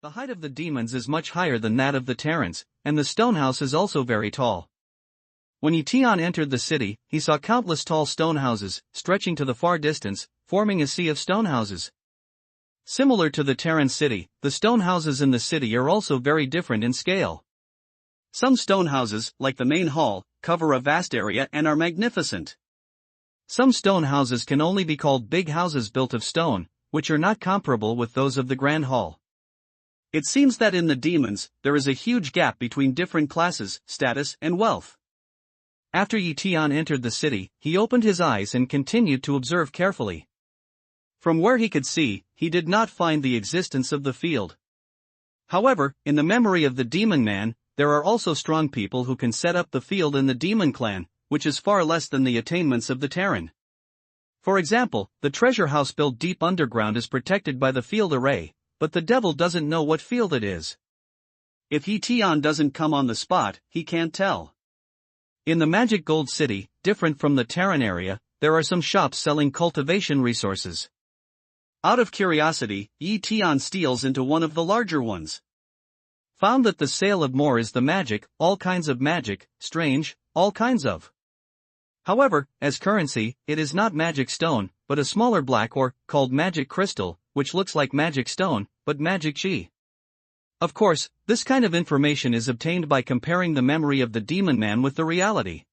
The height of the demons is much higher than that of the Terrans, and the stone house is also very tall. When Tian entered the city, he saw countless tall stone houses, stretching to the far distance, forming a sea of stone houses. Similar to the Terran city, the stone houses in the city are also very different in scale. Some stone houses, like the main hall, cover a vast area and are magnificent. Some stone houses can only be called big houses built of stone, which are not comparable with those of the Grand Hall. It seems that in the demons, there is a huge gap between different classes, status, and wealth. After Tian entered the city, he opened his eyes and continued to observe carefully. From where he could see, he did not find the existence of the field. However, in the memory of the demon man, there are also strong people who can set up the field in the demon clan, which is far less than the attainments of the Terran. For example, the treasure house built deep underground is protected by the field array, but the devil doesn't know what field it is. If Tian doesn't come on the spot, he can't tell. In the Magic Gold City, different from the Terran area, there are some shops selling cultivation resources. Out of curiosity, Tian steals into one of the larger ones. Found that the sale of more is the magic, all kinds of magic, strange, all kinds of. However, as currency, it is not magic stone, but a smaller black ore, called magic crystal, which looks like magic stone, but magic chi. Of course, this kind of information is obtained by comparing the memory of the demon man with the reality.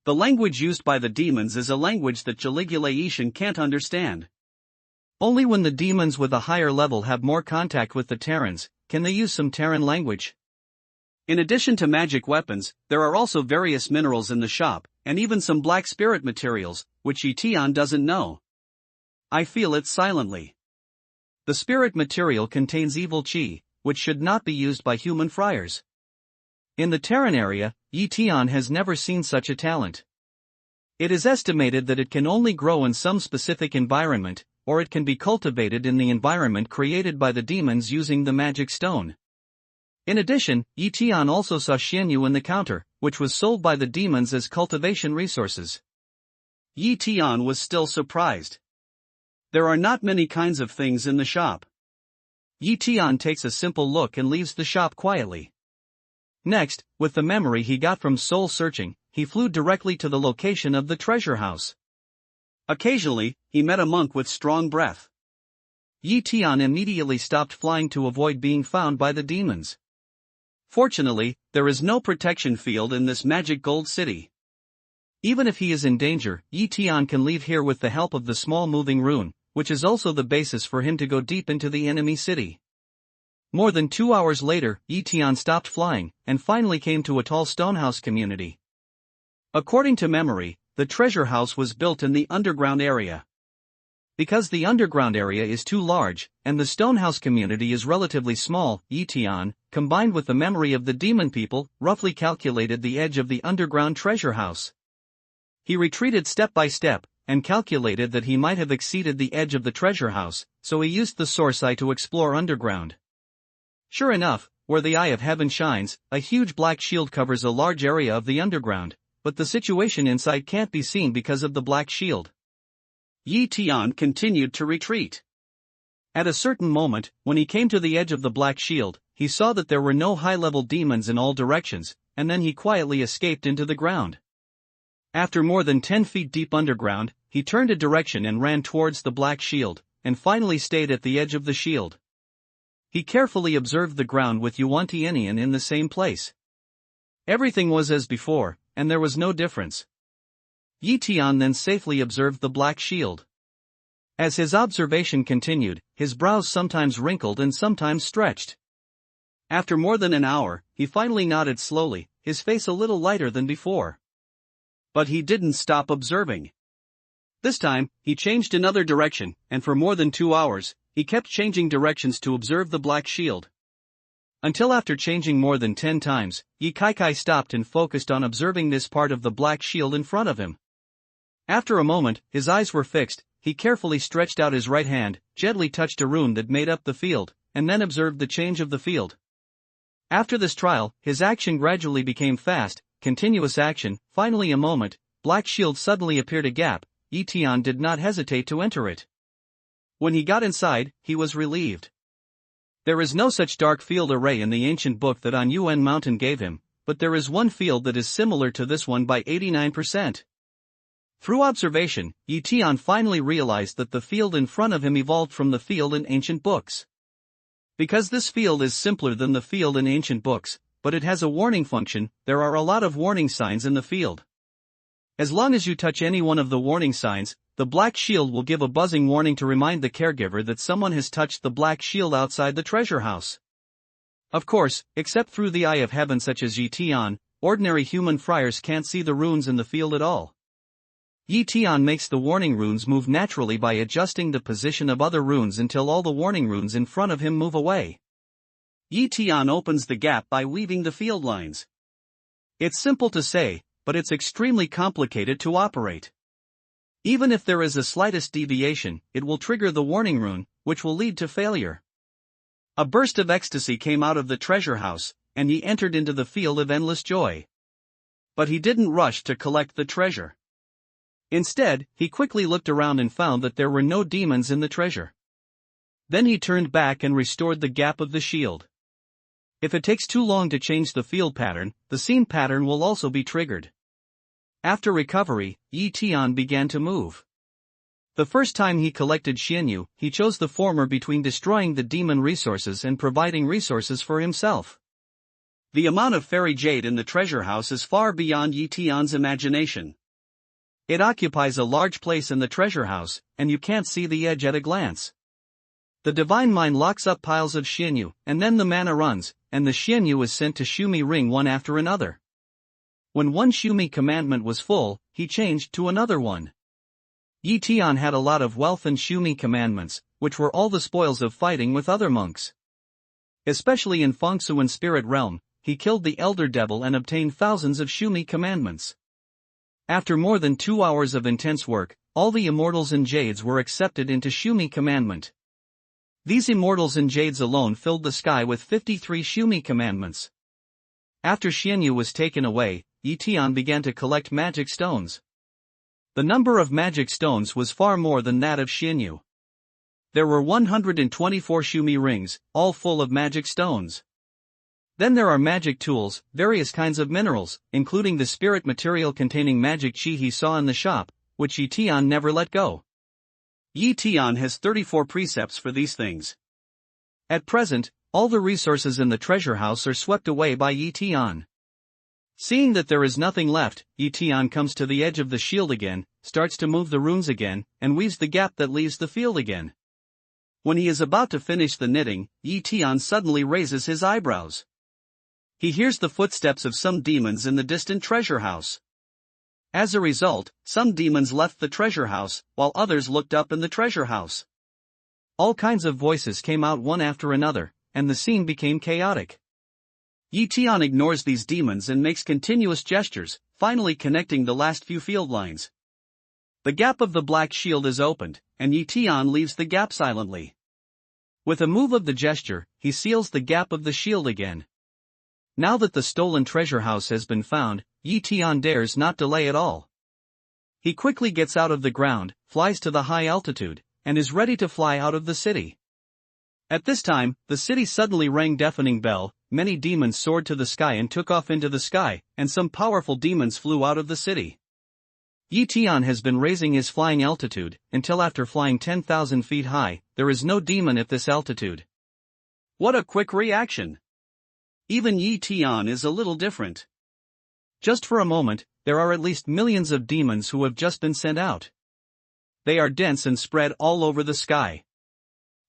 The language used by the demons is a language that Caligulaetian can't understand. Only when the demons with a higher level have more contact with the Terrans, can they use some Terran language. In addition to magic weapons, there are also various minerals in the shop, and even some black spirit materials, which Tian doesn't know. I feel it silently. The spirit material contains evil chi, which should not be used by human friars. In the Terran area, Tian has never seen such a talent. It is estimated that it can only grow in some specific environment, or it can be cultivated in the environment created by the demons using the magic stone. In addition, Tian also saw Xianyu in the counter, which was sold by the demons as cultivation resources. Tian was still surprised. There are not many kinds of things in the shop. Tian takes a simple look and leaves the shop quietly. Next, with the memory he got from soul searching, he flew directly to the location of the treasure house. Occasionally, he met a monk with strong breath. Tian immediately stopped flying to avoid being found by the demons. Fortunately, there is no protection field in this magic gold city. Even if he is in danger, Tian can leave here with the help of the small moving rune, which is also the basis for him to go deep into the enemy city. More than 2 hours later, Tian stopped flying, and finally came to a tall stonehouse community. According to memory, the treasure house was built in the underground area. Because the underground area is too large, and the stonehouse community is relatively small, Tian, combined with the memory of the demon people, roughly calculated the edge of the underground treasure house. He retreated step by step, and calculated that he might have exceeded the edge of the treasure house, so he used the source eye to explore underground. Sure enough, where the eye of heaven shines, a huge black shield covers a large area of the underground, but the situation inside can't be seen because of the black shield. Tian continued to retreat. At a certain moment, when he came to the edge of the black shield, he saw that there were no high-level demons in all directions, and then he quietly escaped into the ground. After more than 10 feet deep underground, he turned a direction and ran towards the black shield, and finally stayed at the edge of the shield. He carefully observed the ground with Yuan-Tianian in the same place. Everything was as before, and there was no difference. Tian then safely observed the black shield. As his observation continued, his brows sometimes wrinkled and sometimes stretched. After more than an hour, he finally nodded slowly, his face a little lighter than before. But he didn't stop observing. This time, he changed another direction, and for more than 2 hours, he kept changing directions to observe the black shield. Until after changing more than 10 times, Yi Kai stopped and focused on observing this part of the black shield in front of him. After a moment, his eyes were fixed, he carefully stretched out his right hand, gently touched a rune that made up the field, and then observed the change of the field. After this trial, his action gradually became fast, continuous action. Finally a moment, black shield suddenly appeared a gap. Tian did not hesitate to enter it. When he got inside, he was relieved. There is no such dark field array in the ancient book that On Yuan Mountain gave him, but there is one field that is similar to this one by 89%. Through observation, Tian finally realized that the field in front of him evolved from the field in ancient books. Because this field is simpler than the field in ancient books, but it has a warning function, there are a lot of warning signs in the field. As long as you touch any one of the warning signs, the black shield will give a buzzing warning to remind the caregiver that someone has touched the black shield outside the treasure house. Of course, except through the eye of heaven such as Tian, ordinary human friars can't see the runes in the field at all. Tian makes the warning runes move naturally by adjusting the position of other runes until all the warning runes in front of him move away. Tian opens the gap by weaving the field lines. It's simple to say, but it's extremely complicated to operate. Even if there is a slightest deviation, it will trigger the warning rune, which will lead to failure. A burst of ecstasy came out of the treasure house, and he entered into the field of endless joy. But he didn't rush to collect the treasure. Instead, he quickly looked around and found that there were no demons in the treasure. Then he turned back and restored the gap of the shield. If it takes too long to change the field pattern, the scene pattern will also be triggered. After recovery, Tian began to move. The first time he collected Xianyu, he chose the former between destroying the demon resources and providing resources for himself. The amount of fairy jade in the treasure house is far beyond Tian's imagination. It occupies a large place in the treasure house, and you can't see the edge at a glance. The divine mind locks up piles of Xianyu, and then the mana runs, and the Xianyu is sent to Shumi Ring one after another. When one Shumi commandment was full, he changed to another one. Tian had a lot of wealth and Shumi commandments, which were all the spoils of fighting with other monks. Especially in Fengsuan spirit realm, he killed the elder devil and obtained thousands of Shumi commandments. After more than 2 hours of intense work, all the immortals and jades were accepted into Shumi commandment. These immortals and jades alone filled the sky with 53 Shumi commandments. After Xianyu was taken away, Tian began to collect magic stones. The number of magic stones was far more than that of Xianyu. There were 124 Shumi rings, all full of magic stones. Then there are magic tools, various kinds of minerals, including the spirit material containing magic chi he saw in the shop, which Tian never let go. Tian has 34 precepts for these things. At present, all the resources in the treasure house are swept away by Tian. Seeing that there is nothing left, Tian comes to the edge of the shield again, starts to move the runes again, and weaves the gap that leaves the field again. When he is about to finish the knitting, Tian suddenly raises his eyebrows. He hears the footsteps of some demons in the distant treasure house. As a result, some demons left the treasure house, while others looked up in the treasure house. All kinds of voices came out one after another, and the scene became chaotic. Tian ignores these demons and makes continuous gestures, finally connecting the last few field lines. The gap of the black shield is opened, and Tian leaves the gap silently. With a move of the gesture, he seals the gap of the shield again. Now that the stolen treasure house has been found, Tian dares not delay at all. He quickly gets out of the ground, flies to the high altitude, and is ready to fly out of the city. At this time, the city suddenly rang deafening bell, many demons soared to the sky and took off into the sky, and some powerful demons flew out of the city. Tian has been raising his flying altitude, until after flying 10,000 feet high, there is no demon at this altitude. What a quick reaction! Even Tian is a little different. Just for a moment, there are at least millions of demons who have just been sent out. They are dense and spread all over the sky.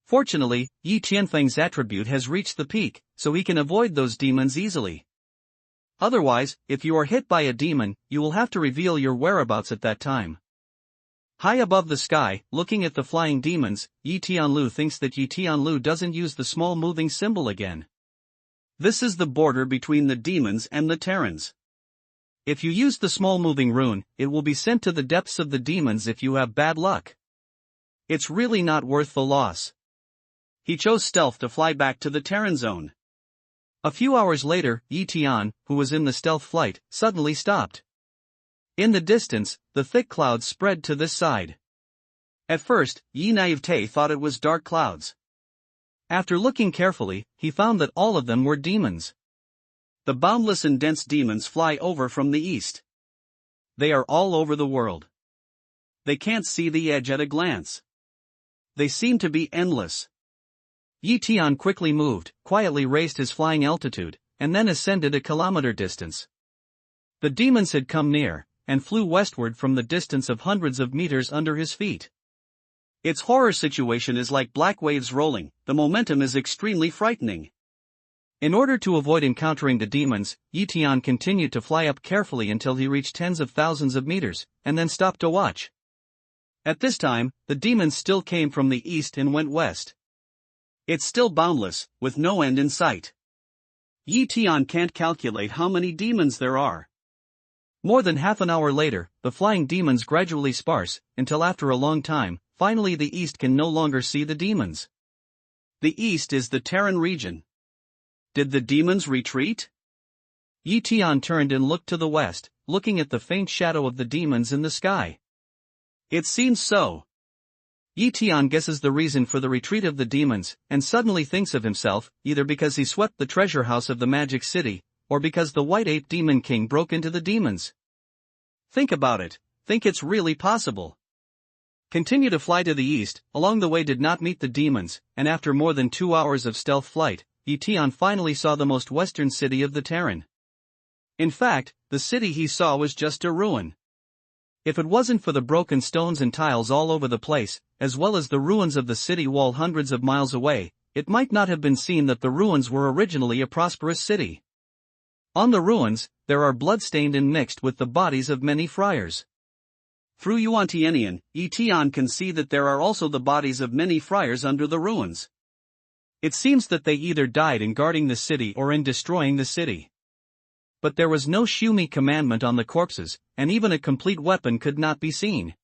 Fortunately, Yi Tianfeng's attribute has reached the peak, so he can avoid those demons easily. Otherwise, if you are hit by a demon, you will have to reveal your whereabouts at that time. High above the sky, looking at the flying demons, Yi Tianlu thinks that Yi Tianlu doesn't use the small moving symbol again. This is the border between the demons and the Terrans. If you use the small moving rune, it will be sent to the depths of the demons if you have bad luck. It's really not worth the loss. He chose stealth to fly back to the Terran zone. A few hours later, Yi Tian, who was in the stealth flight, suddenly stopped. In the distance, the thick clouds spread to this side. At first, Yi Naivete thought it was dark clouds. After looking carefully, he found that all of them were demons. The boundless and dense demons fly over from the east. They are all over the world. They can't see the edge at a glance. They seem to be endless. Tian quickly moved, quietly raised his flying altitude, and then ascended a kilometer distance. The demons had come near, and flew westward from the distance of hundreds of meters under his feet. Its horror situation is like black waves rolling, the momentum is extremely frightening. In order to avoid encountering the demons, Tian continued to fly up carefully until he reached tens of thousands of meters, and then stopped to watch. At this time, the demons still came from the east and went west. It's still boundless, with no end in sight. Tian can't calculate how many demons there are. More than half an hour later, the flying demons gradually sparse, until after a long time, finally the east can no longer see the demons. The east is the Terran region. Did the demons retreat? Tian turned and looked to the west, looking at the faint shadow of the demons in the sky. It seems so. Tian guesses the reason for the retreat of the demons, and suddenly thinks of himself, either because he swept the treasure house of the magic city, or because the white ape demon king broke into the demons. Think about it, think it's really possible. Continue to fly to the east, along the way did not meet the demons, and after more than 2 hours of stealth flight, Tian finally saw the most western city of the Terran. In fact, the city he saw was just a ruin. If it wasn't for the broken stones and tiles all over the place, as well as the ruins of the city wall hundreds of miles away, it might not have been seen that the ruins were originally a prosperous city. On the ruins, there are blood-stained and mixed with the bodies of many friars. Through Yuan-Tianian, Tian can see that there are also the bodies of many friars under the ruins. It seems that they either died in guarding the city or in destroying the city. But there was no Shumi commandment on the corpses, and even a complete weapon could not be seen.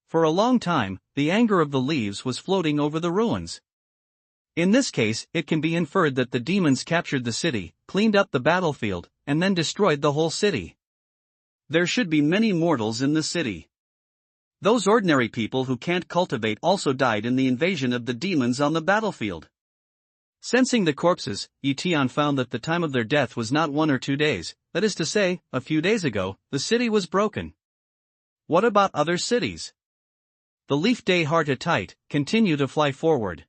For a long time, the anger of the leaves was floating over the ruins. In this case, it can be inferred that the demons captured the city, cleaned up the battlefield, and then destroyed the whole city. There should be many mortals in the city. Those ordinary people who can't cultivate also died in the invasion of the demons on the battlefield. Sensing the corpses, Tian found that the time of their death was not 1 or 2 days, that is to say, a few days ago, the city was broken. What about other cities? The Leaf Day Heart-a-Tight continued to fly forward.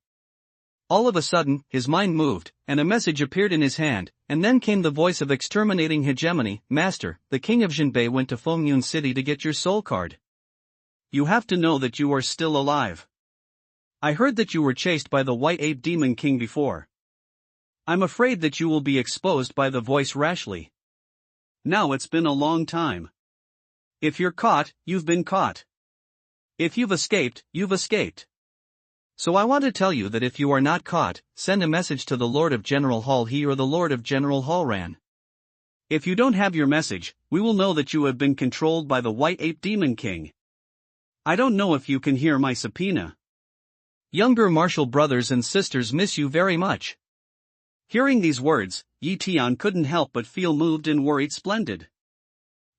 All of a sudden, his mind moved, and a message appeared in his hand, and then came the voice of exterminating hegemony. Master, the king of Jinbei went to Fengyun City to get your soul card. You have to know that you are still alive. I heard that you were chased by the White Ape Demon King before. I'm afraid that you will be exposed by the voice rashly. Now it's been a long time. If you're caught, you've been caught. If you've escaped, you've escaped. So I want to tell you that if you are not caught, send a message to the Lord of General Hall He or the Lord of General Hall Ran. If you don't have your message, we will know that you have been controlled by the White Ape Demon King. I don't know if you can hear my subpoena. Younger martial brothers and sisters miss you very much. Hearing these words, Tian couldn't help but feel moved and worried splendid.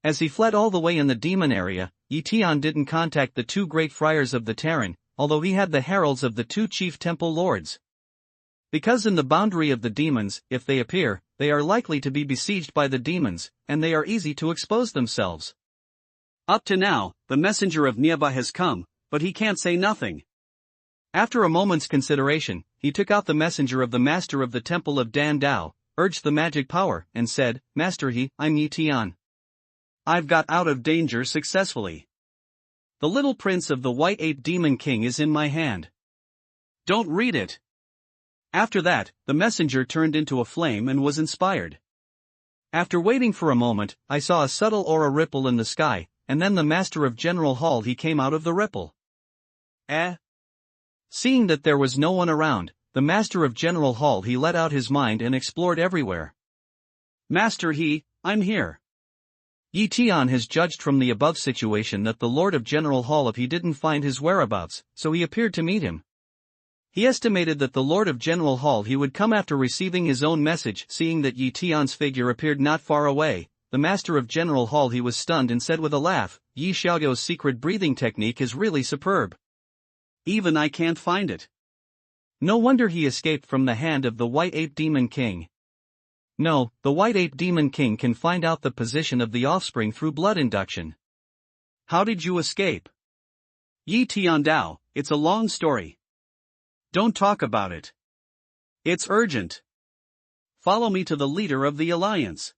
As he fled all the way in the demon area, Tian didn't contact the 2 great friars of the Terran, although he had the heralds of the 2 chief temple lords. Because in the boundary of the demons, if they appear, they are likely to be besieged by the demons, and they are easy to expose themselves. Up to now, the messenger of Nieba has come, but he can't say nothing. After a moment's consideration, he took out the messenger of the master of the temple of Dan Dao, urged the magic power, and said, Master I'm Tian. I've got out of danger successfully. The little prince of the White Ape Demon King is in my hand. Don't read it. After that, the messenger turned into a flame and was inspired. After waiting for a moment, I saw a subtle aura ripple in the sky, and then the master of General Hall he came out of the ripple. Seeing that there was no one around, the master of General Hall he let out his mind and explored everywhere. Master I'm here. Tian has judged from the above situation that the Lord of General Hall he didn't find his whereabouts, so he appeared to meet him. He estimated that the Lord of General Hall he would come after receiving his own message. Seeing that Tian's figure appeared not far away, the master of General Hall he was stunned and said with a laugh, Yi Xiaoyou's secret breathing technique is really superb. Even I can't find it. No wonder he escaped from the hand of the White Ape Demon King. No, the White Ape Demon King can find out the position of the offspring through blood induction. How did you escape? Yi Tian Dao, it's a long story. Don't talk about it. It's urgent. Follow me to the leader of the alliance.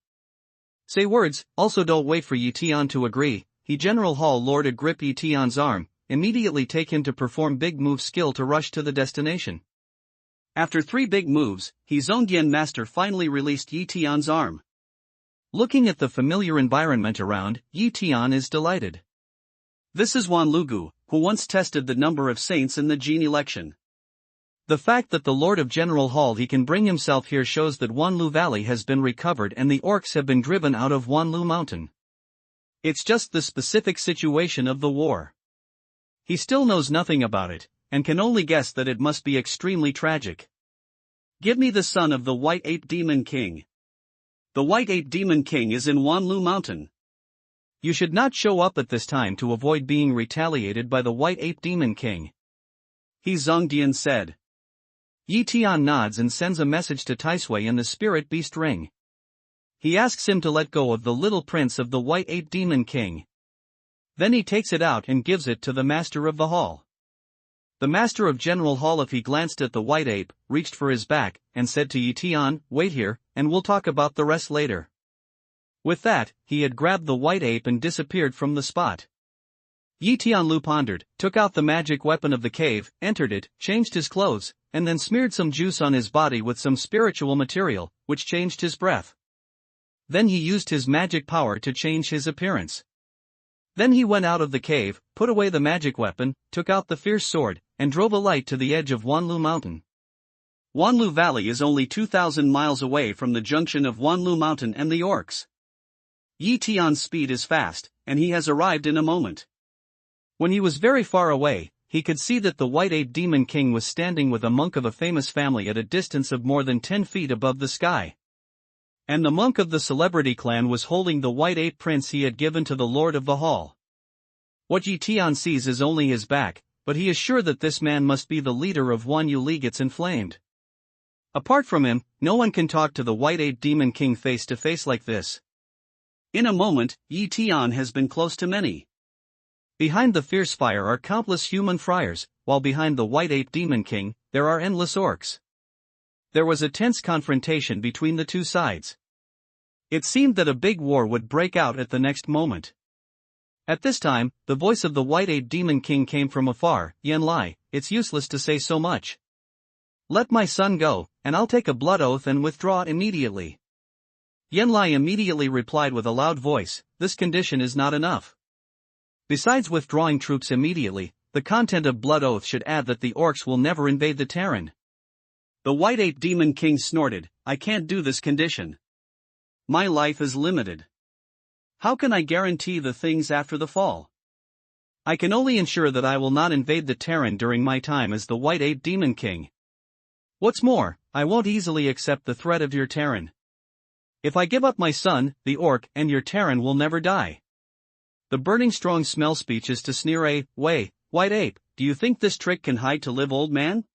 Say words, also don't wait for Yi Tian to agree. He General Hall Lord to grip Yi Tian's arm, immediately take him to perform big move skill to rush to the destination. After 3 big moves, He Zongdian Master finally released Yi Tian's arm. Looking at the familiar environment around, Yi Tian is delighted. This is Wan Lugu, who once tested the number of saints in the Jin election. The fact that the Lord of General Hall he can bring himself here shows that Wanlu Valley has been recovered and the orcs have been driven out of Wanlu Mountain. It's just the specific situation of the war. He still knows nothing about it, and can only guess that it must be extremely tragic. Give me the son of the White Ape Demon King. The White Ape Demon King is in Wanlu Mountain. You should not show up at this time to avoid being retaliated by the White Ape Demon King. He Zongdian said. Yi Tian nods and sends a message to Taisui in the Spirit Beast Ring. He asks him to let go of the little prince of the White Ape Demon King. Then he takes it out and gives it to the Master of the Hall. The Master of General Hall, if he glanced at the White Ape, reached for his back, and said to Yi Tian, "Wait here, and we'll talk about the rest later." With that, he had grabbed the White Ape and disappeared from the spot. Yi Tianlu pondered, took out the magic weapon of the cave, entered it, changed his clothes, and then smeared some juice on his body with some spiritual material, which changed his breath. Then he used his magic power to change his appearance. Then he went out of the cave, put away the magic weapon, took out the fierce sword, and drove a light to the edge of Wanlu Mountain. Wanlu Valley is only 2,000 miles away from the junction of Wanlu Mountain and the orcs. Yi Tian's speed is fast, and he has arrived in a moment. When he was very far away, he could see that the White Ape Demon King was standing with a monk of a famous family at a distance of more than 10 feet above the sky. And the monk of the celebrity clan was holding the White Ape Prince he had given to the Lord of the Hall. What Yi Tian sees is only his back, but he is sure that this man must be the leader of Wanyu League. It's inflamed. Apart from him, no one can talk to the White Ape Demon King face to face like this. In a moment, Yi Tian has been close to many. Behind the fierce fire are countless human friars, while behind the White Ape Demon King, there are endless orcs. There was a tense confrontation between the two sides. It seemed that a big war would break out at the next moment. At this time, the voice of the White Ape Demon King came from afar. "Yen Lai, it's useless to say so much. Let my son go, and I'll take a blood oath and withdraw immediately." Yen Lai immediately replied with a loud voice, "This condition is not enough. Besides withdrawing troops immediately, the content of blood oath should add that the orcs will never invade the Terran." The White Ape Demon King snorted, "I can't do this condition. My life is limited. How can I guarantee the things after the fall? I can only ensure that I will not invade the Terran during my time as the White Ape Demon King. What's more, I won't easily accept the threat of your Terran. If I give up my son, the orc, and your Terran will never die." The burning strong smell speech is to sneer way, White Ape, do you think this trick can hide to live, old man?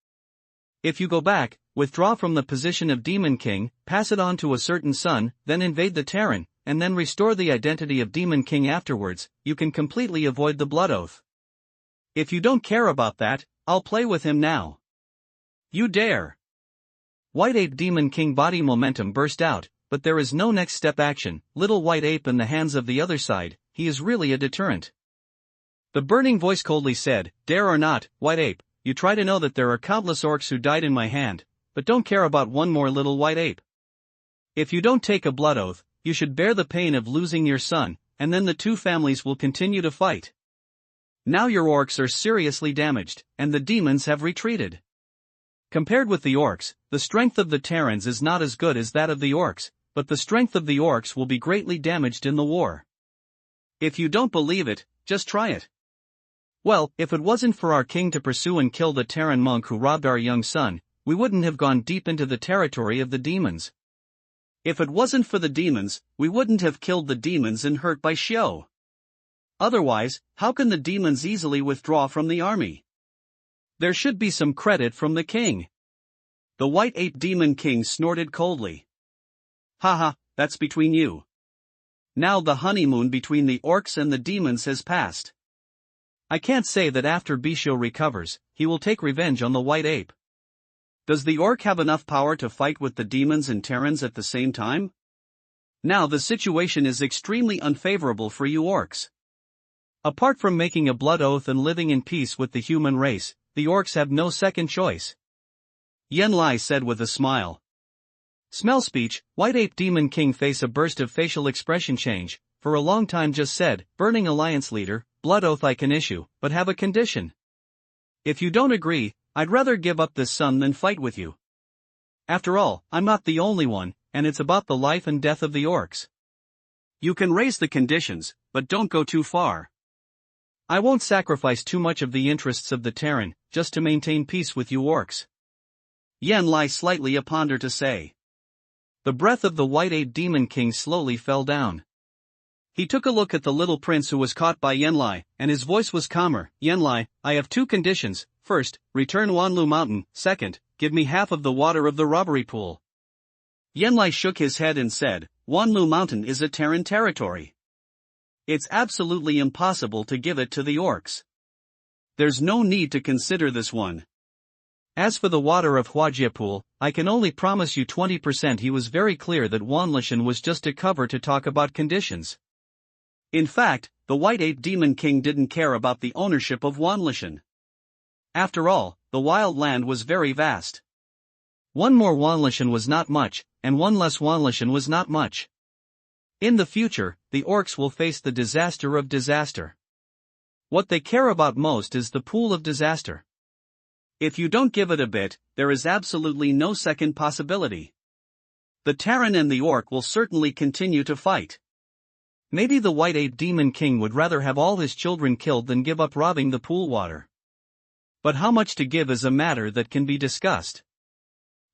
If you go back, withdraw from the position of Demon King, pass it on to a certain son, then invade the Terran, and then restore the identity of Demon King afterwards, you can completely avoid the blood oath. If you don't care about that, I'll play with him now. You dare. White Ape Demon King body momentum burst out, but there is no next step action. Little White Ape in the hands of the other side, he is really a deterrent. The burning voice coldly said, "Dare or not, White Ape, you try to know that there are countless orcs who died in my hand, but don't care about one more little White Ape. If you don't take a blood oath, you should bear the pain of losing your son, and then the two families will continue to fight. Now your orcs are seriously damaged, and the demons have retreated. Compared with the orcs, the strength of the Terrans is not as good as that of the orcs, but the strength of the orcs will be greatly damaged in the war. If you don't believe it, just try it. Well, if it wasn't for our king to pursue and kill the Terran monk who robbed our young son, we wouldn't have gone deep into the territory of the demons. If it wasn't for the demons, we wouldn't have killed the demons and hurt by Xiao. Otherwise, how can the demons easily withdraw from the army? There should be some credit from the king. The White Ape Demon King snorted coldly. Haha, that's between you. Now the honeymoon between the orcs and the demons has passed. I can't say that after Bisho recovers, he will take revenge on the White Ape. Does the orc have enough power to fight with the demons and Terrans at the same time? Now the situation is extremely unfavorable for you orcs. Apart from making a blood oath and living in peace with the human race, the orcs have no second choice. Yenlai said with a smile. Smell speech, White Ape Demon King face a burst of facial expression change, for a long time just said, Burning Alliance leader, blood oath I can issue, but have a condition. If you don't agree, I'd rather give up this son than fight with you. After all, I'm not the only one, and it's about the life and death of the orcs. You can raise the conditions, but don't go too far. I won't sacrifice too much of the interests of the Terran, just to maintain peace with you orcs. Yenlai slightly pondered to say. The breath of the White Ape Demon King slowly fell down. He took a look at the little prince who was caught by Yenlai, and his voice was calmer. Yenlai, I have two conditions. First, return Wanlu Mountain. Second, give me half of the water of the robbery pool. Yenlai shook his head and said, Wanlu Mountain is a Terran territory. It's absolutely impossible to give it to the orcs. There's no need to consider this one. As for the water of Huajie Pool, I can only promise you 20%. He was very clear that Wanlishan was just a cover to talk about conditions. In fact, the White Ape Demon King didn't care about the ownership of Wanlishan. After all, the wild land was very vast. One more Wanlishan was not much, and one less Wanlishan was not much. In the future, the orcs will face the disaster of disaster. What they care about most is the pool of disaster. If you don't give it a bit, there is absolutely no second possibility. The Terran and the orc will certainly continue to fight. Maybe the White Ape Demon King would rather have all his children killed than give up robbing the pool water. But how much to give is a matter that can be discussed.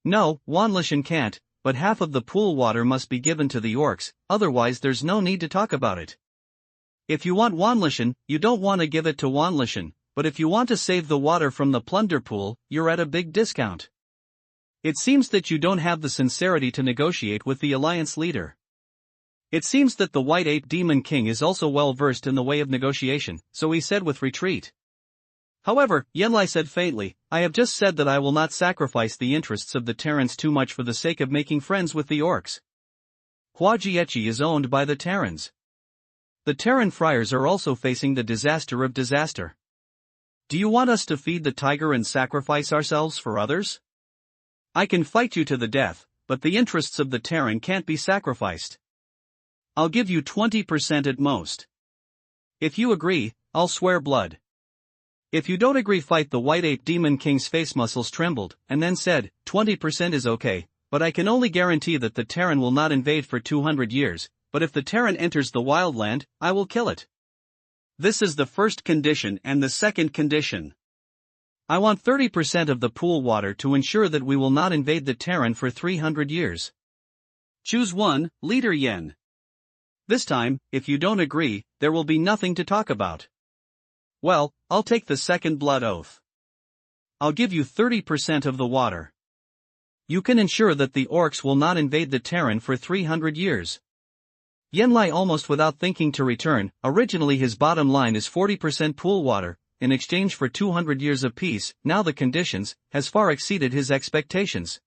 No, Wanlishan can't, but half of the pool water must be given to the orcs, otherwise there's no need to talk about it. If you want Wanlishan, you don't want to give it to Wanlishan. But if you want to save the water from the plunder pool, you're at a big discount. It seems that you don't have the sincerity to negotiate with the alliance leader. It seems that the White Ape Demon King is also well versed in the way of negotiation, so he said with retreat. However, Yenlai said faintly, I have just said that I will not sacrifice the interests of the Terrans too much for the sake of making friends with the orcs. Huajiechi is owned by the Terrans. The Terran friars are also facing the disaster of disaster. Do you want us to feed the tiger and sacrifice ourselves for others? I can fight you to the death, but the interests of the Terran can't be sacrificed. I'll give you 20% at most. If you agree, I'll swear blood. If you don't agree, fight. The White Ape Demon King's face muscles trembled, and then said, 20% is okay, but I can only guarantee that the Terran will not invade for 200 years, but if the Terran enters the wildland, I will kill it. This is the first condition and the second condition. I want 30% of the pool water to ensure that we will not invade the Terran for 300 years. Choose one, Leader Yen. This time, if you don't agree, there will be nothing to talk about. Well, I'll take the second blood oath. I'll give you 30% of the water. You can ensure that the orcs will not invade the Terran for 300 years. Yenlai almost without thinking to return. Originally his bottom line is 40% pool water, in exchange for 200 years of peace. Now the conditions has far exceeded his expectations.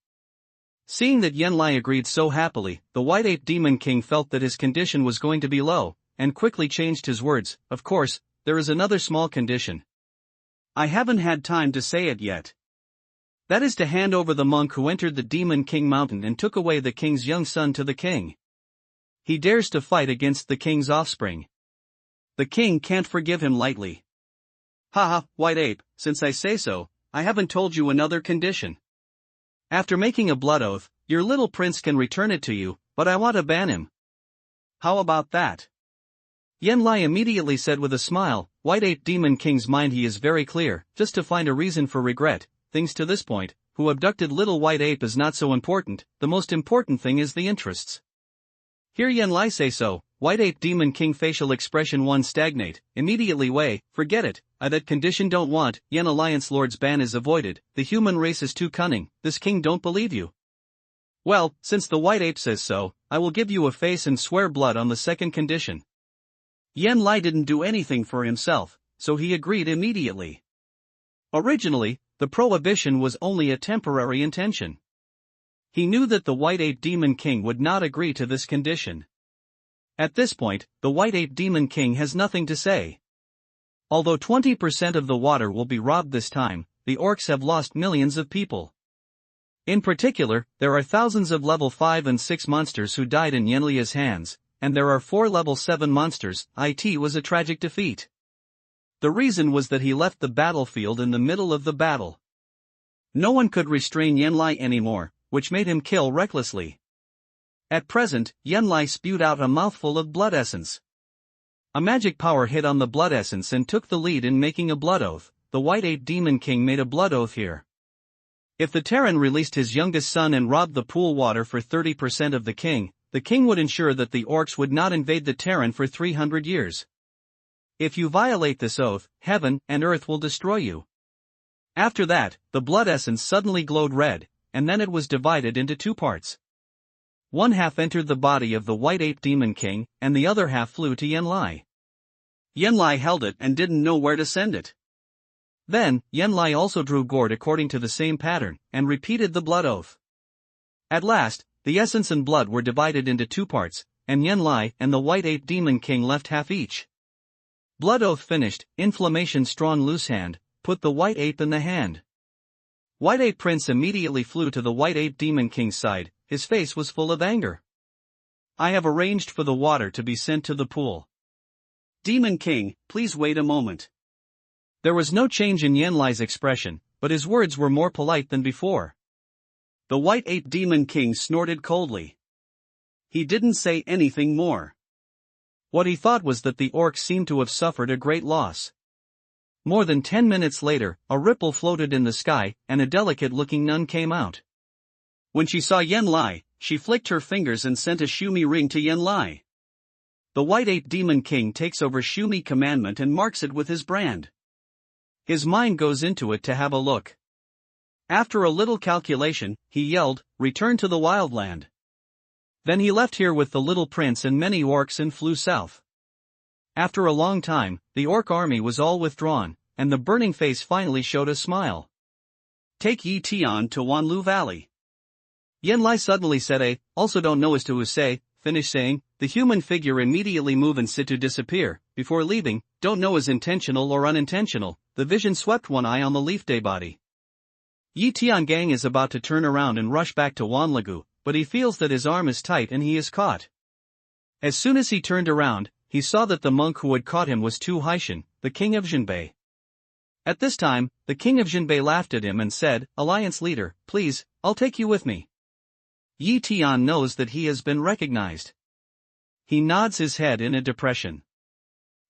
Seeing that Yenlai agreed so happily, the White Ape Demon King felt that his condition was going to be low, and quickly changed his words. Of course, there is another small condition. I haven't had time to say it yet. That is to hand over the monk who entered the Demon King Mountain and took away the king's young son to the king. He dares to fight against the king's offspring. The king can't forgive him lightly. Haha, White Ape, since I say so, I haven't told you another condition. After making a blood oath, your little prince can return it to you, but I want to ban him. How about that? Yenlai immediately said with a smile, White Ape Demon King's mind he is very clear, just to find a reason for regret. Things to this point, who abducted little White Ape is not so important, the most important thing is the interests. Hear Yan Lai say so. White Ape Demon King facial expression 1 stagnate, immediately way, forget it, I that condition don't want, Yen Alliance Lord's ban is avoided, the human race is too cunning, this king don't believe you. Well, since the White Ape says so, I will give you a face and swear blood on the second condition. Yen Lai didn't do anything for himself, so he agreed immediately. Originally, the prohibition was only a temporary intention. He knew that the White Ape Demon King would not agree to this condition. At this point, the White Ape Demon King has nothing to say. Although 20% of the water will be robbed this time, the orcs have lost millions of people. In particular, there are thousands of level 5 and 6 monsters who died in Yenlia's hands, and there are 4 level 7 monsters. It was a tragic defeat. The reason was that he left the battlefield in the middle of the battle. No one could restrain Yen Lai anymore, which made him kill recklessly. At present, Yen Lai spewed out a mouthful of blood essence. A magic power hit on the blood essence and took the lead in making a blood oath. The White Ape Demon King made a blood oath here. If the Terran released his youngest son and robbed the pool water for 30% of the king would ensure that the orcs would not invade the Terran for 300 years. If you violate this oath, heaven and earth will destroy you. After that, the blood essence suddenly glowed red, and then it was divided into 2 parts. One half entered the body of the White Ape Demon King, and the other half flew to Yen Lai. Yen Lai held it and didn't know where to send it. Then, Yen Lai also drew gourd according to the same pattern, and repeated the blood oath. At last, the essence and blood were divided into 2 parts, and Yen Lai and the White Ape Demon King left half each. Blood oath finished, inflammation strong loose hand, put the White Ape in the hand. White Ape Prince immediately flew to the White Ape Demon King's side, his face was full of anger. I have arranged for the water to be sent to the pool. Demon King, please wait a moment. There was no change in Yen Lai's expression, but his words were more polite than before. The White Ape Demon King snorted coldly. He didn't say anything more. What he thought was that the orcs seemed to have suffered a great loss. More than 10 minutes later, a ripple floated in the sky, and a delicate-looking nun came out. When she saw Yen Lai, she flicked her fingers and sent a Shumi ring to Yen Lai. The White Ape Demon King takes over Shumi commandment and marks it with his brand. His mind goes into it to have a look. After a little calculation, he yelled, "Return to the wildland." Then he left here with the little prince and many orcs and flew south. After a long time, the orc army was all withdrawn, and the burning face finally showed a smile. Take ye Tian to Wanlu Valley. Yen Lai suddenly said also don't know as to who say, finish saying, the human figure immediately move and sit to disappear. Before leaving, don't know is intentional or unintentional, the vision swept one eye on the leaf day body. Yi Tian Gang is about to turn around and rush back to Wanlagu, but he feels that his arm is tight and he is caught. As soon as he turned around, he saw that the monk who had caught him was Tu Haishan, the king of Zhenbei. At this time, the king of Zhenbei laughed at him and said, Alliance leader, please, I'll take you with me. Yi Tian knows that he has been recognized. He nods his head in a depression.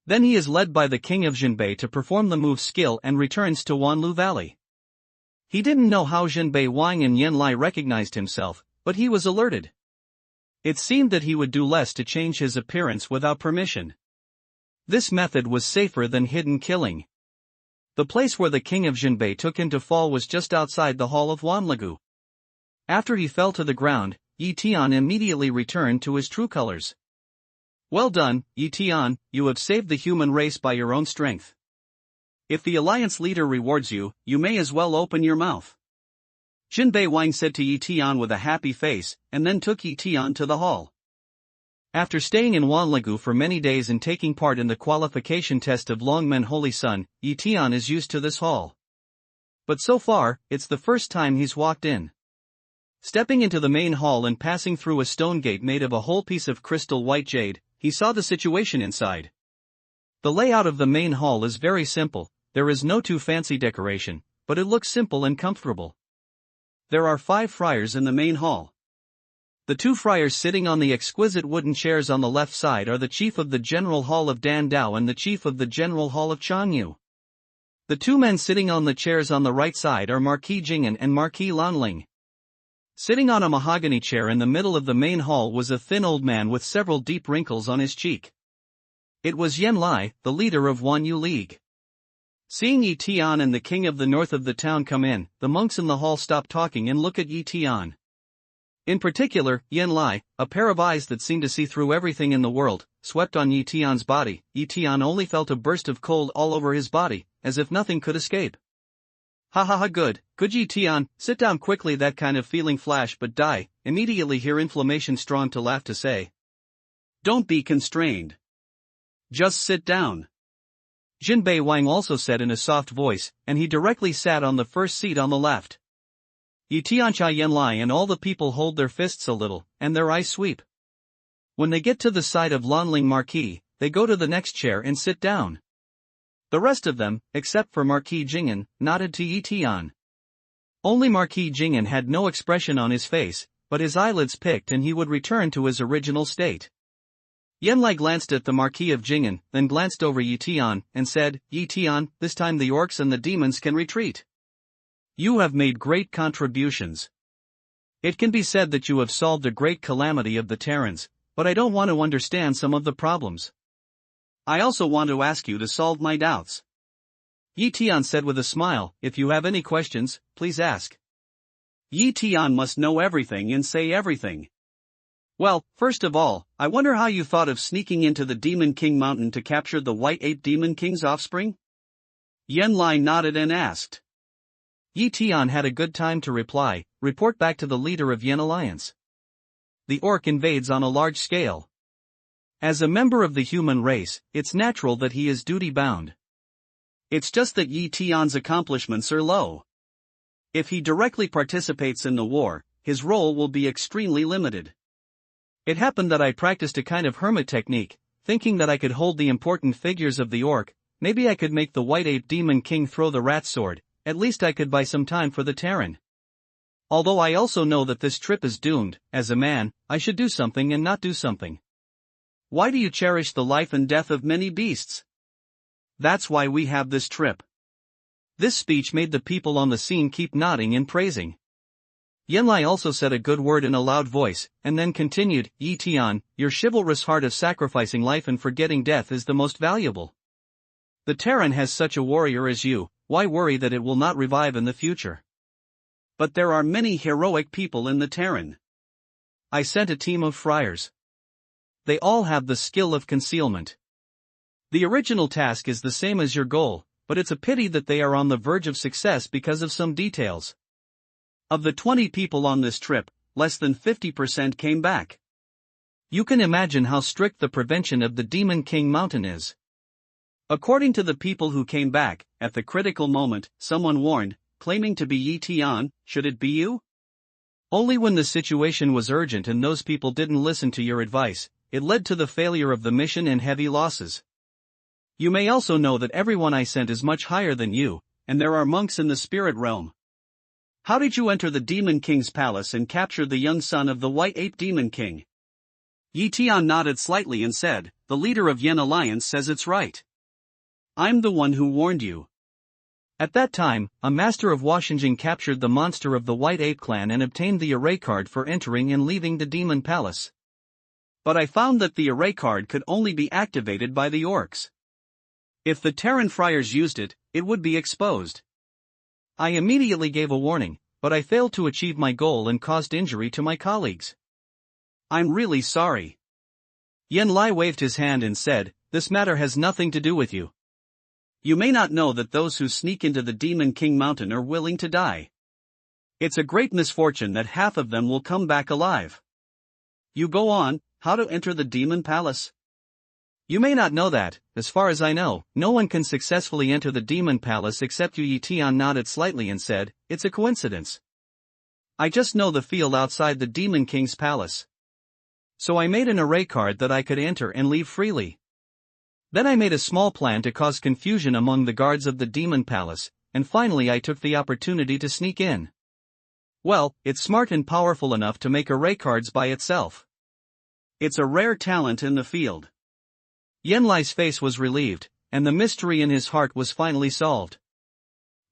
Then he is led by the king of Zhenbei to perform the move skill and returns to Wanlu Valley. He didn't know how Zhenbei Wang and Yen Lai recognized himself, but he was alerted. It seemed that he would do less to change his appearance without permission. This method was safer than hidden killing. The place where the king of Zhenbei took him to fall was just outside the hall of Wanlagu. After he fell to the ground, Yi Tian immediately returned to his true colors. Well done, Yi Tian, you have saved the human race by your own strength. If the alliance leader rewards you, you may as well open your mouth. Zhenbei Wang said to Yi Tian with a happy face, and then took Yi Tian to the hall. After staying in Wanlagu for many days and taking part in the qualification test of Longmen Holy Sun, Yi Tian is used to this hall. But so far, it's the first time he's walked in. Stepping into the main hall and passing through a stone gate made of a whole piece of crystal white jade, he saw the situation inside. The layout of the main hall is very simple, there is no too fancy decoration, but it looks simple and comfortable. There are 5 friars in the main hall. The 2 friars sitting on the exquisite wooden chairs on the left side are the chief of the General Hall of Dan Dao and the chief of the General Hall of Changyu. The 2 men sitting on the chairs on the right side are Marquis Jing'an and Marquis Lanling. Sitting on a mahogany chair in the middle of the main hall was a thin old man with several deep wrinkles on his cheek. It was Yen Lai, the leader of Wan Yu League. Seeing Yi Tian and the king of the north of the town come in, the monks in the hall stopped talking and looked at Yi Tian. In particular, Yen Lai, a pair of eyes that seemed to see through everything in the world, swept on Yi Tian's body. Yi Tian only felt a burst of cold all over his body, as if nothing could escape. Ha ha ha, good Yi Tian, sit down quickly. That kind of feeling flash but die, immediately hear inflammation strong to laugh to say. Don't be constrained. Just sit down. Jin Bei Wang also said in a soft voice, and he directly sat on the first seat on the left. Yi Tiancha Yen Lai and all the people hold their fists a little, and their eyes sweep. When they get to the side of Lanling Marquis, they go to the next chair and sit down. The rest of them, except for Marquis Jing'an, nodded to Yi Tian. Only Marquis Jing'an had no expression on his face, but his eyelids picked and he would return to his original state. Yen Lai glanced at the Marquis of Jing'an, then glanced over Yi Tian, and said, Yi Tian, this time the orcs and the demons can retreat. You have made great contributions. It can be said that you have solved the great calamity of the Terrans, but I don't want to understand some of the problems. I also want to ask you to solve my doubts. Yi Tian said with a smile, if you have any questions, please ask. Yi Tian must know everything and say everything. Well, first of all, I wonder how you thought of sneaking into the Demon King Mountain to capture the White Ape Demon King's offspring? Yen Lai nodded and asked. Yi Tian had a good time to reply, report back to the leader of Yen Alliance. The orc invades on a large scale. As a member of the human race, it's natural that he is duty-bound. It's just that Yi Tian's accomplishments are low. If he directly participates in the war, his role will be extremely limited. It happened that I practiced a kind of hermit technique, thinking that I could hold the important figures of the orc. Maybe I could make the White Ape Demon King throw the rat sword, at least I could buy some time for the Terran. Although I also know that this trip is doomed, as a man, I should do something and not do something. Why do you cherish the life and death of many beasts? That's why we have this trip. This speech made the people on the scene keep nodding and praising. Yen Lai also said a good word in a loud voice, and then continued, Yi Tian, your chivalrous heart of sacrificing life and forgetting death is the most valuable. The Terran has such a warrior as you, why worry that it will not revive in the future? But there are many heroic people in the Terran. I sent a team of friars. They all have the skill of concealment. The original task is the same as your goal, but it's a pity that they are on the verge of success because of some details. Of the 20 people on this trip, less than 50% came back. You can imagine how strict the prevention of the Demon King Mountain is. According to the people who came back, at the critical moment, someone warned, claiming to be Yi Tian, should it be you? Only when the situation was urgent and those people didn't listen to your advice, it led to the failure of the mission and heavy losses. You may also know that everyone I sent is much higher than you, and there are monks in the spirit realm. How did you enter the Demon King's palace and capture the young son of the White Ape Demon King? Yi Tian nodded slightly and said, the leader of Yen Alliance says it's right. I'm the one who warned you. At that time, a master of Washinjing captured the monster of the White Ape clan and obtained the array card for entering and leaving the demon palace. But I found that the array card could only be activated by the orcs. If the Terran friars used it, it would be exposed. I immediately gave a warning, but I failed to achieve my goal and caused injury to my colleagues. I'm really sorry. Yen Lai waved his hand and said, this matter has nothing to do with you. You may not know that those who sneak into the Demon King Mountain are willing to die. It's a great misfortune that half of them will come back alive. You go on, how to enter the Demon Palace? You may not know that, as far as I know, no one can successfully enter the Demon Palace except you. Yi Tian nodded slightly and said, it's a coincidence. I just know the field outside the Demon King's palace. So I made an array card that I could enter and leave freely. Then I made a small plan to cause confusion among the guards of the Demon Palace, and finally I took the opportunity to sneak in. Well, it's smart and powerful enough to make array cards by itself. It's a rare talent in the field. Yen Lai's face was relieved, and the mystery in his heart was finally solved.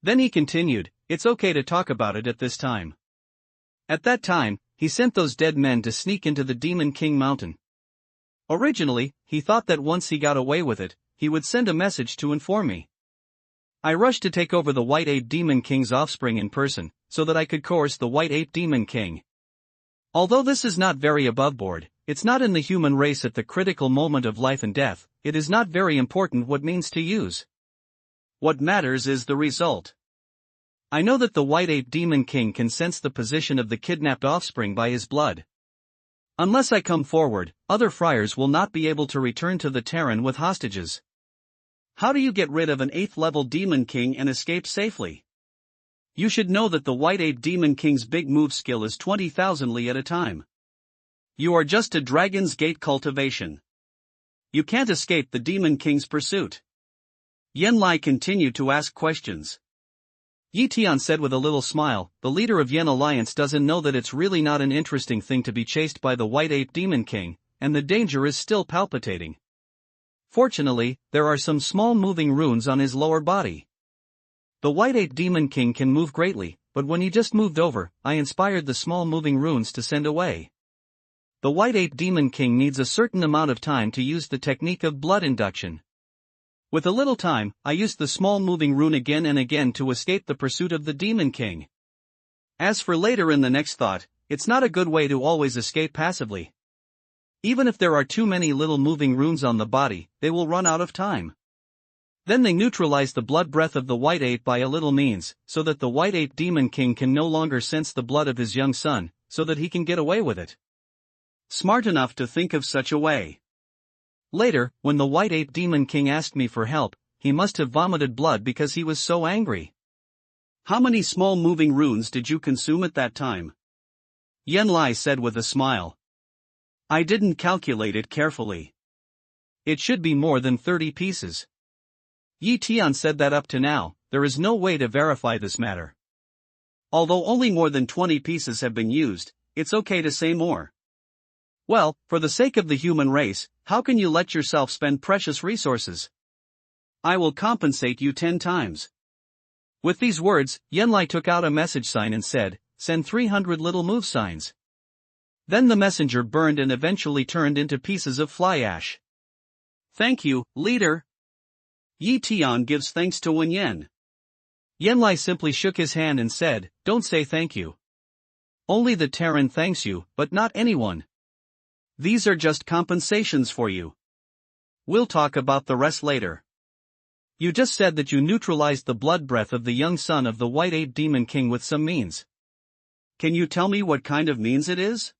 Then he continued, it's okay to talk about it at this time. At that time, he sent those dead men to sneak into the Demon King mountain. Originally, he thought that once he got away with it, he would send a message to inform me. I rushed to take over the White Ape Demon King's offspring in person, so that I could coerce the White Ape Demon King. Although this is not very aboveboard, it's not in the human race at the critical moment of life and death, it is not very important what means to use. What matters is the result. I know that the White Ape Demon King can sense the position of the kidnapped offspring by his blood. Unless I come forward, other friars will not be able to return to the Terran with hostages. How do you get rid of an 8th level Demon King and escape safely? You should know that the White Ape Demon King's big move skill is 20,000 Li at a time. You are just a Dragon's Gate cultivation. You can't escape the Demon King's pursuit. Yen Lai continued to ask questions. Yi Tian said with a little smile, the leader of Yen Alliance doesn't know that it's really not an interesting thing to be chased by the White Ape Demon King, and the danger is still palpitating. Fortunately, there are some small moving runes on his lower body. The White Ape Demon King can move greatly, but when he just moved over, I inspired the small moving runes to send away. The White Ape Demon King needs a certain amount of time to use the technique of blood induction. With a little time, I used the small moving rune again and again to escape the pursuit of the Demon King. As for later in the next thought, it's not a good way to always escape passively. Even if there are too many little moving runes on the body, they will run out of time. Then they neutralize the blood breath of the White Ape by a little means, so that the White Ape Demon King can no longer sense the blood of his young son, so that he can get away with it. Smart enough to think of such a way. Later, when the White Ape Demon King asked me for help, he must have vomited blood because he was so angry. How many small moving runes did you consume at that time? Yen Lai said with a smile. I didn't calculate it carefully. It should be more than 30 pieces. Yi Tian said that up to now, there is no way to verify this matter. Although only more than 20 pieces have been used, it's okay to say more. Well, for the sake of the human race, how can you let yourself spend precious resources? I will compensate you 10 times. With these words, Yen Lai took out a message sign and said, send 300 little move signs. Then the messenger burned and eventually turned into pieces of fly ash. Thank you, leader. Yi Tian gives thanks to Wen Yen. Yen Lai simply shook his hand and said, don't say thank you. Only the Terran thanks you, but not anyone. These are just compensations for you. We'll talk about the rest later. You just said that you neutralized the blood breath of the young son of the White Ape Demon King with some means. Can you tell me what kind of means it is?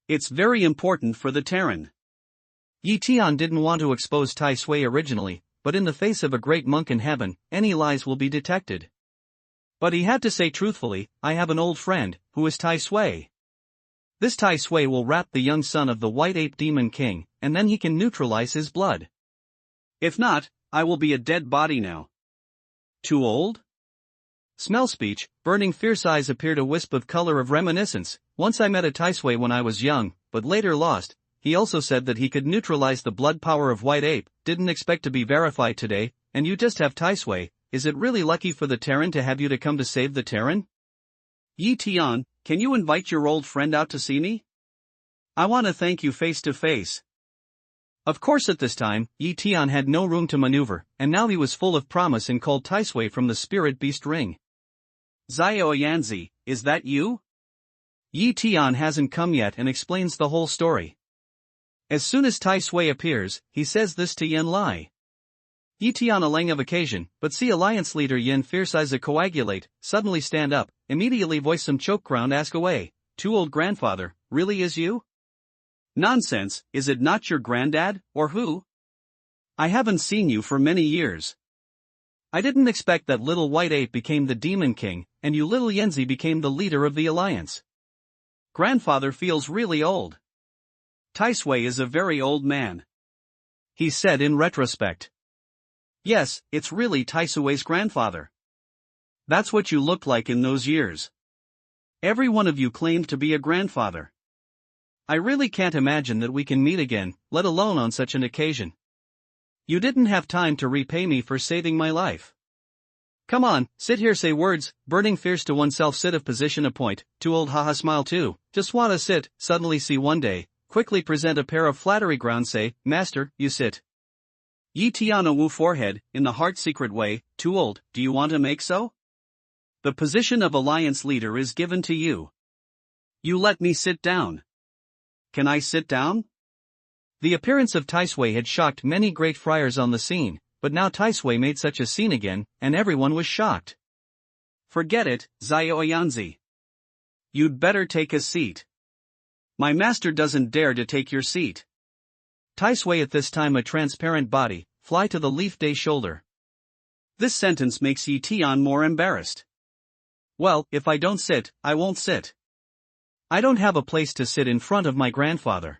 It's very important for the Terran. Yi Tian didn't want to expose Tai Sui originally, but in the face of a great monk in heaven, any lies will be detected. But he had to say truthfully, I have an old friend, who is Tai Sui. This Tai Sui will wrap the young son of the White Ape Demon King, and then he can neutralize his blood. If not, I will be a dead body now. Too old? Smell speech, burning fierce eyes appeared a wisp of color of reminiscence. Once I met a Tai Sui when I was young, but later lost. He also said that he could neutralize the blood power of White Ape, didn't expect to be verified today, and you just have Tai Sui. Is it really lucky for the Terran to have you to come to save the Terran? Yi Tian, can you invite your old friend out to see me? I want to thank you face to face. Of course at this time, Yi Tian had no room to maneuver, and now he was full of promise and called Tai Sui from the Spirit Beast Ring. Zio Yanzi, is that you? Yi Tian hasn't come yet and explains the whole story. As soon as Tai Sui appears, he says this to Yen Lai. Yi Tian a lang of occasion, but see Alliance leader Yen fierce eyes a coagulate, suddenly stand up, immediately voice some choke ground ask away, too old grandfather, really is you? Nonsense, is it not your granddad, or who? I haven't seen you for many years. I didn't expect that little White Ape became the Demon King, and you little Yenzi became the leader of the Alliance. Grandfather feels really old. Tai Sui is a very old man. He said in retrospect. Yes, it's really Tai Sui's grandfather. That's what you looked like in those years. Every one of you claimed to be a grandfather. I really can't imagine that we can meet again, let alone on such an occasion. You didn't have time to repay me for saving my life. Come on, sit here, say words, burning fierce to oneself, sit of position a point, too old, haha, smile too, just wanna sit, suddenly see one day, quickly present a pair of flattery ground, say, master, you sit. Yi Tian a wu forehead, in the heart secret way, too old, do you want to make so? The position of alliance leader is given to you. You let me sit down. Can I sit down? The appearance of Taisui had shocked many great friars on the scene, but now Taisui made such a scene again, and everyone was shocked. Forget it, Zioyanzi. You'd better take a seat. My master doesn't dare to take your seat. Taisui, at this time a transparent body, fly to the leaf day shoulder. This sentence makes Yi Tian more embarrassed. Well, if I don't sit, I won't sit. I don't have a place to sit in front of my grandfather.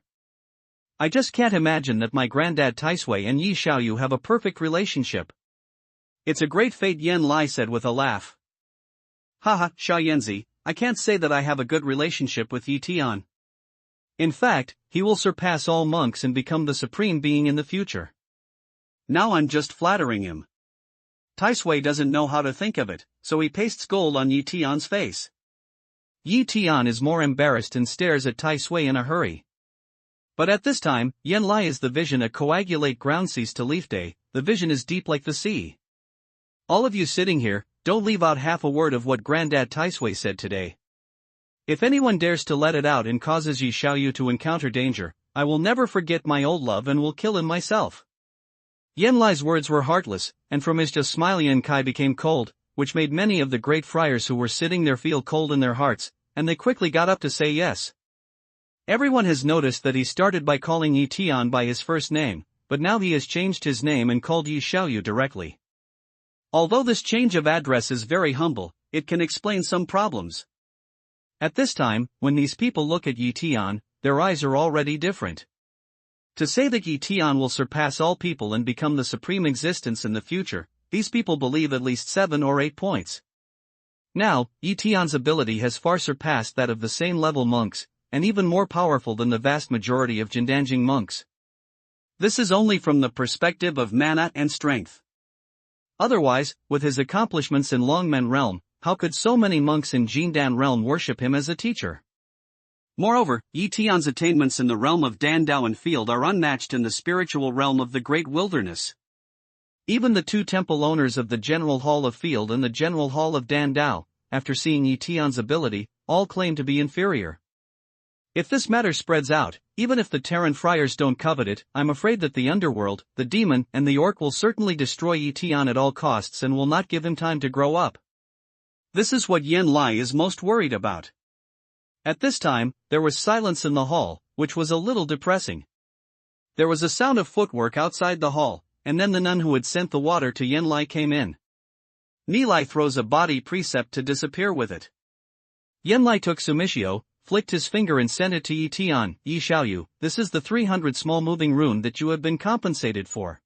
I just can't imagine that my granddad Taisui and Yi Xiaoyu have a perfect relationship. It's a great fate, Yan Lai said with a laugh. Haha, Xiaoyanzi, I can't say that I have a good relationship with Yi Tian. In fact, he will surpass all monks and become the supreme being in the future. Now I'm just flattering him. Taisui doesn't know how to think of it, so he pastes gold on Yi Tian's face. Yi Tian is more embarrassed and stares at Taisui in a hurry. But at this time, Yan Lai is the vision, a coagulate ground cease to leaf day, the vision is deep like the sea. All of you sitting here, don't leave out half a word of what Granddad Taisui said today. If anyone dares to let it out and causes Yi Xiaoyu to encounter danger, I will never forget my old love and will kill him myself. Yan Lai's words were heartless, and from his just smile Yan Kai became cold, which made many of the great friars who were sitting there feel cold in their hearts, and they quickly got up to say yes. Everyone has noticed that he started by calling Yi Tian by his first name, but now he has changed his name and called Yi Xiaoyu directly. Although this change of address is very humble, it can explain some problems. At this time, when these people look at Yi Tian, their eyes are already different. To say that Yi Tian will surpass all people and become the supreme existence in the future, these people believe at least 7 or 8 points. Now, Yi Tian's ability has far surpassed that of the same level monks, and even more powerful than the vast majority of Jindanjing monks. This is only from the perspective of mana and strength. Otherwise, with his accomplishments in Longmen realm, how could so many monks in Jindan realm worship him as a teacher? Moreover, Yi Tian's attainments in the realm of Dandao and Field are unmatched in the spiritual realm of the Great Wilderness. Even the 2 temple owners of the General Hall of Field and the General Hall of Dandao, after seeing Yi Tian's ability, all claim to be inferior. If this matter spreads out, even if the Terran friars don't covet it, I'm afraid that the underworld, the demon, and the orc will certainly destroy Yi Tian at all costs and will not give him time to grow up. This is what Yan Lai is most worried about. At this time, there was silence in the hall, which was a little depressing. There was a sound of footwork outside the hall, and then the nun who had sent the water to Yan Lai came in. Nilai throws a body precept to disappear with it. Yan Lai took Sumishio, flicked his finger and sent it to Yi Tian. Yi Xiaoyu, this is the 300 small moving rune that you have been compensated for.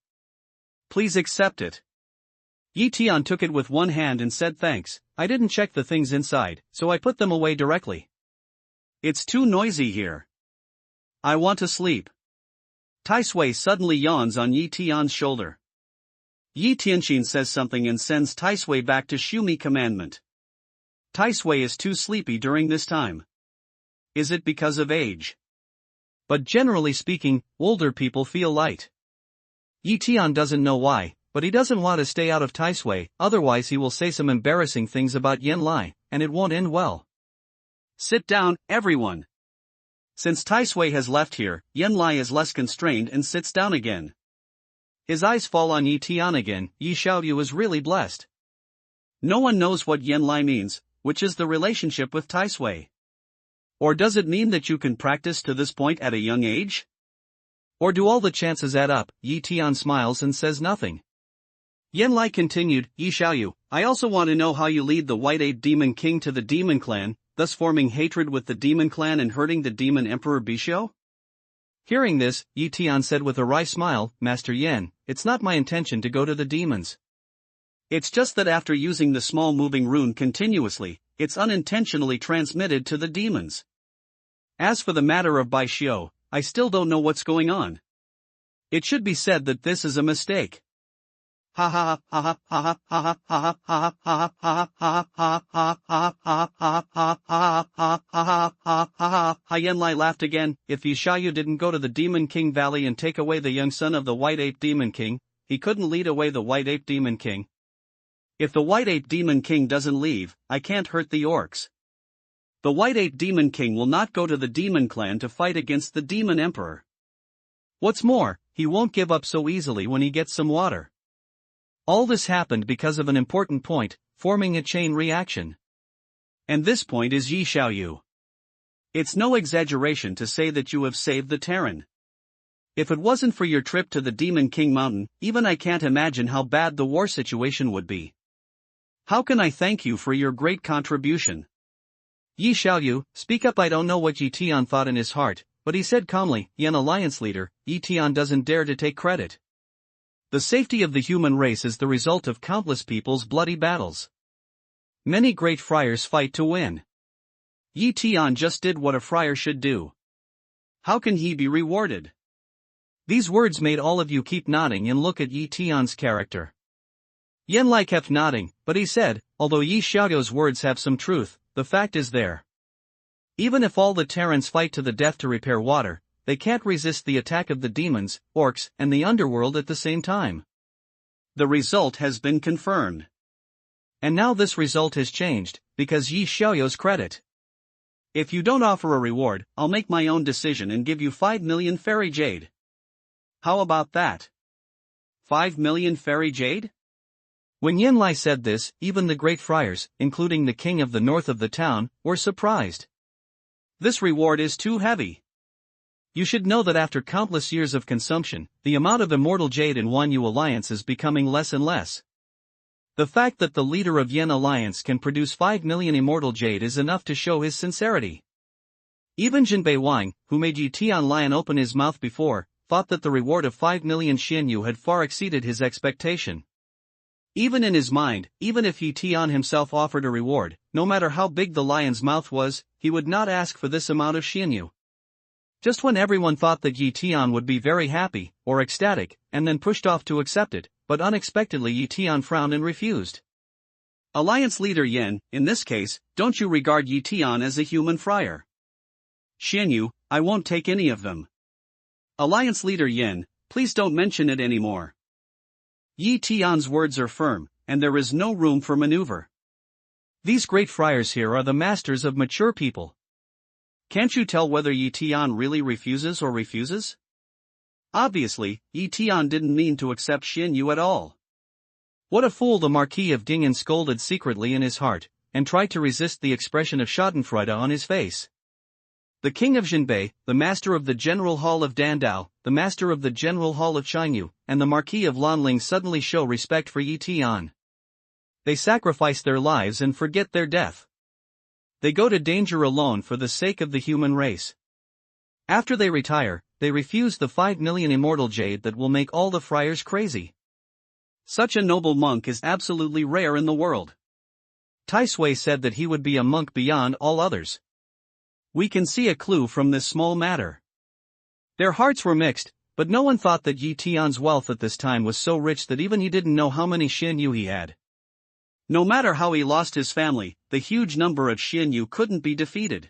Please accept it. Yi Tian took it with one hand and said thanks. I didn't check the things inside, so I put them away directly. It's too noisy here. I want to sleep. Taisui suddenly yawns on Yi Tian's shoulder. Yi Tianxin says something and sends Taisui back to Shumi commandment. Taisui is too sleepy during this time. Is it because of age? But generally speaking, older people feel light. Yi Tian doesn't know why, but he doesn't want to stay out of Taisui, otherwise he will say some embarrassing things about Yan Lai, and it won't end well. Sit down, everyone. Since Taisui has left here, Yan Lai is less constrained and sits down again. His eyes fall on Yi Tian again. Yi Xiaoyu is really blessed. No one knows what Yan Lai means, which is the relationship with Taisui. Or does it mean that you can practice to this point at a young age? Or do all the chances add up? Yi Tian smiles and says nothing. Yan Lai continued, Yi Xiaoyu, I also want to know how you lead the White Ape Demon King to the Demon Clan, thus forming hatred with the Demon Clan and hurting the Demon Emperor Bishio? Hearing this, Yi Tian said with a wry smile, Master Yan, it's not my intention to go to the demons. It's just that after using the small moving rune continuously, it's unintentionally transmitted to the demons. As for the matter of Bishio, I still don't know what's going on. It should be said that this is a mistake. Ha ha ha ha ha ha ha ha ha ha ha ha ha ha ha ha ha ha ha ha. Yenlai laughed again. If Yi Xiaoyu didn't go to the Demon King Valley and take away the young son of the White Ape Demon King, he couldn't lead away the White Ape Demon King. If the White Ape Demon King doesn't leave, I can't hurt the orcs. The White Ape Demon King will not go to the Demon Clan to fight against the Demon Emperor. What's more, he won't give up so easily when he gets some water. All this happened because of an important point, forming a chain reaction. And this point is Yi Xiaoyu. It's no exaggeration to say that you have saved the Terran. If it wasn't for your trip to the Demon King Mountain, even I can't imagine how bad the war situation would be. How can I thank you for your great contribution? Yi Xiaoyu, speak up. I don't know what Yi Tian thought in his heart, but he said calmly, Yan Alliance leader, Yi Tian doesn't dare to take credit. The safety of the human race is the result of countless people's bloody battles. Many great friars fight to win. Yi Tian just did what a friar should do. How can he be rewarded? These words made all of you keep nodding and look at Yi Tian's character. Yenlai kept nodding, but he said, although Yi Xiaoyu's words have some truth, the fact is there. Even if all the Terrans fight to the death to repair water, they can't resist the attack of the demons, orcs, and the underworld at the same time. The result has been confirmed. And now this result has changed, because Yi Xiaoyu's credit. If you don't offer a reward, I'll make my own decision and give you 5 million fairy jade. How about that? 5 million fairy jade? When Yenlai said this, even the great friars, including the king of the north of the town, were surprised. This reward is too heavy. You should know that after countless years of consumption, the amount of immortal jade in Wanyu Alliance is becoming less and less. The fact that the leader of Yen Alliance can produce 5 million immortal jade is enough to show his sincerity. Even Jinbei Wang, who made Yi Tian Lion open his mouth before, thought that the reward of 5 million Xianyu had far exceeded his expectation. Even in his mind, even if Yi Tian himself offered a reward, no matter how big the lion's mouth was, he would not ask for this amount of Xianyu. Just when everyone thought that Yi Tian would be very happy, or ecstatic, and then pushed off to accept it, but unexpectedly Yi Tian frowned and refused. Alliance leader Yen, in this case, don't you regard Yi Tian as a human friar? Xianyu, I won't take any of them. Alliance leader Yen, please don't mention it anymore. Yi Tian's words are firm, and there is no room for maneuver. These great friars here are the masters of mature people. Can't you tell whether Yi Tian really refuses or refuses? Obviously, Yi Tian didn't mean to accept Xianyu at all. What a fool! The Marquis of Ding'an scolded secretly in his heart, and tried to resist the expression of schadenfreude on his face. The king of Jinbei, the master of the General Hall of Dandao, the master of the General Hall of Qianyu, and the Marquis of Lanling suddenly show respect for Yi Tian. They sacrifice their lives and forget their death. They go to danger alone for the sake of the human race. After they retire, they refuse the 5 million immortal jade that will make all the friars crazy. Such a noble monk is absolutely rare in the world. Tai Sui said that he would be a monk beyond all others. We can see a clue from this small matter. Their hearts were mixed, but no one thought that Yi Tian's wealth at this time was so rich that even he didn't know how many Xianyu he had. No matter how he lost his family, the huge number of Xianyu couldn't be defeated.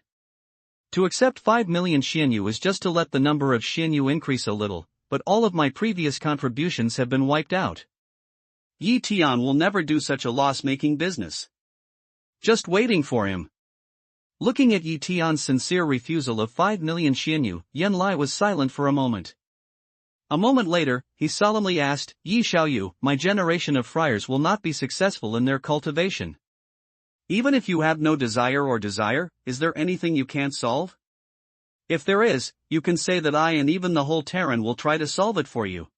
To accept 5 million Xianyu is just to let the number of Xianyu increase a little, but all of my previous contributions have been wiped out. Yi Tian will never do such a loss-making business. Just waiting for him. Looking at Yi Tian's sincere refusal of 5 million Xianyu, Yenlai was silent for a moment. A moment later, he solemnly asked, Yi Xiaoyu, my generation of friars will not be successful in their cultivation. Even if you have no desire, is there anything you can't solve? If there is, you can say that I and even the whole Terran will try to solve it for you.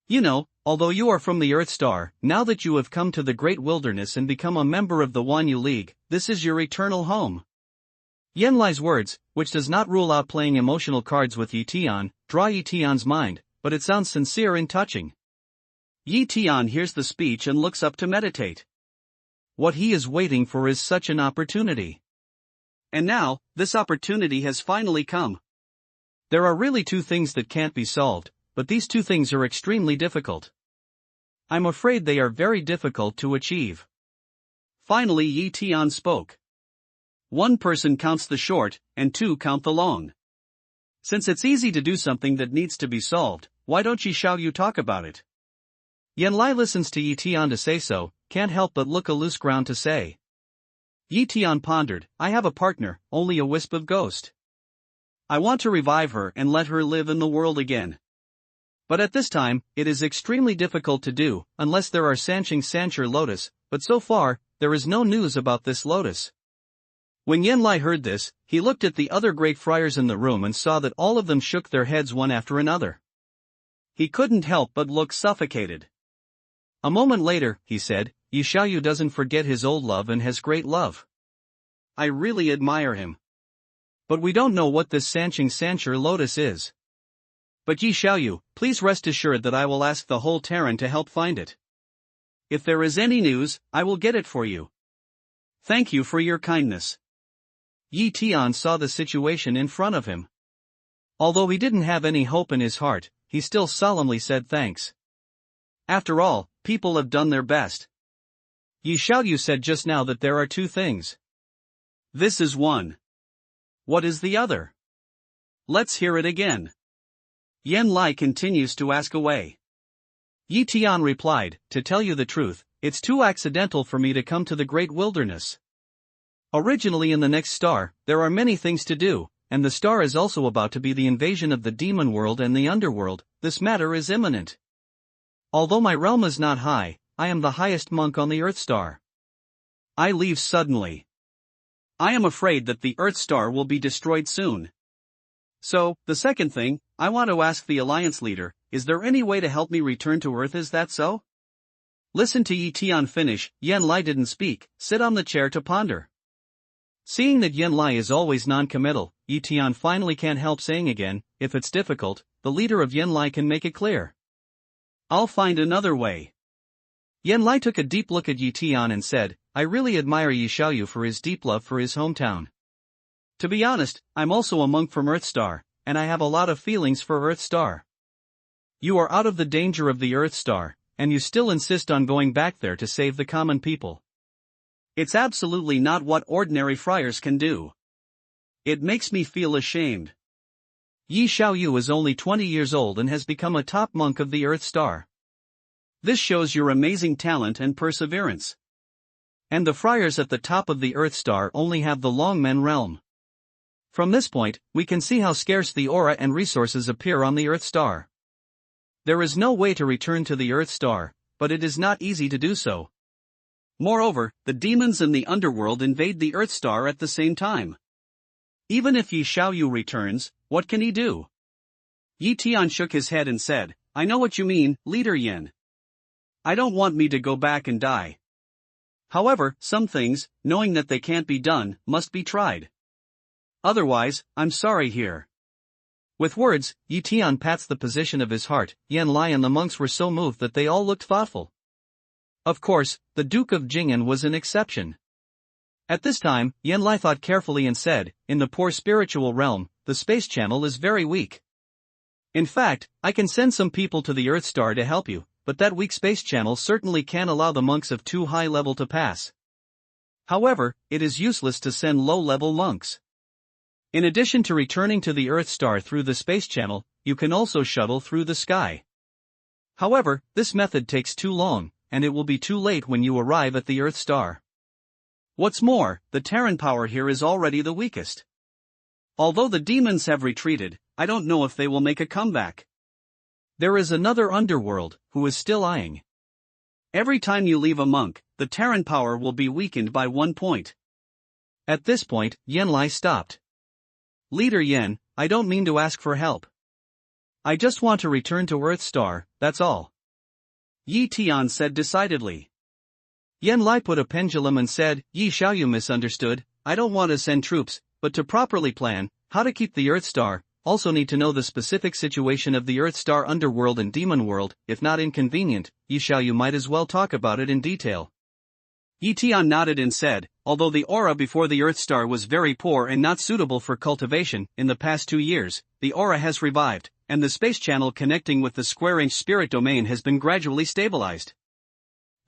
You know, although you are from the Earth Star, now that you have come to the great wilderness and become a member of the Wanyu League, this is your eternal home. Yenlai's words, which does not rule out playing emotional cards with Yi Tian, draw Yi Tian's mind, but it sounds sincere and touching. Yi Tian hears the speech and looks up to meditate. What he is waiting for is such an opportunity. And now, this opportunity has finally come. There are really two things that can't be solved, but these two things are extremely difficult. I'm afraid they are very difficult to achieve. Finally Yi Tian spoke. One person counts the short, and two count the long. Since it's easy to do something that needs to be solved, why don't Yi Xiaoyu talk about it? Yan Lai listens to Yi Tian to say so, can't help but look a loose ground to say. Yi Tian pondered, I have a partner, only a wisp of ghost. I want to revive her and let her live in the world again. But at this time, it is extremely difficult to do, unless there are Sanqing Sancher lotus, but so far, there is no news about this lotus. When Yan Lai heard this, he looked at the other great friars in the room and saw that all of them shook their heads one after another. He couldn't help but look suffocated. A moment later, he said, Yi Xiaoyu doesn't forget his old love and has great love. I really admire him. But we don't know what this Sanqing Sancher lotus is. But Yi Xiaoyu, please rest assured that I will ask the whole Terran to help find it. If there is any news, I will get it for you. Thank you for your kindness. Yi Tian saw the situation in front of him. Although he didn't have any hope in his heart, he still solemnly said thanks. After all, people have done their best. Yi Xiaoyu said just now that there are two things. This is one. What is the other? Let's hear it again. Yan Lai continues to ask away. Yi Tian replied, to tell you the truth, it's too accidental for me to come to the great wilderness. Originally in the next star, there are many things to do, and the star is also about to be the invasion of the demon world and the underworld. This matter is imminent. Although my realm is not high, I am the highest monk on the Earth star. I leave suddenly. I am afraid that the Earth star will be destroyed soon. So, the second thing, I want to ask the Alliance leader, is there any way to help me return to Earth? Is that so? Listen to Yi Tian finish. Yan Lai didn't speak, sit on the chair to ponder. Seeing that Yan Lai is always non-committal, Yi Tian finally can't help saying again, if it's difficult, the leader of Yan Lai can make it clear. I'll find another way. Yan Lai took a deep look at Yi Tian and said, I really admire Yi Xiaoyu for his deep love for his hometown. To be honest, I'm also a monk from Earthstar, and I have a lot of feelings for Earthstar. You are out of the danger of the Earthstar, and you still insist on going back there to save the common people. It's absolutely not what ordinary friars can do. It makes me feel ashamed. Yi Xiaoyu is only 20 years old and has become a top monk of the Earthstar. This shows your amazing talent and perseverance. And the friars at the top of the Earthstar only have the Longmen realm. From this point, we can see how scarce the aura and resources appear on the Earthstar. There is no way to return to the Earthstar, but it is not easy to do so. Moreover, the demons in the underworld invade the Earthstar at the same time. Even if Yi Xiaoyu returns, what can he do? Yi Tian shook his head and said, I know what you mean, Leader Yin. I don't want me to go back and die. However, some things, knowing that they can't be done, must be tried. Otherwise, I'm sorry here. With words, Yi Tian pats the position of his heart. Yan Lai and the monks were so moved that they all looked thoughtful. Of course, the Duke of Jing'an was an exception. At this time, Yan Lai thought carefully and said, in the poor spiritual realm, the space channel is very weak. In fact, I can send some people to the Earthstar to help you, but that weak space channel certainly can't allow the monks of too high level to pass. However, it is useless to send low-level monks. In addition to returning to the Earthstar through the space channel, you can also shuttle through the sky. However, this method takes too long, and it will be too late when you arrive at the Earthstar. What's more, the Terran power here is already the weakest. Although the demons have retreated, I don't know if they will make a comeback. There is another underworld, who is still eyeing. Every time you leave a monk, the Terran power will be weakened by 1 point. At this point, Yan Lai stopped. Leader Yan, I don't mean to ask for help. I just want to return to Earthstar, that's all. Yi Tian said decidedly. Yan Lai put a pendulum and said, Yi Xiaoyu misunderstood, I don't want to send troops, but to properly plan how to keep the Earthstar, also need to know the specific situation of the Earthstar underworld and demon world. If not inconvenient, Yi Xiaoyu might as well talk about it in detail. Yi Tian nodded and said, although the aura before the Earthstar was very poor and not suitable for cultivation, in the past 2 years, the aura has revived, and the space channel connecting with the square-inch spirit domain has been gradually stabilized.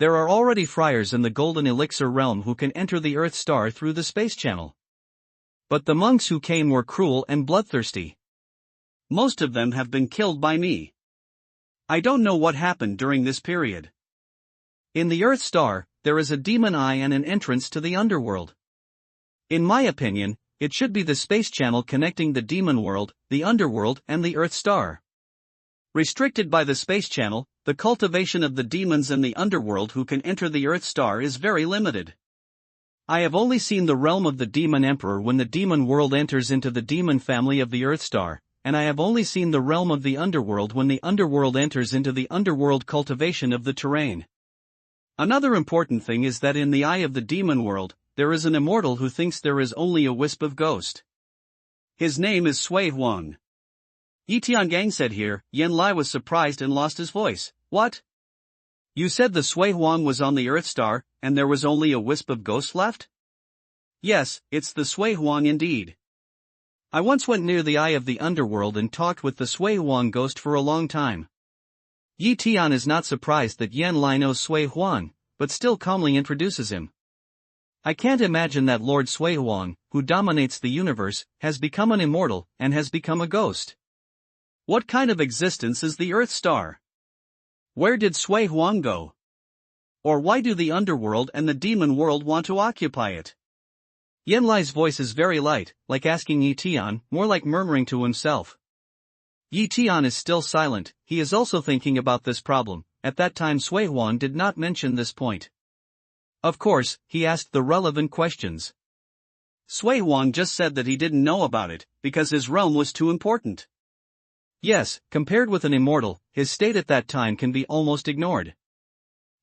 There are already friars in the Golden Elixir realm who can enter the Earth Star through the space channel. But the monks who came were cruel and bloodthirsty. Most of them have been killed by me. I don't know what happened during this period. In the Earth Star, there is a demon eye and an entrance to the underworld. In my opinion, it should be the space channel connecting the demon world, the underworld, and the Earth Star. Restricted by the space channel, the cultivation of the demons and the underworld who can enter the Earth Star is very limited. I have only seen the realm of the demon emperor when the demon world enters into the demon family of the Earth Star, and I have only seen the realm of the underworld when the underworld enters into the underworld cultivation of the terrain. Another important thing is that in the eye of the demon world, there is an immortal who thinks there is only a wisp of ghost. His name is Sui Huang. Tian Gang said here. Yan Lai was surprised and lost his voice. What? You said the Sui Huang was on the Earth Star, and there was only a wisp of ghost left? Yes, it's the Sui Huang indeed. I once went near the eye of the underworld and talked with the Sui Huang ghost for a long time. Tian is not surprised that Yan Lai knows Sui Huang, but still calmly introduces him. I can't imagine that Lord Sui Huang, who dominates the universe, has become an immortal, and has become a ghost. What kind of existence is the Earth Star? Where did Sui Huang go? Or why do the underworld and the demon world want to occupy it? Yan Lai's voice is very light, like asking Tian, more like murmuring to himself. Tian is still silent. He is also thinking about this problem. At that time Sui Huang did not mention this point. Of course, he asked the relevant questions. Sui Huang just said that he didn't know about it, because his realm was too important. Yes, compared with an immortal, his state at that time can be almost ignored.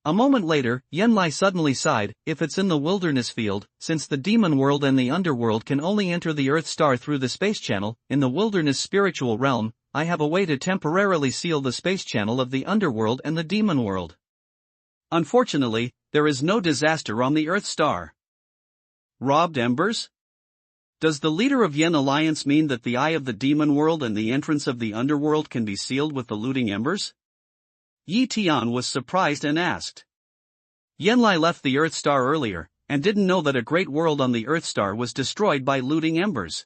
A moment later, Yan Lai suddenly sighed. If it's in the wilderness field, since the demon world and the underworld can only enter the Earth Star through the space channel, in the wilderness spiritual realm, I have a way to temporarily seal the space channel of the underworld and the demon world. Unfortunately, there is no disaster on the Earth Star. Robbed embers? Does the leader of Yen Alliance mean that the eye of the demon world and the entrance of the underworld can be sealed with the looting embers? Tian was surprised and asked. Yan Lai left the Earth Star earlier, and didn't know that a great world on the Earth Star was destroyed by looting embers.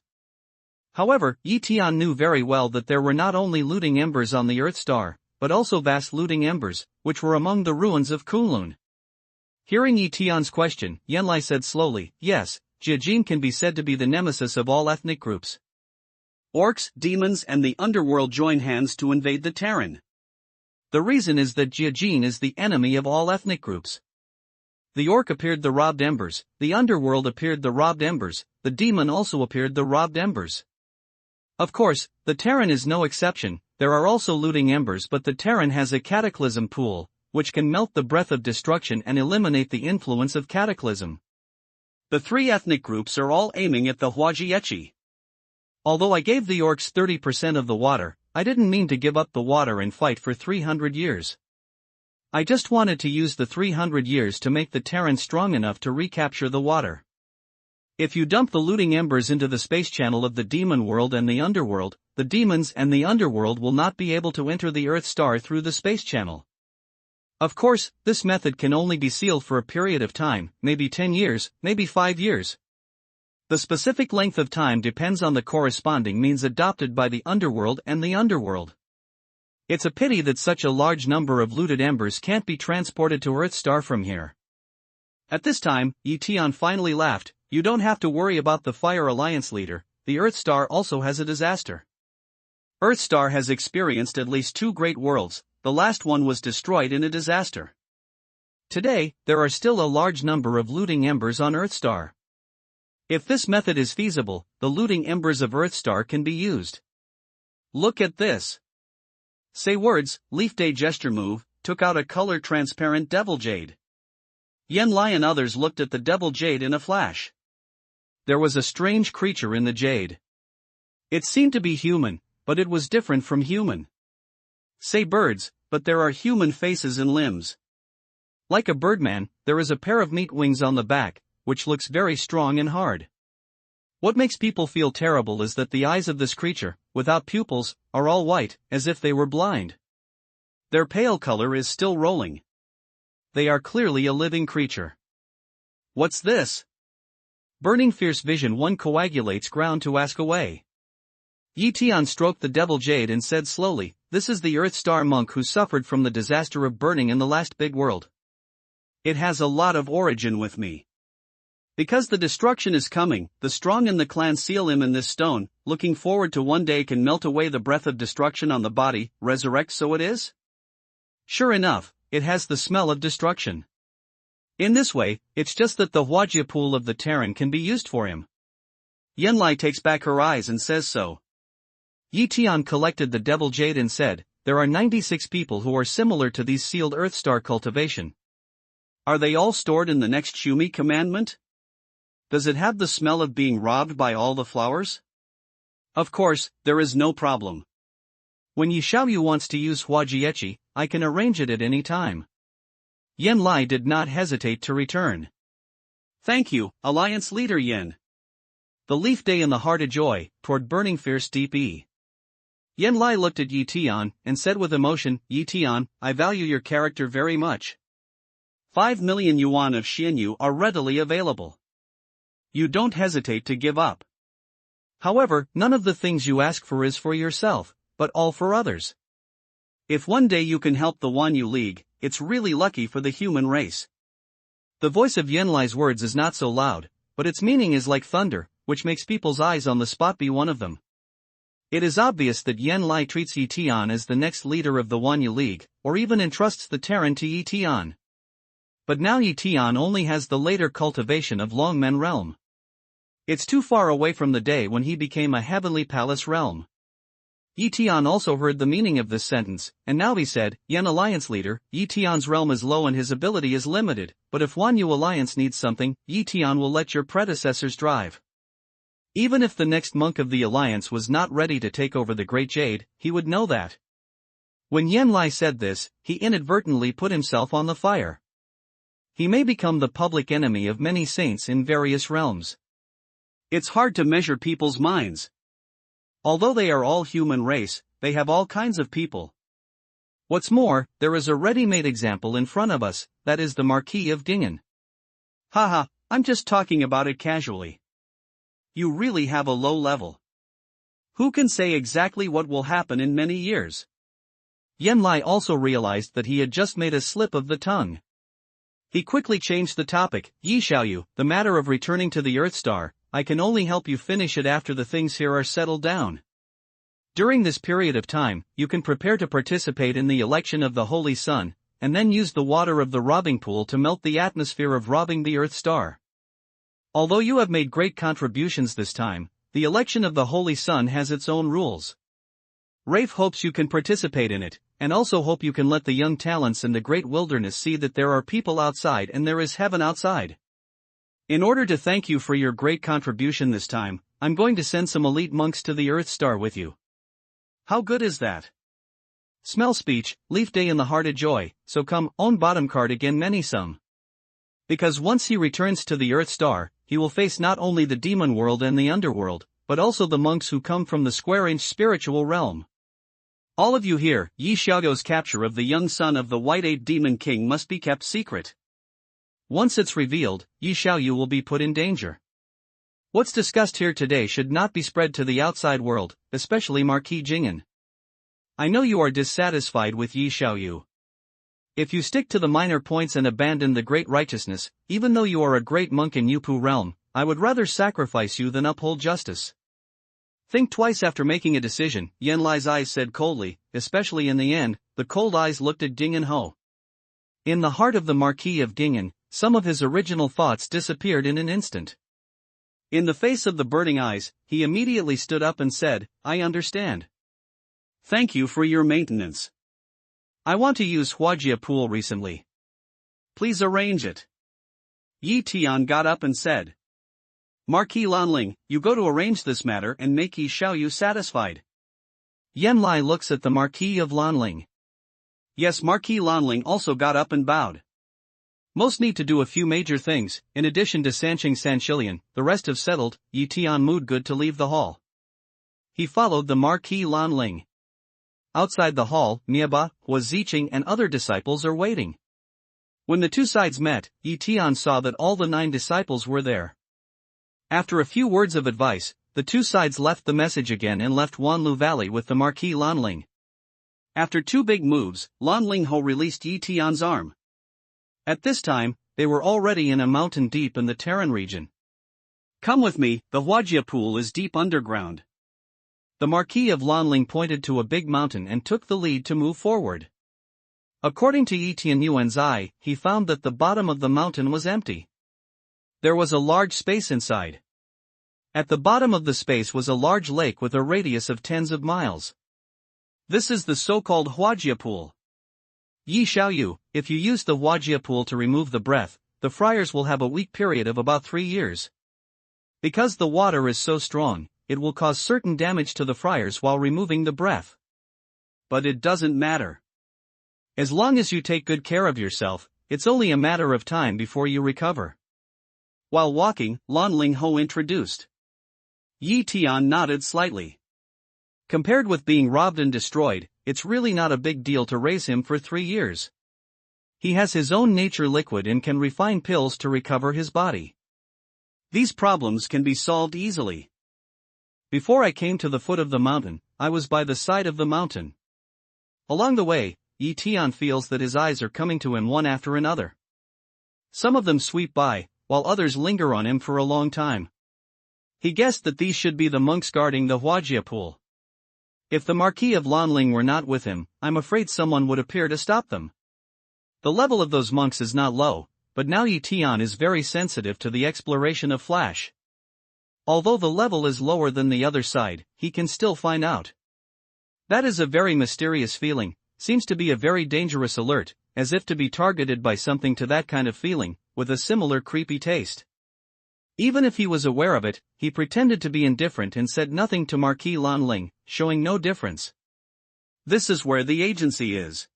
However, Tian knew very well that there were not only looting embers on the Earth Star, but also vast looting embers, which were among the ruins of Kunlun. Hearing Tian's question, Yan Lai said slowly, yes, Jiajin can be said to be the nemesis of all ethnic groups. Orcs, demons and the underworld join hands to invade the Terran. The reason is that Jiajin is the enemy of all ethnic groups. The orc appeared the robbed embers, the underworld appeared the robbed embers, the demon also appeared the robbed embers. Of course, the Terran is no exception. There are also looting embers, but the Terran has a cataclysm pool, which can melt the breath of destruction and eliminate the influence of cataclysm. The three ethnic groups are all aiming at the Huajiechi. Although I gave the orcs 30% of the water, I didn't mean to give up the water and fight for 300 years. I just wanted to use the 300 years to make the Terran strong enough to recapture the water. If you dump the looting embers into the space channel of the demon world and the underworld, the demons and the underworld will not be able to enter the Earth Star through the space channel. Of course, this method can only be sealed for a period of time, maybe 10 years, maybe 5 years. The specific length of time depends on the corresponding means adopted by the underworld and the underworld. It's a pity that such a large number of looted embers can't be transported to Earth Star from here. At this time, Tian finally laughed. You don't have to worry about the Fire Alliance leader, the Earth Star also has a disaster. Earth Star has experienced at least 2 great worlds, the last one was destroyed in a disaster. Today, there are still a large number of looting embers on Earth Star. If this method is feasible, the looting embers of Earth Star can be used. Look at this. Say words, Leaf Day gesture move, took out a color transparent devil jade. Yan Lai and others looked at the devil jade in a flash. There was a strange creature in the jade. It seemed to be human, but it was different from human. Say birds, but there are human faces and limbs. Like a birdman, there is a pair of meat wings on the back, which looks very strong and hard. What makes people feel terrible is that the eyes of this creature, without pupils, are all white, as if they were blind. Their pale color is still rolling. They are clearly a living creature. What's this? Burning fierce vision one coagulates ground to ask away. Tian stroked the devil jade and said slowly, this is the Earth Star monk who suffered from the disaster of burning in the last big world. It has a lot of origin with me. Because the destruction is coming, the strong in the clan seal him in this stone, looking forward to one day can melt away the breath of destruction on the body, resurrect so it is? Sure enough, it has the smell of destruction. In this way, it's just that the Huajia pool of the Terran can be used for him. Yanlai takes back her eyes and says so. Tian collected the devil jade and said, there are 96 people who are similar to these sealed Earthstar cultivation. Are they all stored in the next Shumi commandment? Does it have the smell of being robbed by all the flowers? Of course, there is no problem. When Yi Xiaoyu wants to use Huajiechi, I can arrange it at any time. Yanlai did not hesitate to return. Thank you, Alliance Leader Yen. The leaf day in the heart of joy, toward burning fierce deep E. Yanlai looked at Yi Tian and said with emotion, Yi Tian, I value your character very much. 5 million yuan of Xianyu are readily available. You don't hesitate to give up. However, none of the things you ask for is for yourself, but all for others. If one day you can help the Wanyu League, it's really lucky for the human race. The voice of Yanlai's words is not so loud, but its meaning is like thunder, which makes people's eyes on the spot be one of them. It is obvious that Yanlai treats Yi Tian as the next leader of the Wanyu League, or even entrusts the Terran to Yi Tian. But now Yi Tian only has the later cultivation of Longmen realm. It's too far away from the day when he became a heavenly palace realm. Yi Tian also heard the meaning of this sentence, and now he said, Yan Alliance leader, Yi Tian's realm is low and his ability is limited, but if Wanyu Alliance needs something, Yi Tian will let your predecessors drive. Even if the next monk of the Alliance was not ready to take over the Great Jade, he would know that. When Yanlai said this, he inadvertently put himself on the fire. He may become the public enemy of many saints in various realms. It's hard to measure people's minds. Although they are all human race, they have all kinds of people. What's more, there is a ready-made example in front of us, that is the Marquis of Dingen. Haha, I'm just talking about it casually. You really have a low level. Who can say exactly what will happen in many years? Yanlai also realized that he had just made a slip of the tongue. He quickly changed the topic, Yi Xiaoyu, the matter of returning to the Earth Star, I can only help you finish it after the things here are settled down. During this period of time, you can prepare to participate in the election of the Holy Sun, and then use the water of the robbing pool to melt the atmosphere of robbing the Earth Star. Although you have made great contributions this time, the election of the Holy Sun has its own rules. Rafe hopes you can participate in it, and also hope you can let the young talents in the great wilderness see that there are people outside and there is heaven outside. In order to thank you for your great contribution this time, I'm going to send some elite monks to the Earth Star with you. How good is that? Smell speech, leaf day in the heart of joy, so come, own bottom card again many some. Because once he returns to the Earth Star, he will face not only the demon world and the underworld, but also the monks who come from the square-inch spiritual realm. All of you here, Yi Xiaoyu's capture of the young son of the White Ape Demon King must be kept secret. Once it's revealed, Yi Xiaoyu will be put in danger. What's discussed here today should not be spread to the outside world, especially Marquis Jingen. I know you are dissatisfied with Yi Xiaoyu. If you stick to the minor points and abandon the great righteousness, even though you are a great monk in Yupu realm, I would rather sacrifice you than uphold justice. Think twice after making a decision, Yanlai's eyes said coldly, especially in the end, the cold eyes looked at Dingen Ho. In the heart of the Marquis of Dingen, some of his original thoughts disappeared in an instant. In the face of the burning eyes, he immediately stood up and said, I understand. Thank you for your maintenance. I want to use Huajia pool recently. Please arrange it. Yi Tian got up and said. Marquis Lanling, you go to arrange this matter and make Yi Xiaoyu satisfied. Yanlai looks at the Marquis of Lanling. Yes, Marquis Lanling also got up and bowed. Most need to do a few major things, in addition to Sanqing Sanchilian, the rest have settled. Yi Tian moved good to leave the hall. He followed the Marquis Lanling. Outside the hall, Mieba, Hua Ziqing and other disciples are waiting. When the two sides met, Tian saw that all the 9 disciples were there. After a few words of advice, the two sides left the message again and left Wanlu Valley with the Marquis Lanling. After 2 big moves, Lanling Ho released Tian's arm. At this time, they were already in a mountain deep in the Terran region. Come with me, the Huajia pool is deep underground. The Marquis of Lanling pointed to a big mountain and took the lead to move forward. According to Tian Yuan's eye, he found that the bottom of the mountain was empty. There was a large space inside. At the bottom of the space was a large lake with a radius of tens of miles. This is the so-called Huajia pool. Yi Xiaoyu, if you use the Huajia pool to remove the breath, the friars will have a weak period of about 3 years. Because the water is so strong, it will cause certain damage to the friars while removing the breath. But it doesn't matter. As long as you take good care of yourself, it's only a matter of time before you recover. While walking, Lanling Ho introduced. Yi Tian nodded slightly. Compared with being robbed and destroyed, it's really not a big deal to raise him for 3 years. He has his own nature liquid and can refine pills to recover his body. These problems can be solved easily. Before I came to the foot of the mountain, I was by the side of the mountain. Along the way, Yi Tian feels that his eyes are coming to him one after another. Some of them sweep by, while others linger on him for a long time. He guessed that these should be the monks guarding the Huajia pool. If the Marquis of Lanling were not with him, I'm afraid someone would appear to stop them. The level of those monks is not low, but now Yi Tian is very sensitive to the exploration of flash. Although the level is lower than the other side, he can still find out. That is a very mysterious feeling, seems to be a very dangerous alert, as if to be targeted by something to that kind of feeling, with a similar creepy taste. Even if he was aware of it, he pretended to be indifferent and said nothing to Marquis Lanling, showing no difference. This is where the agency is.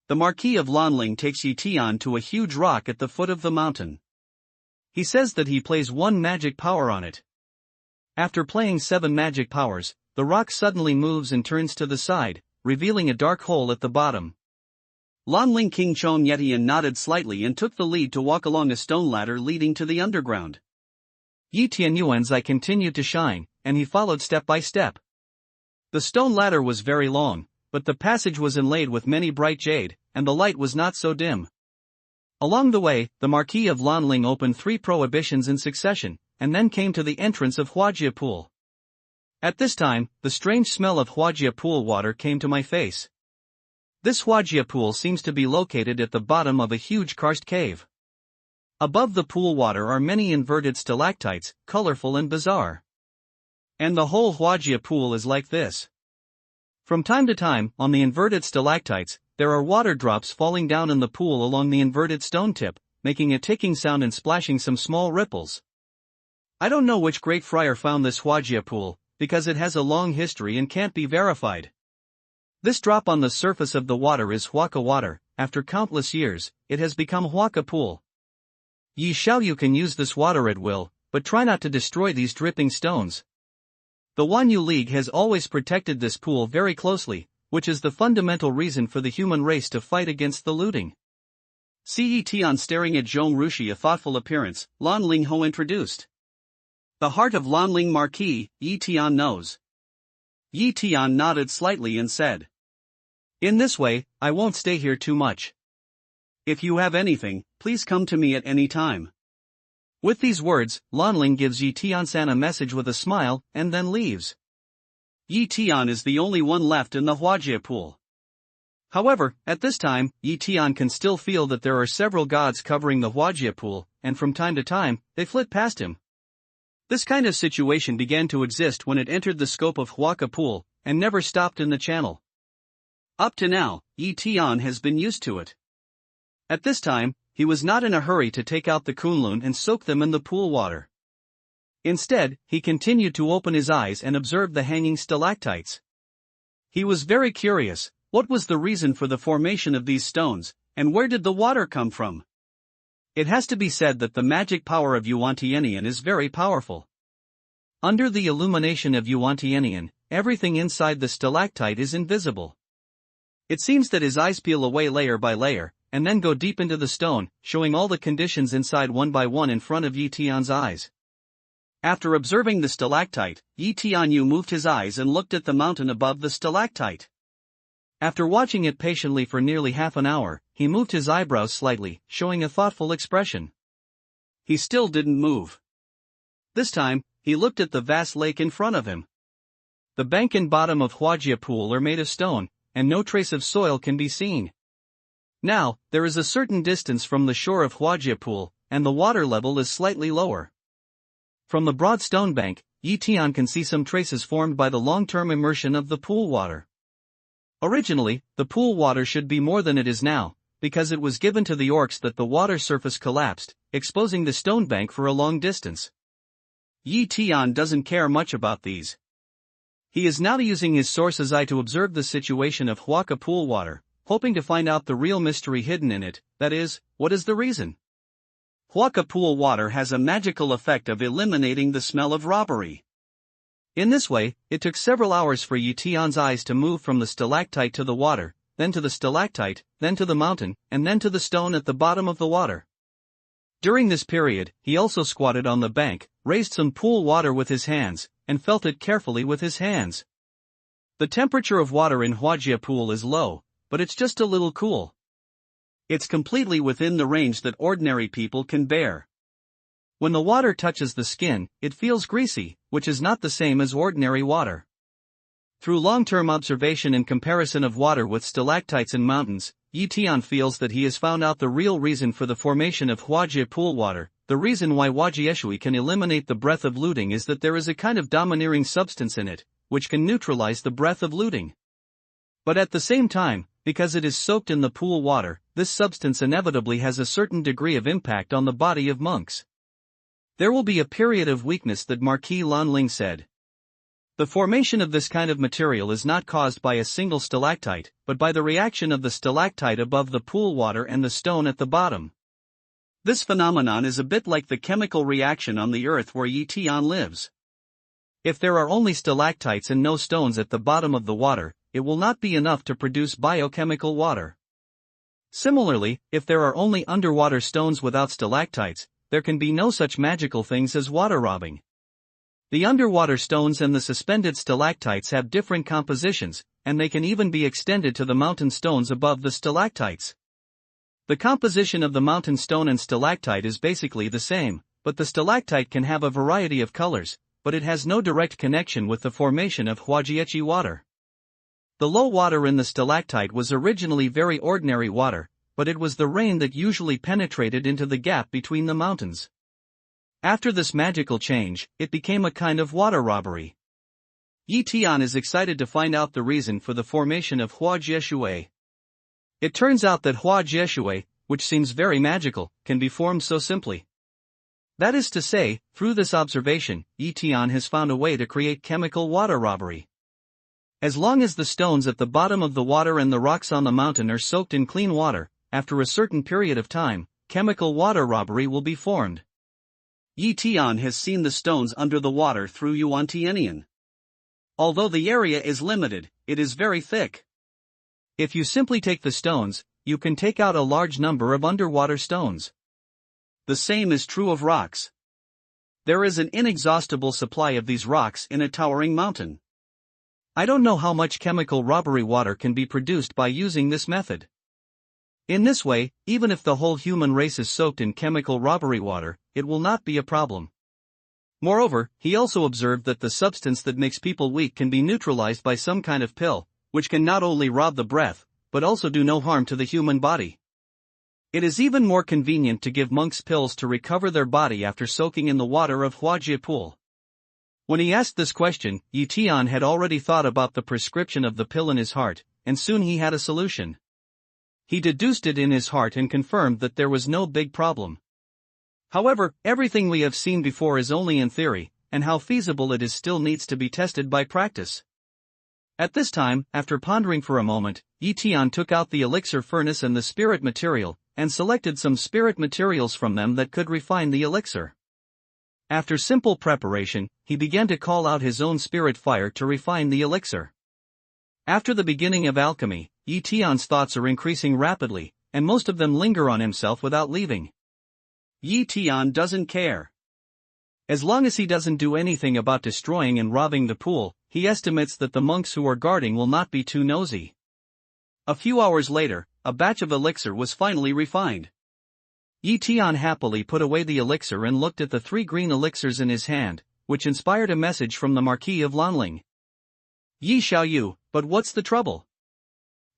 The Marquis of Lanling takes Yi Tian to a huge rock at the foot of the mountain. He says that he plays 1 magic power on it. After playing 7 magic powers, the rock suddenly moves and turns to the side, revealing a dark hole at the bottom. Lanling King Chong Yetian nodded slightly and took the lead to walk along a stone ladder leading to the underground. Yi Tianyuan's eye continued to shine, and he followed step by step. The stone ladder was very long, but the passage was inlaid with many bright jade, and the light was not so dim. Along the way, the Marquis of Lanling opened 3 prohibitions in succession, and then came to the entrance of Huajia pool. At this time, the strange smell of Huajia pool water came to my face. This Huajia pool seems to be located at the bottom of a huge karst cave. Above the pool water are many inverted stalactites, colorful and bizarre. And the whole Huajia pool is like this. From time to time, on the inverted stalactites, there are water drops falling down in the pool along the inverted stone tip, making a ticking sound and splashing some small ripples. I don't know which great friar found this Huajia pool, because it has a long history and can't be verified. This drop on the surface of the water is Huaca water. After countless years, it has become Huaca pool. Yi Xiaoyu can use this water at will, but try not to destroy these dripping stones. The Wanyu League has always protected this pool very closely, which is the fundamental reason for the human race to fight against the looting. See Tian staring at Zhong Rushi, a thoughtful appearance, Lanling Ho introduced. The heart of Lanling Marquis, Yi Tian knows. Yi Tian nodded slightly and said. In this way, I won't stay here too much. If you have anything, please come to me at any time. With these words, Lanling gives Yi Tian-san a message with a smile, and then leaves. Yi Tian is the only one left in the Huajia pool. However, at this time, Yi Tian can still feel that there are several gods covering the Huajia pool, and from time to time, they flit past him. This kind of situation began to exist when it entered the scope of Huaca pool, and never stopped in the channel. Up to now, Yi Tian has been used to it. At this time, he was not in a hurry to take out the Kunlun and soak them in the pool water. Instead, he continued to open his eyes and observe the hanging stalactites. He was very curious, what was the reason for the formation of these stones, and where did the water come from? It has to be said that the magic power of Yuan-Tianian is very powerful. Under the illumination of Yuan-Tianian, everything inside the stalactite is invisible. It seems that his eyes peel away layer by layer, and then go deep into the stone, showing all the conditions inside one by one in front of Yi Tian's eyes. After observing the stalactite, Yi Tianyu moved his eyes and looked at the mountain above the stalactite. After watching it patiently for nearly half an hour, he moved his eyebrows slightly, showing a thoughtful expression. He still didn't move. This time, he looked at the vast lake in front of him. The bank and bottom of Huajie Pool are made of stone, and no trace of soil can be seen. Now, there is a certain distance from the shore of Huajie Pool, and the water level is slightly lower. From the broad stone bank, Yi Tian can see some traces formed by the long-term immersion of the pool water. Originally, the pool water should be more than it is now, because it was given to the orcs that the water surface collapsed, exposing the stone bank for a long distance. Yi Tian doesn't care much about these. He is now using his source's eye to observe the situation of Huaca pool water, hoping to find out the real mystery hidden in it, that is, what is the reason? Huaca pool water has a magical effect of eliminating the smell of robbery. In this way, it took several hours for Yi Tian's eyes to move from the stalactite to the water, then to the stalactite, then to the mountain, and then to the stone at the bottom of the water. During this period, he also squatted on the bank, raised some pool water with his hands, and felt it carefully with his hands. The temperature of water in Huajie Pool is low, but it's just a little cool. It's completely within the range that ordinary people can bear. When the water touches the skin, it feels greasy, which is not the same as ordinary water. Through long-term observation and comparison of water with stalactites and mountains, Yi Tian feels that he has found out the real reason for the formation of Huajie Pool water. The reason why Huajie can eliminate the breath of looting is that there is a kind of domineering substance in it, which can neutralize the breath of looting. But at the same time, because it is soaked in the pool water, this substance inevitably has a certain degree of impact on the body of monks. There will be a period of weakness, that Marquis Lanling said. The formation of this kind of material is not caused by a single stalactite, but by the reaction of the stalactite above the pool water and the stone at the bottom. This phenomenon is a bit like the chemical reaction on the earth where Yi Tian lives. If there are only stalactites and no stones at the bottom of the water, it will not be enough to produce biochemical water. Similarly, if there are only underwater stones without stalactites, there can be no such magical things as water robbing. The underwater stones and the suspended stalactites have different compositions, and they can even be extended to the mountain stones above the stalactites. The composition of the mountain stone and stalactite is basically the same, but the stalactite can have a variety of colors, but it has no direct connection with the formation of Huajie water. The low water in the stalactite was originally very ordinary water, but it was the rain that usually penetrated into the gap between the mountains. After this magical change, it became a kind of water robbery. Yi Tian is excited to find out the reason for the formation of Huajie. It turns out that Huajie, which seems very magical, can be formed so simply. That is to say, through this observation, Yi Tian has found a way to create chemical water robbery. As long as the stones at the bottom of the water and the rocks on the mountain are soaked in clean water, after a certain period of time, chemical water robbery will be formed. Yi Tian has seen the stones under the water through Yuan-Tianian. Although the area is limited, it is very thick. If you simply take the stones, you can take out a large number of underwater stones. The same is true of rocks. There is an inexhaustible supply of these rocks in a towering mountain. I don't know how much chemical robbery water can be produced by using this method. In this way, even if the whole human race is soaked in chemical robbery water, it will not be a problem. Moreover, he also observed that the substance that makes people weak can be neutralized by some kind of pill, which can not only rob the breath, but also do no harm to the human body. It is even more convenient to give monks pills to recover their body after soaking in the water of Huajie Pool. When he asked this question, Yi Tian had already thought about the prescription of the pill in his heart, and soon he had a solution. He deduced it in his heart and confirmed that there was no big problem. However, everything we have seen before is only in theory, and how feasible it is still needs to be tested by practice. At this time, after pondering for a moment, Yi Tian took out the elixir furnace and the spirit material, and selected some spirit materials from them that could refine the elixir. After simple preparation, he began to call out his own spirit fire to refine the elixir. After the beginning of alchemy, Yi Tian's thoughts are increasing rapidly, and most of them linger on himself without leaving. Tian doesn't care. As long as he doesn't do anything about destroying and robbing the pool, he estimates that the monks who are guarding will not be too nosy. A few hours later, a batch of elixir was finally refined. Tian happily put away the elixir and looked at the 3 green elixirs in his hand, which inspired a message from the Marquis of Lanling. Yi Xiaoyu, but what's the trouble?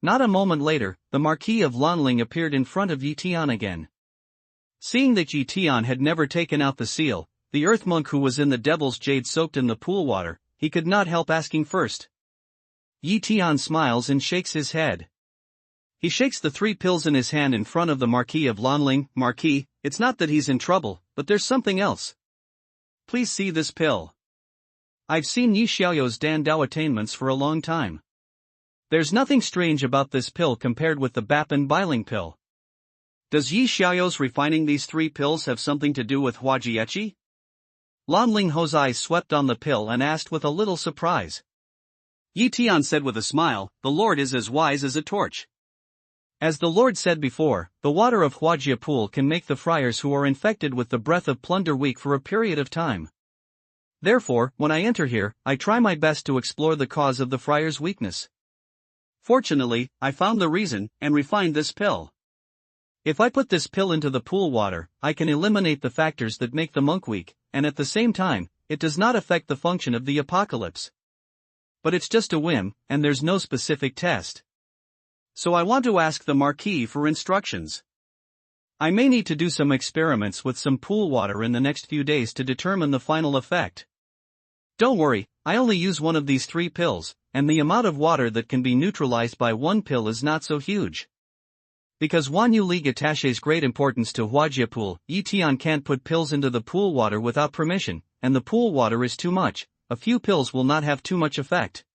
Not a moment later, the Marquis of Lanling appeared in front of Tian again. Seeing that Tian had never taken out the seal, the earth monk who was in the devil's jade soaked in the pool water, he could not help asking first. Tian smiles and shakes his head. He shakes the 3 pills in his hand in front of the Marquis of Lanling. Marquis, it's not that he's in trouble, but there's something else. Please see this pill. I've seen Yi Xiaoyu's Dan Dao attainments for a long time. There's nothing strange about this pill compared with the Bapin Biling pill. Does Yi Xiaoyu's refining these 3 pills have something to do with Huajiechi? Lanling Ho's eyes swept on the pill and asked with a little surprise. Tian said with a smile, the Lord is as wise as a torch. As the Lord said before, the water of Huajie pool can make the friars who are infected with the breath of plunder weak for a period of time. Therefore, when I enter here, I try my best to explore the cause of the friar's weakness. Fortunately, I found the reason, and refined this pill. If I put this pill into the pool water, I can eliminate the factors that make the monk weak, and at the same time, it does not affect the function of the apocalypse. But it's just a whim, and there's no specific test. So I want to ask the Marquis for instructions. I may need to do some experiments with some pool water in the next few days to determine the final effect. Don't worry, I only use one of these 3 pills, and the amount of water that can be neutralized by one pill is not so huge. Because Guan Yu League attaches great importance to Huajie pool, Tian can't put pills into the pool water without permission, and the pool water is too much. A few pills will not have too much effect.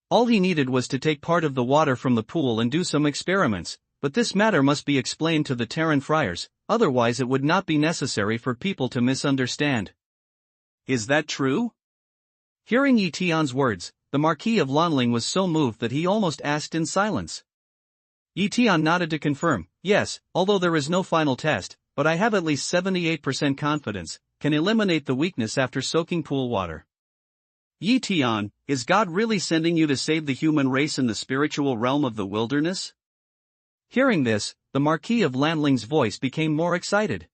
All he needed was to take part of the water from the pool and do some experiments, but this matter must be explained to the Terran friars, otherwise it would not be necessary for people to misunderstand. Is that true? Hearing Tian's words, the Marquis of Lanling was so moved that he almost asked in silence. Tian nodded to confirm, yes, although there is no final test, but I have at least 78% confidence, can eliminate the weakness after soaking pool water. Tian, is God really sending you to save the human race in the spiritual realm of the wilderness? Hearing this, the Marquis of Lanling's voice became more excited.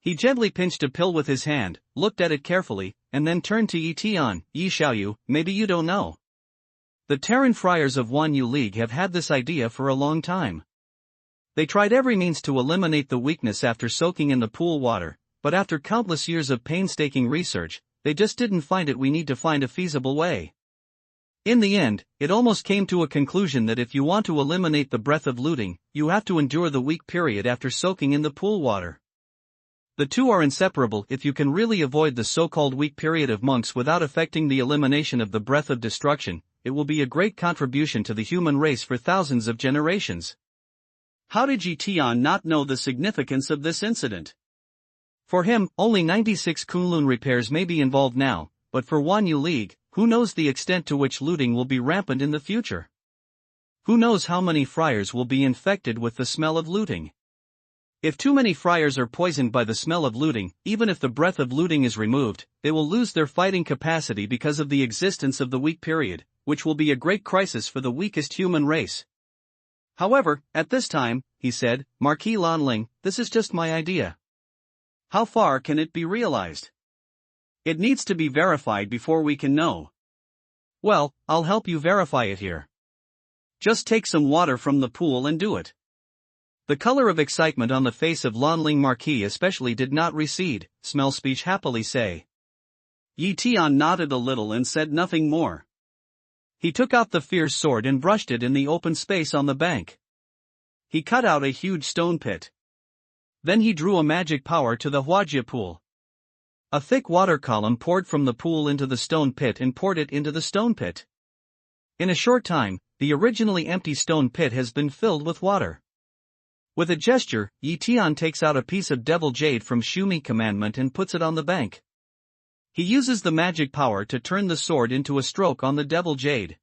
He gently pinched a pill with his hand, looked at it carefully, and then turned to Tian. Yi Xiaoyu, maybe you don't know. The Terran friars of Guan Yu League have had this idea for a long time. They tried every means to eliminate the weakness after soaking in the pool water, but after countless years of painstaking research, they just didn't find it. We need to find a feasible way. In the end, it almost came to a conclusion that if you want to eliminate the breath of looting, you have to endure the weak period after soaking in the pool water. The two are inseparable. If you can really avoid the so-called weak period of monks without affecting the elimination of the breath of destruction, it will be a great contribution to the human race for thousands of generations. How did Tian not know the significance of this incident? For him, only 96 Kunlun repairs may be involved now, but for Guan Yu League, who knows the extent to which looting will be rampant in the future? Who knows how many friars will be infected with the smell of looting? If too many friars are poisoned by the smell of looting, even if the breath of looting is removed, they will lose their fighting capacity because of the existence of the weak period, which will be a great crisis for the weakest human race. However, at this time, he said, Marquis Lanling, this is just my idea. How far can it be realized? It needs to be verified before we can know. Well, I'll help you verify it here. Just take some water from the pool and do it. The color of excitement on the face of Lanling Marquis especially did not recede. Smell speech happily say. Tian nodded a little and said nothing more. He took out the fierce sword and brushed it in the open space on the bank. He cut out a huge stone pit. Then he drew a magic power to the Huajie pool. A thick water column poured from the pool into the stone pit and poured it into the stone pit. In a short time, the originally empty stone pit has been filled with water. With a gesture, Tian takes out a piece of devil jade from Shumi commandment and puts it on the bank. He uses the magic power to turn the sword into a stroke on the devil jade.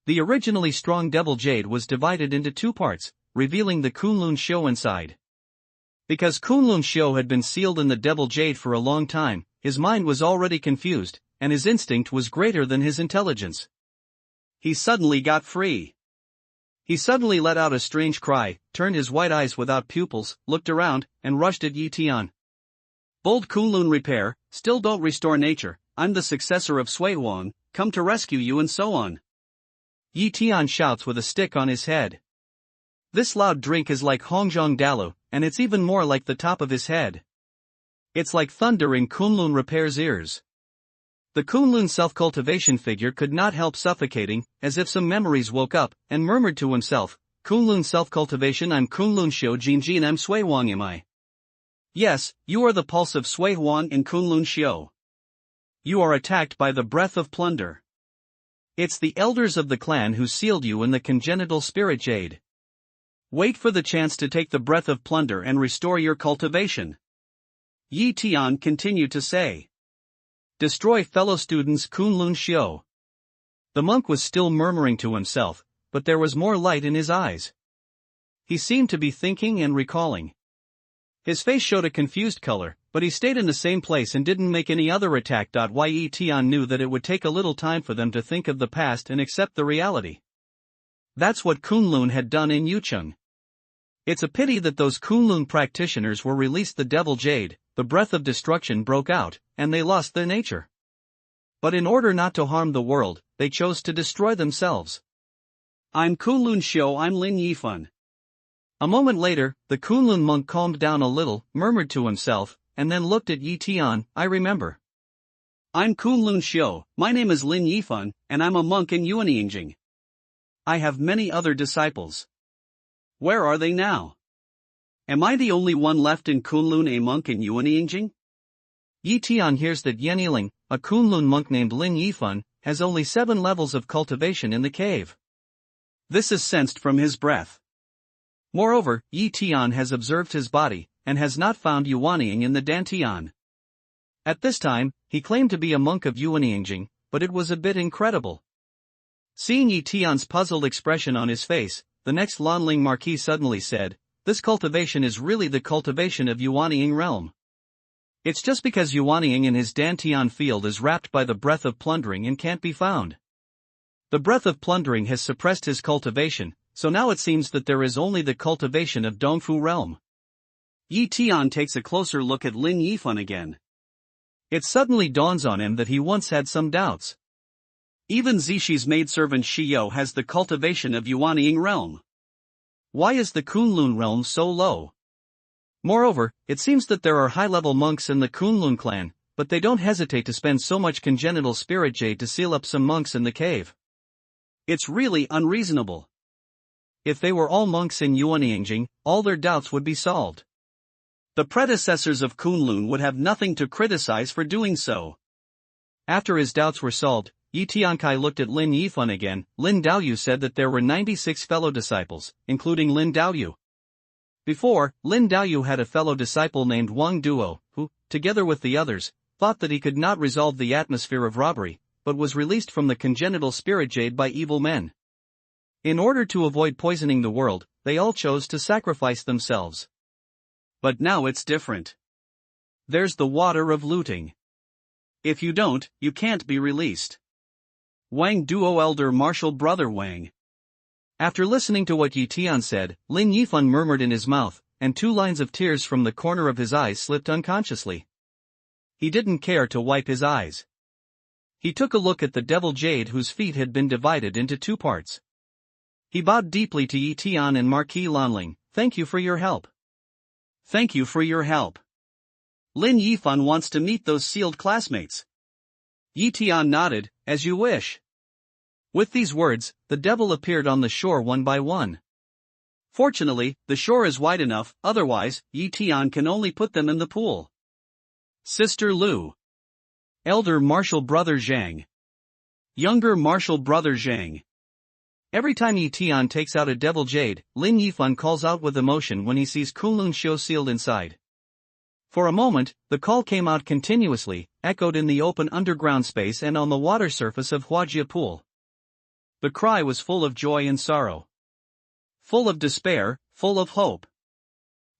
The originally strong devil jade was divided into 2 parts, revealing the Kunlun Shou inside. Because Kunlun Shou had been sealed in the Devil Jade for a long time, his mind was already confused, and his instinct was greater than his intelligence. He suddenly got free. He suddenly let out a strange cry, turned his white eyes without pupils, looked around, and rushed at Yi Tian. Bold Kunlun repair, still don't restore nature, I'm the successor of Sui Huang, come to rescue you and so on. Yi Tian shouts with a stick on his head. This loud drink is like Hongzhong Dalu, and it's even more like the top of his head. It's like thunder in Kunlun Repair's ears. The Kunlun self-cultivation figure could not help suffocating, as if some memories woke up, and murmured to himself, Kunlun self-cultivation, I'm Kunlun Shou Jinjin, I'm Sui Huang, am I? Yes, you are the pulse of Sui Huang in Kunlun Shou. You are attacked by the breath of plunder. It's the elders of the clan who sealed you in the congenital spirit jade. Wait for the chance to take the breath of plunder and restore your cultivation. Yi Tian continued to say. Destroy fellow students Kunlun Shou. The monk was still murmuring to himself, but there was more light in his eyes. He seemed to be thinking and recalling. His face showed a confused color, but he stayed in the same place and didn't make any other attack. Yi Tian knew that it would take a little time for them to think of the past and accept the reality. That's what Kunlun had done in Yucheng. It's a pity that those Kunlun practitioners were released the Devil Jade, the breath of destruction broke out, and they lost their nature. But in order not to harm the world, they chose to destroy themselves. I'm Kunlun Shou, I'm Lin Yifan. A moment later, the Kunlun monk calmed down a little, murmured to himself, and then looked at Yi Tian. I remember. I'm Kunlun Shou, my name is Lin Yifan, and I'm a monk in Yuanyingjing. I have many other disciples. Where are they now? Am I the only one left in Kunlun, a monk in Yuanyingjing? Yi Tian hears that Yeniling, a Kunlun monk named Lin Yifan, has only 7 levels of cultivation in the cave. This is sensed from his breath. Moreover, Yi Tian has observed his body, and has not found Yuanying in the Dantian. At this time, he claimed to be a monk of Yuanyingjing, but it was a bit incredible. Seeing Yi Tian's puzzled expression on his face, the next Lanling Marquis suddenly said, this cultivation is really the cultivation of Yuanying realm. It's just because Yuanying in his Dantian field is wrapped by the breath of plundering and can't be found. The breath of plundering has suppressed his cultivation, so now it seems that there is only the cultivation of Dongfu realm. Yi Tian takes a closer look at Lin Yifan again. It suddenly dawns on him that he once had some doubts. Even Zishi's maidservant Shiyou has the cultivation of Yuanying realm. Why is the Kunlun realm so low? Moreover, it seems that there are high-level monks in the Kunlun clan, but they don't hesitate to spend so much congenital spirit jade to seal up some monks in the cave. It's really unreasonable. If they were all monks in Yuanyingjing, all their doubts would be solved. The predecessors of Kunlun would have nothing to criticize for doing so. After his doubts were solved, Yi Tiankai looked at Lin Yifan again. Lin Daoyu said that there were 96 fellow disciples, including Lin Daoyu. Before, Lin Daoyu had a fellow disciple named Wang Duo, who, together with the others, thought that he could not resolve the atmosphere of robbery, but was released from the congenital spirit jade by evil men. In order to avoid poisoning the world, they all chose to sacrifice themselves. But now it's different. There's the water of looting. If you don't, you can't be released. Wang Duo, elder martial brother Wang. After listening to what Yi Tian said, Lin Yifan murmured in his mouth, and 2 lines of tears from the corner of his eyes slipped unconsciously. He didn't care to wipe his eyes. He took a look at the Devil Jade whose feet had been divided into 2 parts. He bowed deeply to Yi Tian and Marquis Lanling. Thank you for your help. Thank you for your help. Lin Yifan wants to meet those sealed classmates. Yi Tian nodded, as you wish. With these words, the devil appeared on the shore one by one. Fortunately, the shore is wide enough, otherwise, Yi Tian can only put them in the pool. Sister Lu. Elder martial brother Zhang. Younger martial brother Zhang. Every time Yi Tian takes out a Devil Jade, Lin Yifan calls out with emotion when he sees Kunlun Shou sealed inside. For a moment, the call came out continuously, echoed in the open underground space and on the water surface of Huajia Pool. The cry was full of joy and sorrow. Full of despair, full of hope.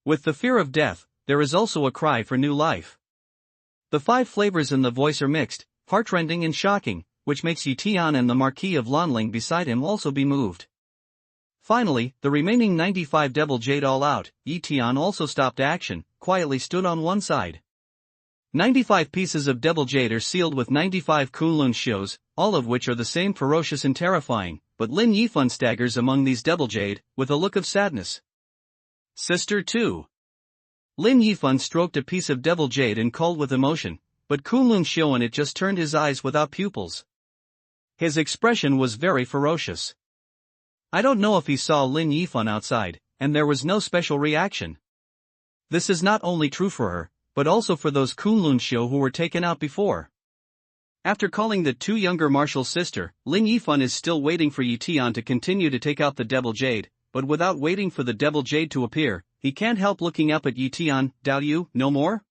With the fear of death, there is also a cry for new life. The 5 flavors in the voice are mixed, heartrending and shocking, which makes Yi Tian and the Marquis of Lanling beside him also be moved. Finally, the remaining 95 Devil Jade all out, Yi Tian also stopped action, quietly stood on one side. 95 pieces of Devil Jade are sealed with 95 Kunlun Shios, all of which are the same ferocious and terrifying, but Lin Yifan staggers among these Devil Jade, with a look of sadness. Sister 2. Lin Yifan stroked a piece of Devil Jade and called with emotion, but Kunlun Shio in it just turned his eyes without pupils. His expression was very ferocious. I don't know if he saw Lin Yifan outside, and there was no special reaction. This is not only true for her, but also for those Kunlun Shio who were taken out before. After calling the 2 younger martials sister, Lin Yifan is still waiting for Yi Tian to continue to take out the Devil Jade, but without waiting for the Devil Jade to appear, he can't help looking up at Yi Tian. Doubt you, no more?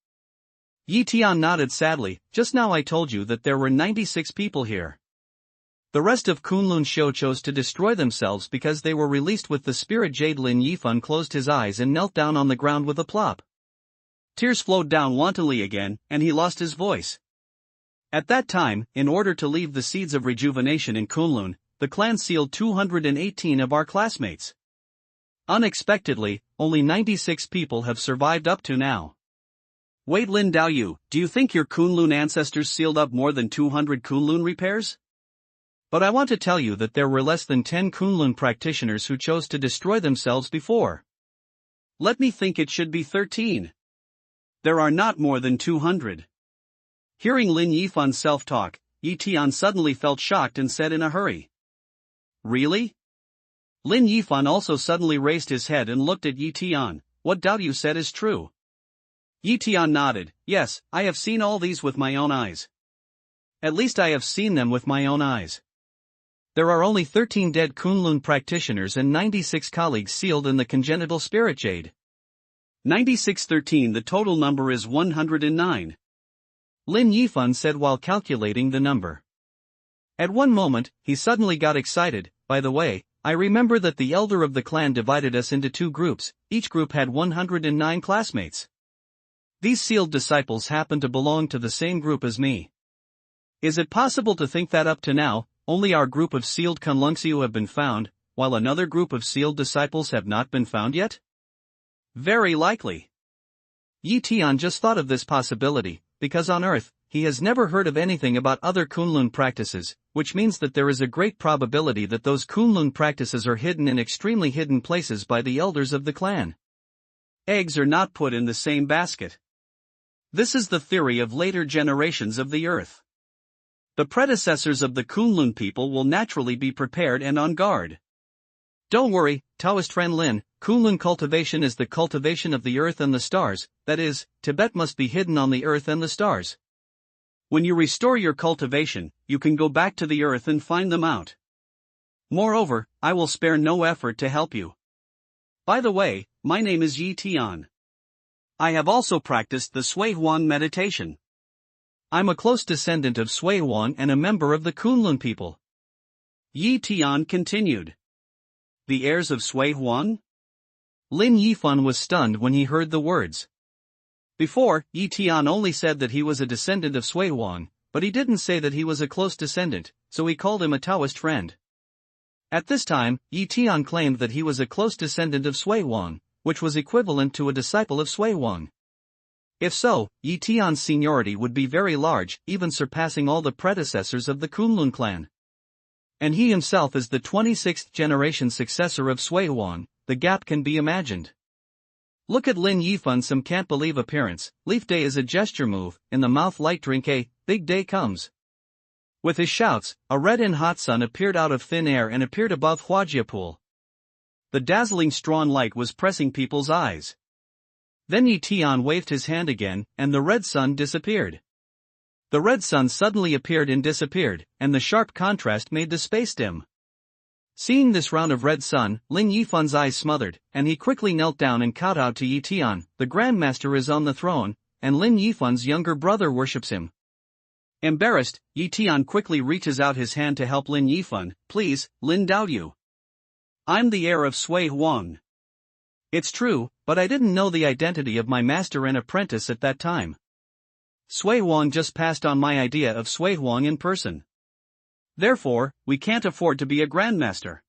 Yi Tian nodded sadly. Just now I told you that there were 96 people here. The rest of Kunlun Shio chose to destroy themselves because they were released with the spirit jade. Lin Yifan closed his eyes and knelt down on the ground with a plop. Tears flowed down wantonly again, and he lost his voice. At that time, in order to leave the seeds of rejuvenation in Kunlun, the clan sealed 218 of our classmates. Unexpectedly, only 96 people have survived up to now. Wait, Lin Daoyu, do you think your Kunlun ancestors sealed up more than 200 Kunlun repairs? But I want to tell you that there were less than 10 Kunlun practitioners who chose to destroy themselves before. Let me think, it should be 13. There are not more than 200. Hearing Lin Yifan's self-talk, Yi Tian suddenly felt shocked and said in a hurry. Really? Lin Yifan also suddenly raised his head and looked at Yi Tian. What doubt you said is true? Yi Tian nodded. Yes, I have seen all these with my own eyes. At least I have seen them with my own eyes. There are only 13 dead Kunlun practitioners and 96 colleagues sealed in the congenital spirit jade. 96-13, the total number is 109. Lin Yifan said while calculating the number. At one moment, he suddenly got excited. By the way, I remember that the elder of the clan divided us into 2 groups, each group had 109 classmates. These sealed disciples happen to belong to the same group as me. Is it possible to think that up to now, only our group of sealed Kunlunxiu have been found, while another group of sealed disciples have not been found yet? Very likely. Yi Tian just thought of this possibility, because on Earth, he has never heard of anything about other Kunlun practices, which means that there is a great probability that those Kunlun practices are hidden in extremely hidden places by the elders of the clan. Eggs are not put in the same basket. This is the theory of later generations of the Earth. The predecessors of the Kunlun people will naturally be prepared and on guard. Don't worry, Taoist friend Lin, Kunlun cultivation is the cultivation of the earth and the stars, that is, Tibet must be hidden on the earth and the stars. When you restore your cultivation, you can go back to the earth and find them out. Moreover, I will spare no effort to help you. By the way, my name is Yi Tian. I have also practiced the Sui Huan meditation. I'm a close descendant of Sui Huan and a member of the Kunlun people. Yi Tian continued. The heirs of Sui Huan? Lin Yifan was stunned when he heard the words. Before, Yi Tian only said that he was a descendant of Sui Huan, but he didn't say that he was a close descendant, so he called him a Taoist friend. At this time, Yi Tian claimed that he was a close descendant of Sui Huan, which was equivalent to a disciple of Sui Huan. If so, Yi Tian's seniority would be very large, even surpassing all the predecessors of the Kunlun clan. And he himself is the 26th generation successor of Sui Huan. The gap can be imagined. Look at Lin Yifan's some can't believe appearance. Leaf day is a gesture move, in the mouth light drink a big day comes. With his shouts, a red and hot sun appeared out of thin air and appeared above Huajia Pool. The dazzling strong light was pressing people's eyes. Then Yi Tian waved his hand again, and the red sun disappeared. The red sun suddenly appeared and disappeared, and the sharp contrast made the space dim. Seeing this round of red sun, Lin Yifan's eyes smothered, and he quickly knelt down and kowtowed to Yi Tian. The Grandmaster is on the throne, and Lin Yifan's younger brother worships him. Embarrassed, Yi Tian quickly reaches out his hand to help Lin Yifan. Please, Lin Daoyu. I'm the heir of Sui Huan. It's true, but I didn't know the identity of my master and apprentice at that time. Sui Huang just passed on my idea of Sui Huang in person. Therefore, we can't afford to be a grandmaster.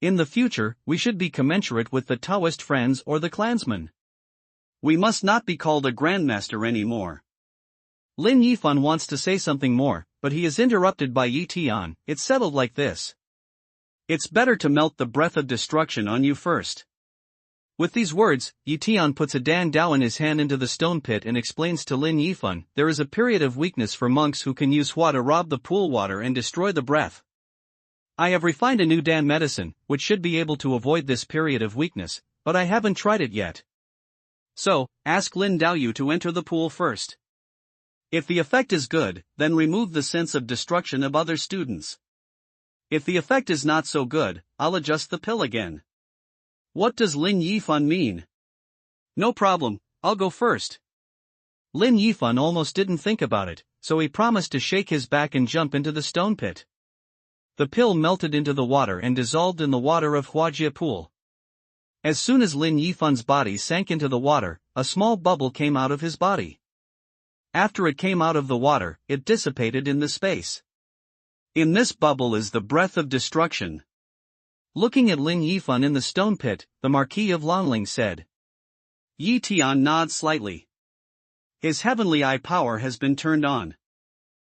In the future, we should be commensurate with the Taoist friends or the clansmen. We must not be called a grandmaster anymore. Lin Yifan wants to say something more, but he is interrupted by Yi Tian. It's settled like this. It's better to melt the breath of destruction on you first. With these words, Yi Tian puts a Dan Dao in his hand into the stone pit and explains to Lin Yifan, there is a period of weakness for monks who can use Hua to rob the pool water and destroy the breath. I have refined a new Dan medicine, which should be able to avoid this period of weakness, but I haven't tried it yet. So, ask Lin Daoyu to enter the pool first. If the effect is good, then remove the sense of destruction of other students. If the effect is not so good, I'll adjust the pill again. What does Lin Yifan mean? No problem, I'll go first. Lin Yifan almost didn't think about it, so he promised to shake his back and jump into the stone pit. The pill melted into the water and dissolved in the water of Huajie pool. As soon as Lin Yifan's body sank into the water, a small bubble came out of his body. After it came out of the water, it dissipated in the space. In this bubble is the breath of destruction. Looking at Lin Yifan in the stone pit, the Marquis of Lanling said. Yi Tian nods slightly. His heavenly eye power has been turned on.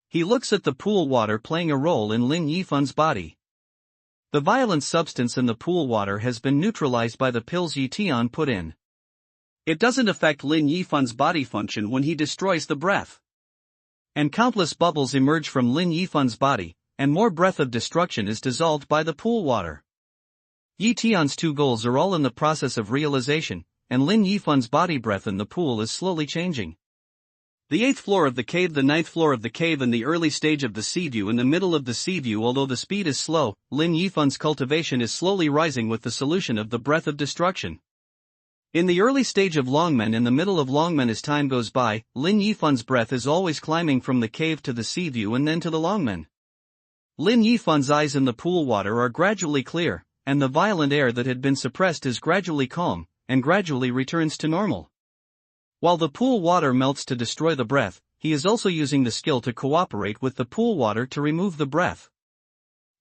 He looks at the pool water playing a role in Lin Yifan's body. The violent substance in the pool water has been neutralized by the pills Yi Tian put in. It doesn't affect Lin Yifan's body function when he destroys the breath. And countless bubbles emerge from Lin Yifan's body, and more breath of destruction is dissolved by the pool water. Yi Tian's two goals are all in the process of realization, and Lin Yifan's body breath in the pool is slowly changing. The 8th floor of the cave, the 9th floor of the cave, in the early stage of the sea view, in the middle of the sea view. Although the speed is slow, Lin Yifan's cultivation is slowly rising with the solution of the breath of destruction. In the early stage of Longmen, in the middle of Longmen, as time goes by, Lin Yifan's breath is always climbing from the cave to the sea view and then to the Longmen. Lin Yifan's eyes in the pool water are gradually clear, and the violent air that had been suppressed is gradually calm, and gradually returns to normal. While the pool water melts to destroy the breath, he is also using the skill to cooperate with the pool water to remove the breath.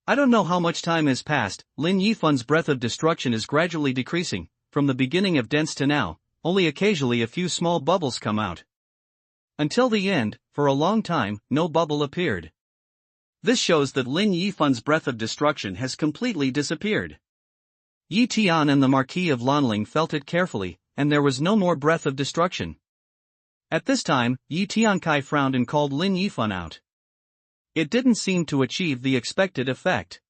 I don't know how much time has passed. Lin Yifan's breath of destruction is gradually decreasing. From the beginning of dense to now, only occasionally a few small bubbles come out. Until the end, for a long time, no bubble appeared. This shows that Lin Yifan's breath of destruction has completely disappeared. Yi Tian and the Marquis of Lanling felt it carefully, and there was no more breath of destruction. At this time, Yi Tiankai frowned and called Lin Yifan out. It didn't seem to achieve the expected effect.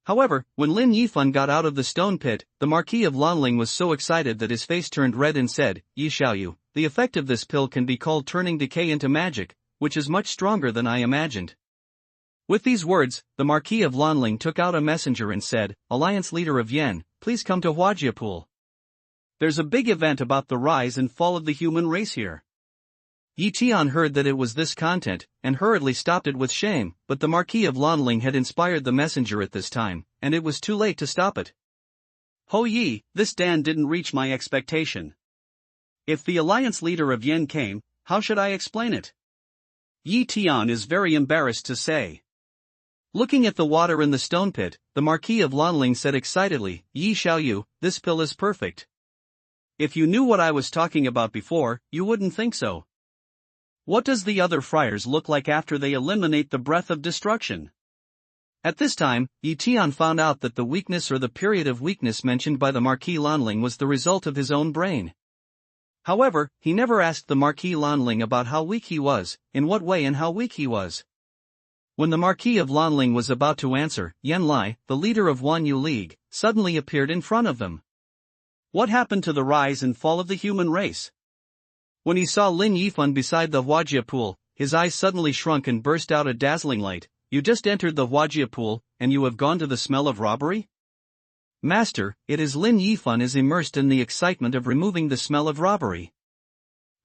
However, when Lin Yifan got out of the stone pit, the Marquis of Lanling was so excited that his face turned red and said, Yi Xiaoyu, the effect of this pill can be called turning decay into magic, which is much stronger than I imagined. With these words, the Marquis of Lanling took out a messenger and said, Alliance leader of Yen, please come to Huajie pool. There's a big event about the rise and fall of the human race here. Yi Tian heard that it was this content, and hurriedly stopped it with shame, but the Marquis of Lanling had inspired the messenger at this time, and it was too late to stop it. Ho Yi, this Dan didn't reach my expectation. If the alliance leader of Yen came, how should I explain it? Yi Tian is very embarrassed to say. Looking at the water in the stone pit, the Marquis of Lanling said excitedly, Yi Xiaoyu, this pill is perfect. If you knew what I was talking about before, you wouldn't think so. What does the other friars look like after they eliminate the breath of destruction? At this time, Yi Tian found out that the weakness or the period of weakness mentioned by the Marquis Lanling was the result of his own brain. However, he never asked the Marquis Lanling about how weak he was, in what way and how weak he was. When the Marquis of Lanling was about to answer, Yan Lai, the leader of Wanyu League, suddenly appeared in front of them. What happened to the rise and fall of the human race? When he saw Lin Yifan beside the Huajie pool, his eyes suddenly shrunk and burst out a dazzling light. You just entered the Huajie pool, and you have gone to the smell of robbery? Master, it is Lin Yifan is immersed in the excitement of removing the smell of robbery.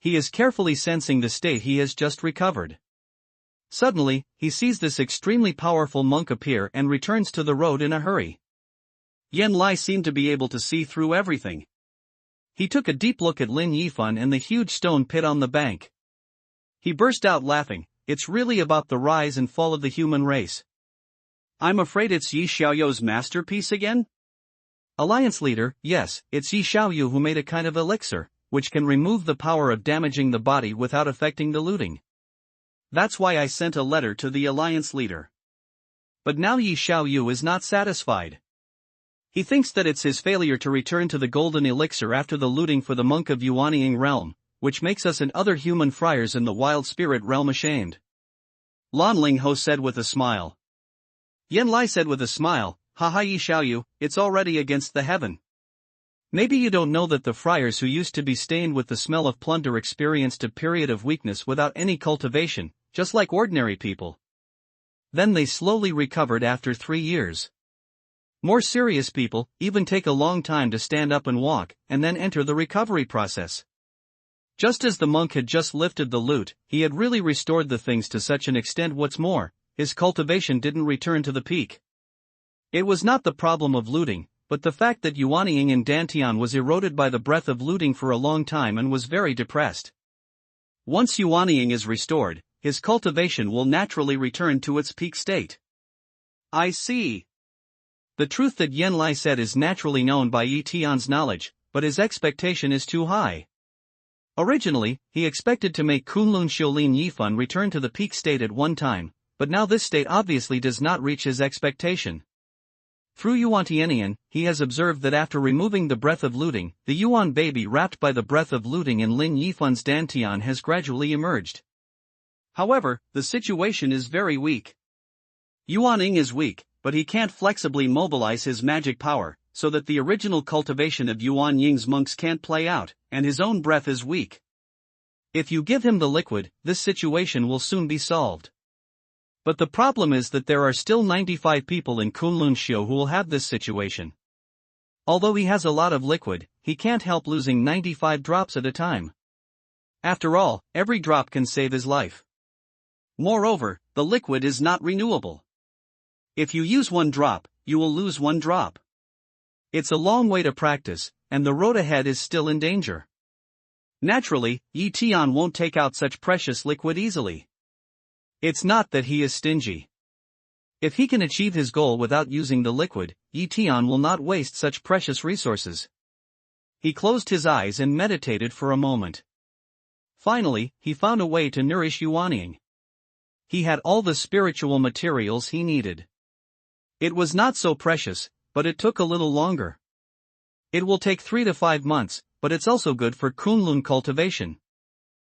He is carefully sensing the state he has just recovered. Suddenly, he sees this extremely powerful monk appear and returns to the road in a hurry. Yan Lai seemed to be able to see through everything. He took a deep look at Lin Yifan and the huge stone pit on the bank. He burst out laughing. It's really about the rise and fall of the human race. I'm afraid it's Yi Xiaoyou's masterpiece again? Alliance leader, yes, it's Yi Xiaoyu who made a kind of elixir, which can remove the power of damaging the body without affecting the looting. That's why I sent a letter to the alliance leader. But now Yi Xiaoyu is not satisfied. He thinks that it's his failure to return to the golden elixir after the looting for the monk of Yuanying realm, which makes us and other human friars in the wild spirit realm ashamed. Lan Lingho said with a smile. Yan Lai said with a smile, haha Yi Xiaoyu, it's already against the heaven. Maybe you don't know that the friars who used to be stained with the smell of plunder experienced a period of weakness without any cultivation, just like ordinary people. Then they slowly recovered after 3 years. More serious people even take a long time to stand up and walk, and then enter the recovery process. Just as the monk had just lifted the loot, he had really restored the things to such an extent. What's more, his cultivation didn't return to the peak. It was not the problem of looting, but the fact that Yuanying and Dantian was eroded by the breath of looting for a long time and was very depressed. Once Yuanying is restored, his cultivation will naturally return to its peak state. I see. The truth that Yan Lai said is naturally known by Yi Tian's knowledge, but his expectation is too high. Originally, he expected to make Kunlun Xiulin Yifan return to the peak state at one time, but now this state obviously does not reach his expectation. Through Yuan Tianian, he has observed that after removing the breath of looting, the Yuan baby wrapped by the breath of looting in Lin Yifan's Dantian has gradually emerged. However, the situation is very weak. Yuanying is weak, but he can't flexibly mobilize his magic power, so that the original cultivation of Yuanying's monks can't play out, and his own breath is weak. If you give him the liquid, this situation will soon be solved. But the problem is that there are still 95 people in Kunlun Xiu who will have this situation. Although he has a lot of liquid, he can't help losing 95 drops at a time. After all, every drop can save his life. Moreover, the liquid is not renewable. If you use 1 drop, you will lose 1 drop. It's a long way to practice, and the road ahead is still in danger. Naturally, Yi Tian won't take out such precious liquid easily. It's not that he is stingy. If he can achieve his goal without using the liquid, Yi Tian will not waste such precious resources. He closed his eyes and meditated for a moment. Finally, he found a way to nourish Yuanying. He had all the spiritual materials he needed. It was not so precious, but it took a little longer. It will take 3 to 5 months, but it's also good for Kunlun cultivation.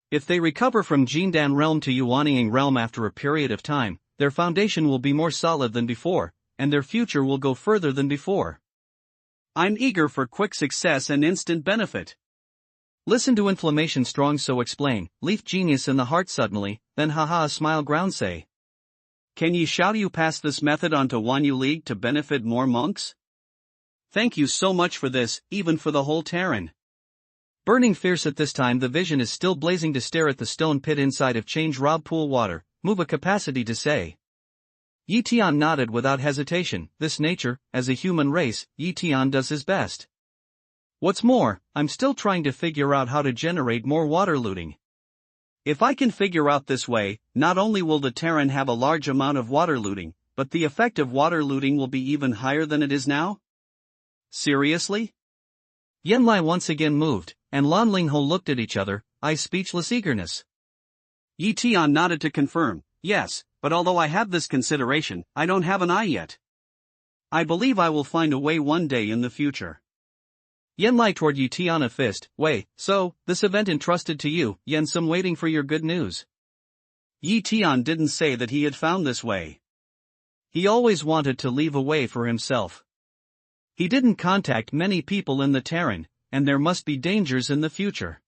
If they recover from Jindan realm to Yuanying realm after a period of time, their foundation will be more solid than before, and their future will go further than before. I'm eager for quick success and instant benefit. Listen to Inflammation Strong so explain, Leaf Genius in the heart suddenly, then haha smile ground say. Can Yi Xiaoyu pass this method on to Wanyu League to benefit more monks? Thank you so much for this, even for the whole Terran. Burning fierce at this time the vision is still blazing to stare at the stone pit inside of Change Rob Pool water, move a capacity to say. Yi Tian nodded without hesitation, this nature, as a human race, Yi Tian does his best. What's more, I'm still trying to figure out how to generate more water looting. If I can figure out this way, not only will the Terran have a large amount of water looting, but the effect of water looting will be even higher than it is now? Seriously? Yan Lai once again moved, and Lan Lingho looked at each other, eyes speechless eagerness. Yi Tian nodded to confirm, yes, but although I have this consideration, I don't have an eye yet. I believe I will find a way one day in the future. Yan Lai toward Yi Tian a fist, Wei, so, this event entrusted to you, Yan Sum waiting for your good news. Yi Tian didn't say that he had found this way. He always wanted to leave a way for himself. He didn't contact many people in the Terran, and there must be dangers in the future.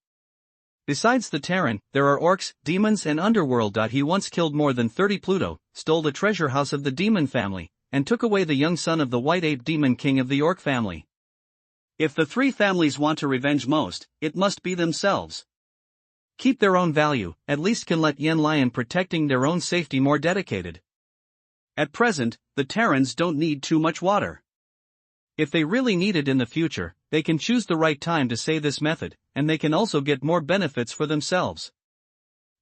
Besides the Terran, there are orcs, demons and underworld. He once killed more than 30 Pluto, stole the treasure house of the demon family, and took away the young son of the white ape demon king of the orc family. If the 3 families want to revenge most, it must be themselves. Keep their own value, at least can let Yan Lion protecting their own safety more dedicated. At present, the Terrans don't need too much water. If they really need it in the future, they can choose the right time to say this method, and they can also get more benefits for themselves.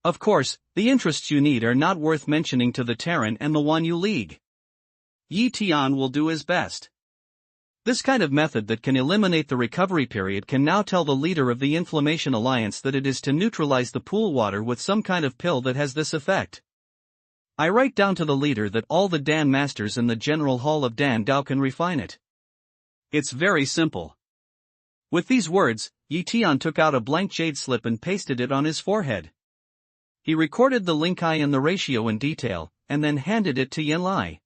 Of course, the interests you need are not worth mentioning to the Terran and the Wanyu League. Tian will do his best. This kind of method that can eliminate the recovery period can now tell the leader of the Inflammation Alliance that it is to neutralize the pool water with some kind of pill that has this effect. I write down to the leader that all the Dan Masters in the General Hall of Dan Dao can refine it. It's very simple. With these words, Tian took out a blank jade slip and pasted it on his forehead. He recorded the linkai and the ratio in detail, and then handed it to Yanlai.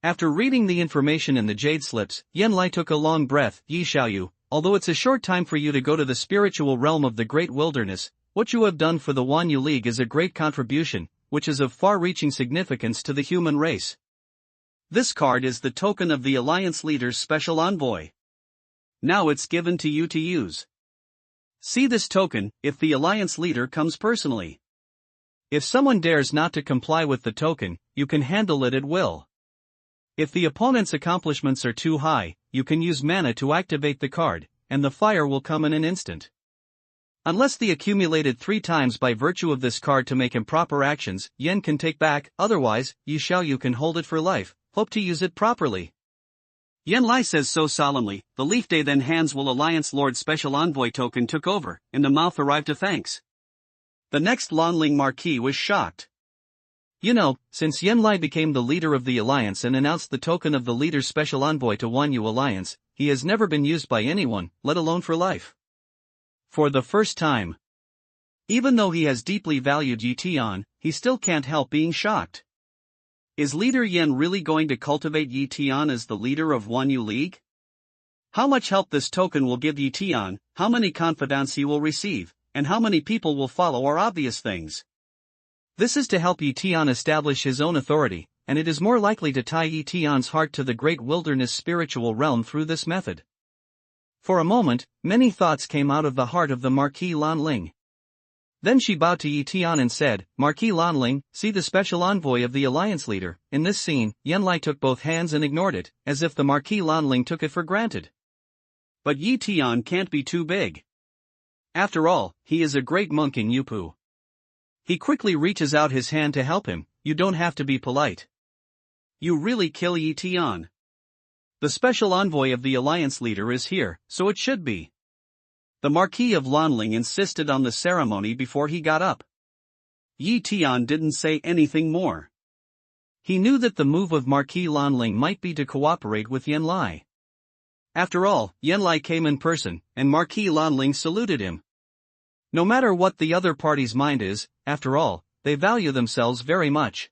After reading the information in the jade slips, Yanlai took a long breath. Yi Xiaoyu, although it's a short time for you to go to the spiritual realm of the great wilderness, what you have done for the Wanyu League is a great contribution, which is of far-reaching significance to the human race. This card is the token of the Alliance leader's special envoy. Now it's given to you to use. See this token if the Alliance leader comes personally. If someone dares not to comply with the token, you can handle it at will. If the opponent's accomplishments are too high, you can use mana to activate the card, and the fire will come in an instant. Unless the accumulated 3 times by virtue of this card to make improper actions, Yen can take back, otherwise, Yi Xiaoyu can hold it for life. Hope to use it properly. Yanlai says so solemnly. The Leaf Day then hands will Alliance Lord Special Envoy token took over, and the mouth arrived to thanks. The next Lanling Marquis was shocked. You know, since Yanlai became the leader of the Alliance and announced the token of the leader's special envoy to Wanyu Alliance, he has never been used by anyone, let alone for life. For the first time. Even though he has deeply valued Tian, he still can't help being shocked. Is Leader Yen really going to cultivate Tian as the leader of Wanyu League? How much help this token will give Tian, how many confidants he will receive, and how many people will follow are obvious things. This is to help Tian establish his own authority, and it is more likely to tie Tian's heart to the great wilderness spiritual realm through this method. For a moment, many thoughts came out of the heart of the Marquis Lanling. Then she bowed to Tian and said, Marquis Lanling, see the special envoy of the Alliance leader. In this scene, Yanlai took both hands and ignored it, as if the Marquis Lanling took it for granted. But Tian can't be too big. After all, he is a great monk in Yupu. He quickly reaches out his hand to help him. You don't have to be polite. You really kill Tian. The special envoy of the Alliance leader is here, so it should be. The Marquis of Lanling insisted on the ceremony before he got up. Tian didn't say anything more. He knew that the move of Marquis Lanling might be to cooperate with Yanlai. After all, Yanlai came in person, and Marquis Lanling saluted him. No matter what the other party's mind is, after all, they value themselves very much.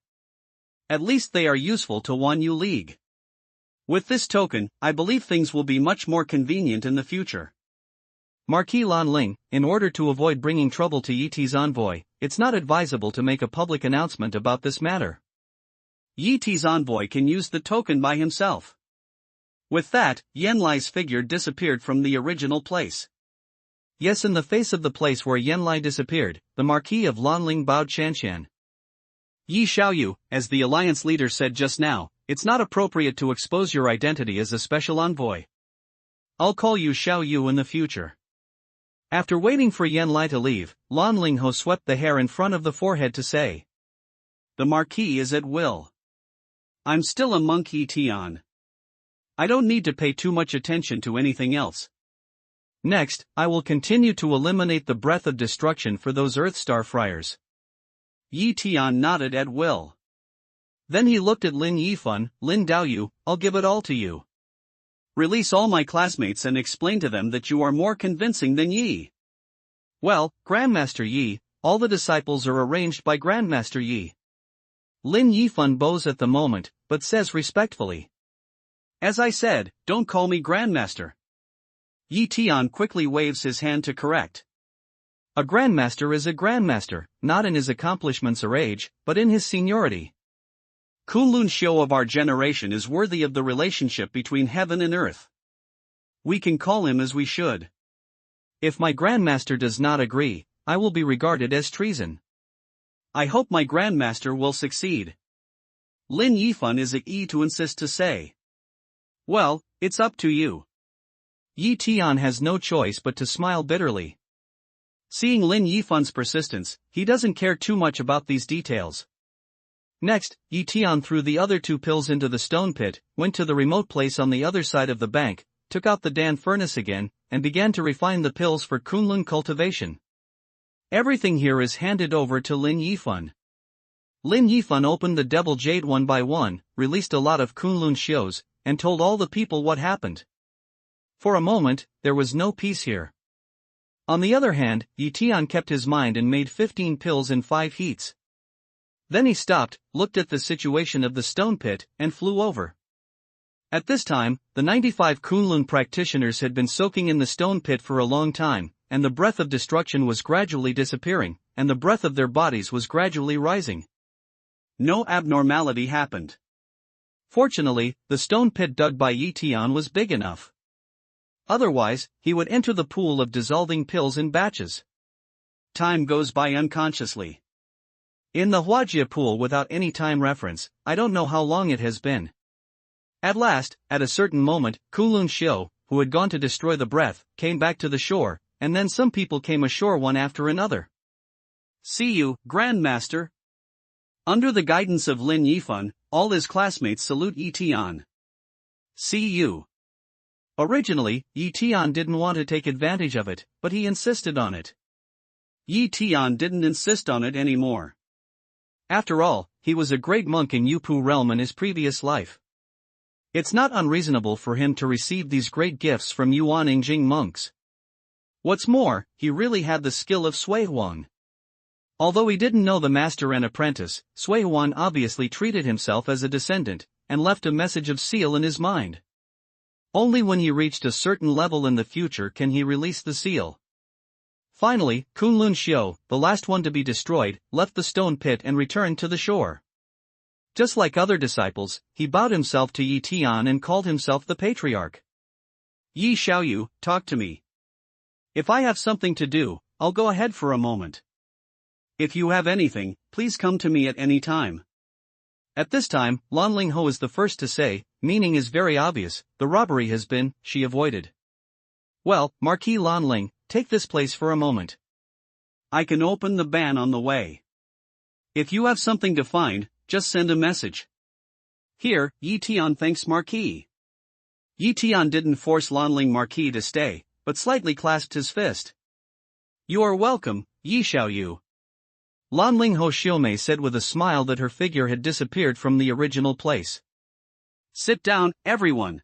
At least they are useful to Wanyu League. With this token, I believe things will be much more convenient in the future. Marquis Lanling, in order to avoid bringing trouble to Yiti's envoy, it's not advisable to make a public announcement about this matter. Yiti's envoy can use the token by himself. With that, Yanlai's figure disappeared from the original place. Yes, in the face of the place where Yanlai disappeared, the Marquis of Lanling bowed Shanshan. Yi Xiaoyu, as the Alliance leader said just now, it's not appropriate to expose your identity as a special envoy. I'll call you Xiaoyu in the future. After waiting for Yanlai to leave, Lanling Ho swept the hair in front of the forehead to say, The Marquis is at will. I'm still a monk Tian. I don't need to pay too much attention to anything else. Next, I will continue to eliminate the breath of destruction for those Earthstar friars. Tian nodded at will. Then he looked at Lin Yifan. Lin Daoyu, I'll give it all to you. Release all my classmates and explain to them that you are more convincing than Yi. Well, Grandmaster Yi, all the disciples are arranged by Grandmaster Yi. Lin Yifan bows at the moment, but says respectfully. As I said, don't call me Grandmaster. Tian quickly waves his hand to correct. A Grandmaster is a Grandmaster, not in his accomplishments or age, but in his seniority. Kunlun Xiu of our generation is worthy of the relationship between heaven and earth. We can call him as we should. If my Grandmaster does not agree, I will be regarded as treason. I hope my Grandmaster will succeed. Lin Yifan is a E to insist to say. Well, It's up to you. Yi Tian has no choice but to smile bitterly. Seeing Lin Yifan's persistence, he doesn't care too much about these details. Next, Yi Tian threw the other 2 pills into the stone pit, went to the remote place on the other side of the bank, took out the Dan furnace again, and began to refine the pills for Kunlun cultivation. Everything here is handed over to Lin Yifan. Lin Yifan opened the Devil Jade one by one, released a lot of Kunlun xios, and told all the people what happened. For a moment, there was no peace here. On the other hand, Yi Tian kept his mind and made 15 pills in 5 heats. Then he stopped, looked at the situation of the stone pit, and flew over. At this time, the 95 Kunlun practitioners had been soaking in the stone pit for a long time, and the breath of destruction was gradually disappearing, and the breath of their bodies was gradually rising. No abnormality happened. Fortunately, the stone pit dug by Yi Tian was big enough. Otherwise, he would enter the pool of dissolving pills in batches. Time goes by unconsciously. In the Huajie pool without any time reference, I don't know how long it has been. At last, at a certain moment, Kunlun Xiu, who had gone to destroy the breath, came back to the shore, and then some people came ashore one after another. See you, Grandmaster. Under the guidance of Lin Yifan, all his classmates salute Yi Tian. See you. Originally, Yi Tian didn't want to take advantage of it, but he insisted on it. Yi Tian didn't insist on it anymore. After all, he was a great monk in Yupu realm in his previous life. It's not unreasonable for him to receive these great gifts from Yuan Ingjing monks. What's more, he really had the skill of Sui Huang. Although he didn't know the master and apprentice, Sui Huang obviously treated himself as a descendant, and left a message of seal in his mind. Only when he reached a certain level in the future can he release the seal. Finally, Kunlun Xiu, the last one to be destroyed, left the stone pit and returned to the shore. Just like other disciples, he bowed himself to Yi Tian and called himself the patriarch. Yi Xiaoyu, talk to me. If I have something to do, I'll go ahead for a moment. If you have anything, please come to me at any time. At this time, Lanling Ho is the first to say, meaning is very obvious, the robbery has been, she avoided. Well, Marquis Lanling, take this place for a moment. I can open the ban on the way. If you have something to find, just send a message. Here, Yi Tian thanks Marquis. Yi Tian didn't force Lanling Marquis to stay, but slightly clasped his fist. You are welcome, Yi Xiaoyu. Lanling Ho Xiumei said with a smile that her figure had disappeared from the original place. Sit down, everyone.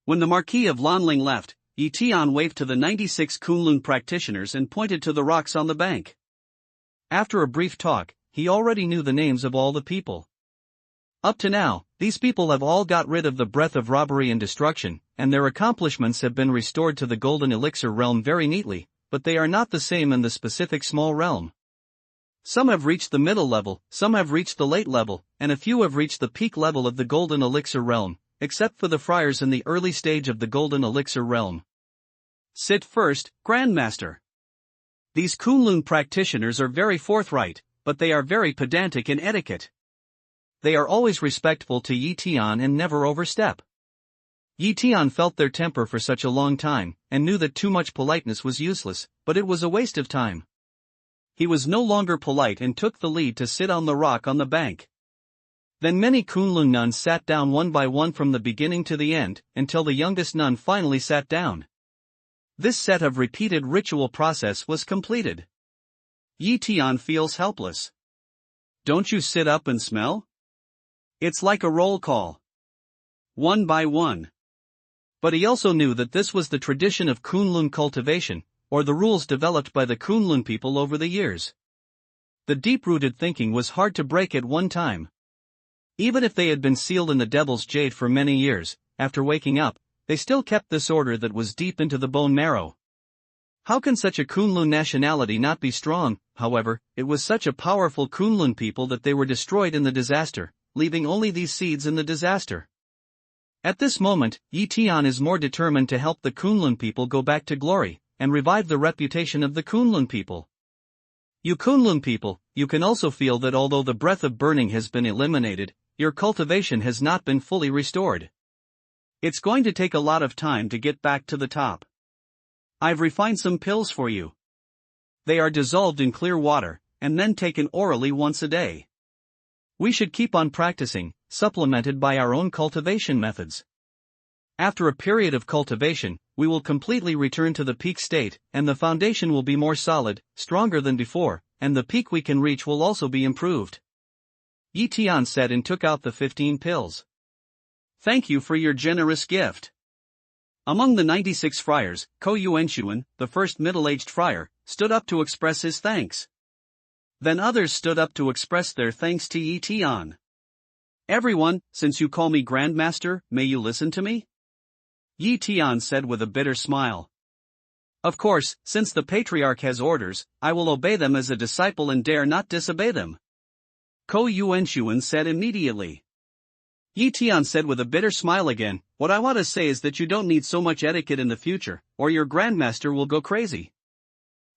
When the Marquis of Lanling left, Yi Tian waved to the 96 Kunlun practitioners and pointed to the rocks on the bank. After a brief talk, he already knew the names of all the people. Up to now, these people have all got rid of the breath of robbery and destruction, and their accomplishments have been restored to the golden elixir realm very neatly, but they are not the same in the specific small realm. Some have reached the middle level, some have reached the late level, and a few have reached the peak level of the golden elixir realm, except for the friars in the early stage of the golden elixir realm. Sit first, Grandmaster. These Kunlun practitioners are very forthright, but they are very pedantic in etiquette. They are always respectful to Yi Tian and never overstep. Yi Tian felt their temper for such a long time, and knew that too much politeness was useless, but it was a waste of time. He was no longer polite and took the lead to sit on the rock on the bank. Then many Kunlun nuns sat down one by one from the beginning to the end, until the youngest nun finally sat down. This set of repeated ritual process was completed. Yi Tian feels helpless. Don't you sit up and smell? It's like a roll call. One by one. But he also knew that this was the tradition of Kunlun cultivation, or the rules developed by the Kunlun people over the years. The deep-rooted thinking was hard to break at one time. Even if they had been sealed in the Devil's Jade for many years, after waking up, they still kept this order that was deep into the bone marrow. How can such a Kunlun nationality not be strong? However, it was such a powerful Kunlun people that they were destroyed in the disaster, leaving only these seeds in the disaster. At this moment, Yi Tian is more determined to help the Kunlun people go back to glory, and revive the reputation of the Kunlun people. You Kunlun people, you can also feel that although the breath of burning has been eliminated, your cultivation has not been fully restored. It's going to take a lot of time to get back to the top. I've refined some pills for you. They are dissolved in clear water, and then taken orally once a day. We should keep on practicing, supplemented by our own cultivation methods. After a period of cultivation, we will completely return to the peak state, and the foundation will be more solid, stronger than before, and the peak we can reach will also be improved. Tian said and took out the 15 pills. Thank you for your generous gift. Among the 96 friars, Ko Yuanshuan, the first middle-aged friar, stood up to express his thanks. Then others stood up to express their thanks to Tian. Everyone, since you call me Grandmaster, may you listen to me? Tian said with a bitter smile. Of course, since the patriarch has orders, I will obey them as a disciple and dare not disobey them. Ko Yuanshuan said immediately. Tian said with a bitter smile again, what I want to say is that you don't need so much etiquette in the future, or your grandmaster will go crazy.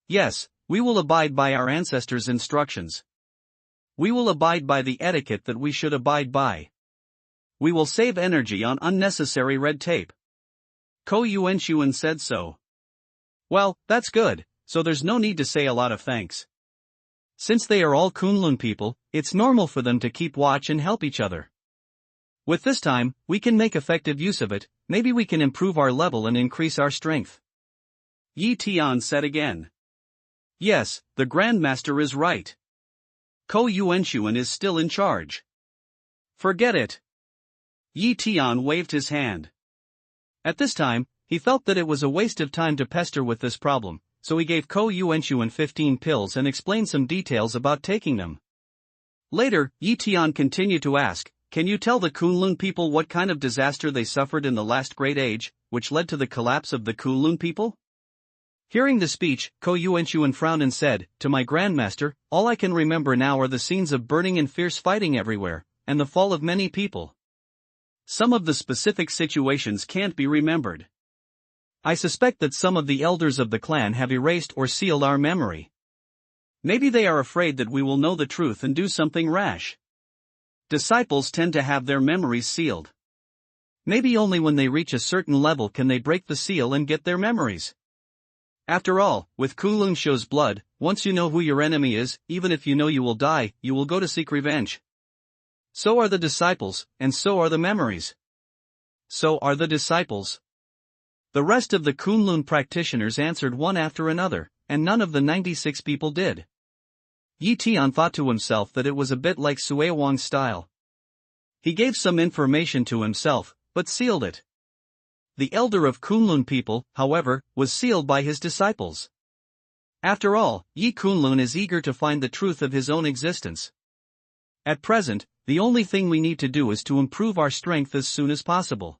Yes, we will abide by our ancestors' instructions. We will abide by the etiquette that we should abide by. We will save energy on unnecessary red tape. Ko Yuanshuan said so. Well, that's good, so there's no need to say a lot of thanks. Since they are all Kunlun people, it's normal for them to keep watch and help each other. With this time, we can make effective use of it, maybe we can improve our level and increase our strength. Tian said again. Yes, the Grandmaster is right. Ko Yuanshuan is still in charge. Forget it. Tian waved his hand. At this time, he felt that it was a waste of time to pester with this problem, so he gave Ko Yuanshuan 15 pills and explained some details about taking them. Later, Tian continued to ask, can you tell the Kunlun people what kind of disaster they suffered in the last great age, which led to the collapse of the Kunlun people? Hearing the speech, Ko Yuanshuan frowned and said, to my grandmaster, all I can remember now are the scenes of burning and fierce fighting everywhere, and the fall of many people. Some of the specific situations can't be remembered. I suspect that some of the elders of the clan have erased or sealed our memory. Maybe they are afraid that we will know the truth and do something rash. Disciples tend to have their memories sealed. Maybe only when they reach a certain level can they break the seal and get their memories. After all, with Kunlun shows blood, once you know who your enemy is, even if you know you will die, you will go to seek revenge. So are the disciples, and so are the memories. So are the disciples. The rest of the Kunlun practitioners answered one after another, and none of the 96 people did. Tian thought to himself that it was a bit like Sui Wang's style. He gave some information to himself, but sealed it. The elder of Kunlun people, however, was sealed by his disciples. After all, Kunlun is eager to find the truth of his own existence. At present, the only thing we need to do is to improve our strength as soon as possible.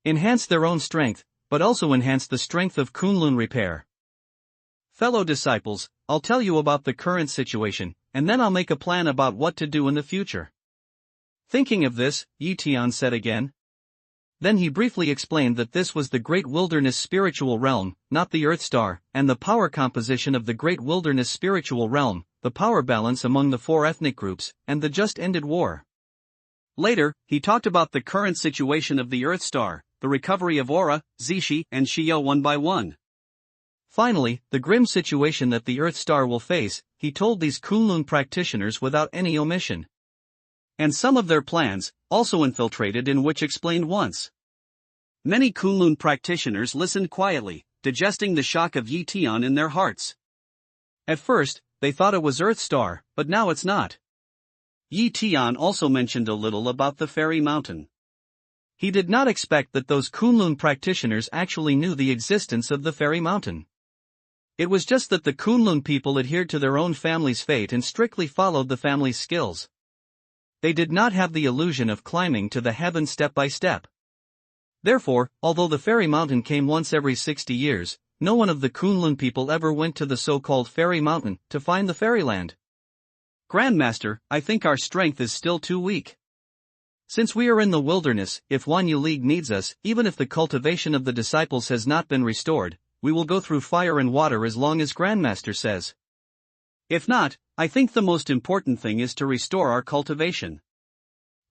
Enhance their own strength, but also enhance the strength of Kunlun repair. Fellow disciples, I'll tell you about the current situation, and then I'll make a plan about what to do in the future. Thinking of this, Tian said again. Then he briefly explained that this was the Great Wilderness spiritual realm, not the Earth Star, and the power composition of the Great Wilderness spiritual realm, the power balance among the 4 ethnic groups, and the just-ended war. Later, he talked about the current situation of the Earth Star, the recovery of Aura, Zishi, and Shio one by one. Finally, the grim situation that the Earth Star will face, he told these Kunlun practitioners without any omission. And some of their plans, also infiltrated in which explained once. Many Kunlun practitioners listened quietly, digesting the shock of Tian in their hearts. At first, they thought it was Earth Star, but now it's not. Tian also mentioned a little about the Fairy Mountain. He did not expect that those Kunlun practitioners actually knew the existence of the Fairy Mountain. It was just that the Kunlun people adhered to their own family's fate and strictly followed the family's skills. They did not have the illusion of climbing to the heaven step by step. Therefore, although the Fairy Mountain came once every 60 years, no one of the Kunlun people ever went to the so-called Fairy Mountain to find the fairyland. Grandmaster, I think our strength is still too weak. Since we are in the wilderness, if Wanyu League needs us, even if the cultivation of the disciples has not been restored, we will go through fire and water as long as Grandmaster says. If not, I think the most important thing is to restore our cultivation.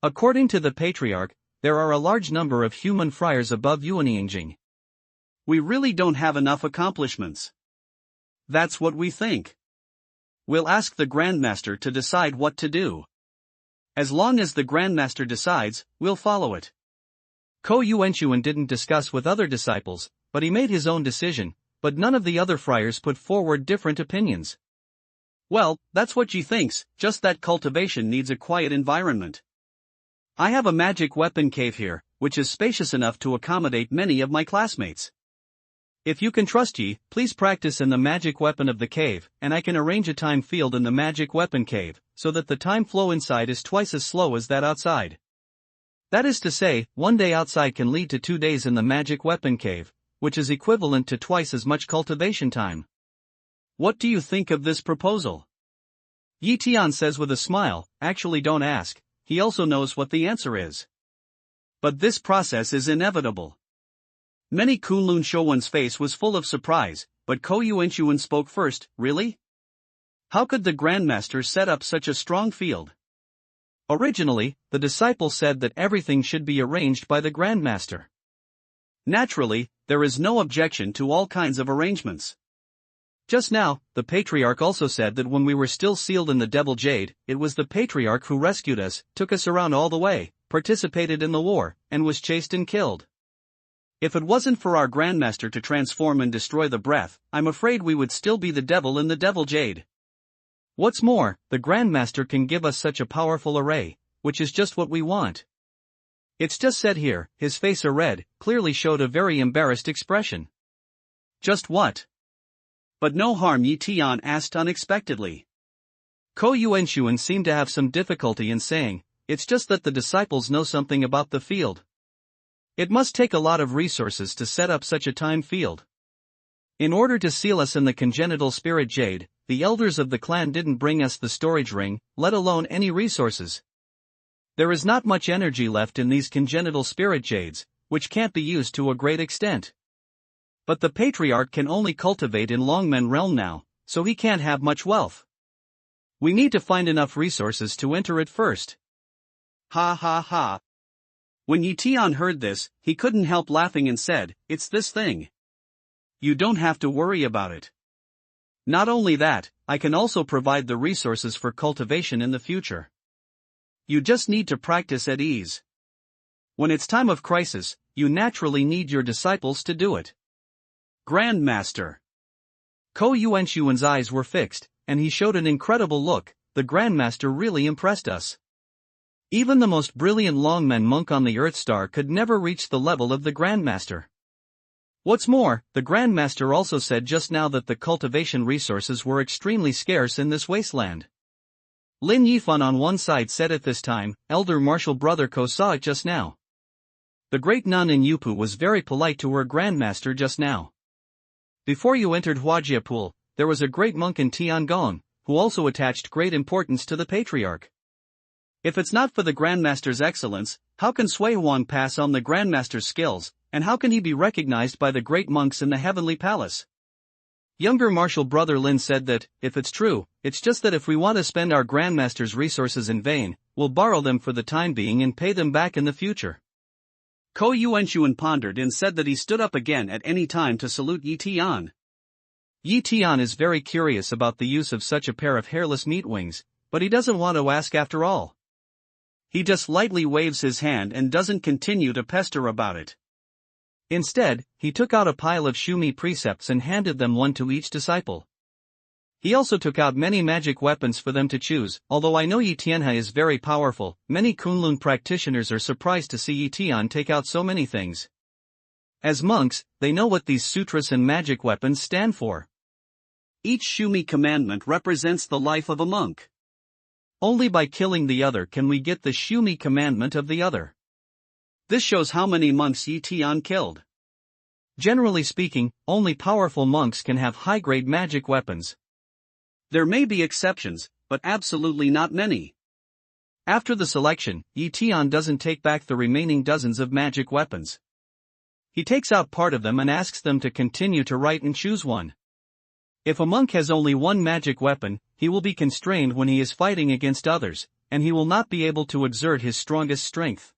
According to the Patriarch, there are a large number of human friars above Yuanying. We really don't have enough accomplishments. That's what we think. We'll ask the Grandmaster to decide what to do. As long as the Grandmaster decides, we'll follow it. Ko Yuanyuan didn't discuss with other disciples, but he made his own decision, but none of the other friars put forward different opinions. Well, that's what she thinks, just that cultivation needs a quiet environment. I have a magic weapon cave here, which is spacious enough to accommodate many of my classmates. If you can trust ye, please practice in the magic weapon of the cave, and I can arrange a time field in the magic weapon cave, so that the time flow inside is twice as slow as that outside. That is to say, 1 day outside can lead to 2 days in the magic weapon cave, which is equivalent to twice as much cultivation time. What do you think of this proposal? Yi Tian says with a smile, actually don't ask, he also knows what the answer is. But this process is inevitable. Many Kunlun Shouwen's face was full of surprise, but Ko Yuanyuan spoke first. Really? How could the Grandmaster set up such a strong field? Originally, the disciple said that everything should be arranged by the Grandmaster. Naturally, there is no objection to all kinds of arrangements. Just now, the Patriarch also said that when we were still sealed in the Devil Jade, it was the Patriarch who rescued us, took us around all the way, participated in the war, and was chased and killed. If it wasn't for our Grandmaster to transform and destroy the breath, I'm afraid we would still be the devil in the Devil Jade. What's more, the Grandmaster can give us such a powerful array, which is just what we want. It's just said here, his face red, clearly showed a very embarrassed expression. Just what? But no harm, Yi Tian asked unexpectedly. Ko Yuanyuan seemed to have some difficulty in saying, it's just that the disciples know something about the field. It must take a lot of resources to set up such a time field. In order to seal us in the congenital spirit jade, the elders of the clan didn't bring us the storage ring, let alone any resources. There is not much energy left in these congenital spirit jades, which can't be used to a great extent. But the Patriarch can only cultivate in Longmen realm now, so he can't have much wealth. We need to find enough resources to enter it first. Ha ha ha. When Yi Tian heard this, he couldn't help laughing and said, it's this thing. You don't have to worry about it. Not only that, I can also provide the resources for cultivation in the future. You just need to practice at ease. When it's time of crisis, you naturally need your disciples to do it. Grandmaster. Ko Yuanyuan's eyes were fixed, and he showed an incredible look. The Grandmaster really impressed us. Even the most brilliant Longmen monk on the Earth Star could never reach the level of the Grandmaster. What's more, the Grandmaster also said just now that the cultivation resources were extremely scarce in this wasteland. Lin Yifan on one side said at this time, Elder Martial Brother Ko saw it just now. The great nun in Yupu was very polite to her Grandmaster just now. Before you entered Huajia Pool, there was a great monk in Tiangong, who also attached great importance to the Patriarch. If it's not for the Grandmaster's excellence, how can Sui Huang pass on the Grandmaster's skills, and how can he be recognized by the great monks in the Heavenly Palace? Younger Martial Brother Lin said that, if it's true, it's just that if we want to spend our Grandmaster's resources in vain, we'll borrow them for the time being and pay them back in the future. Ko Yuanyuan pondered and said that he stood up again at any time to salute Yi Tian. Yi Tian is very curious about the use of such a pair of hairless meat wings, but he doesn't want to ask after all. He just lightly waves his hand and doesn't continue to pester about it. Instead, he took out a pile of Shumi precepts and handed them one to each disciple. He also took out many magic weapons for them to choose. Although I know Yi Tianhe is very powerful, many Kunlun practitioners are surprised to see Yi Tian take out so many things. As monks, they know what these sutras and magic weapons stand for. Each Shumi commandment represents the life of a monk. Only by killing the other can we get the Shumi commandment of the other. This shows how many monks Yi Tian killed. Generally speaking, only powerful monks can have high-grade magic weapons. There may be exceptions, but absolutely not many. After the selection, Yi Tian doesn't take back the remaining dozens of magic weapons. He takes out part of them and asks them to continue to write and choose one. If a monk has only one magic weapon, he will be constrained when he is fighting against others, and he will not be able to exert his strongest strength.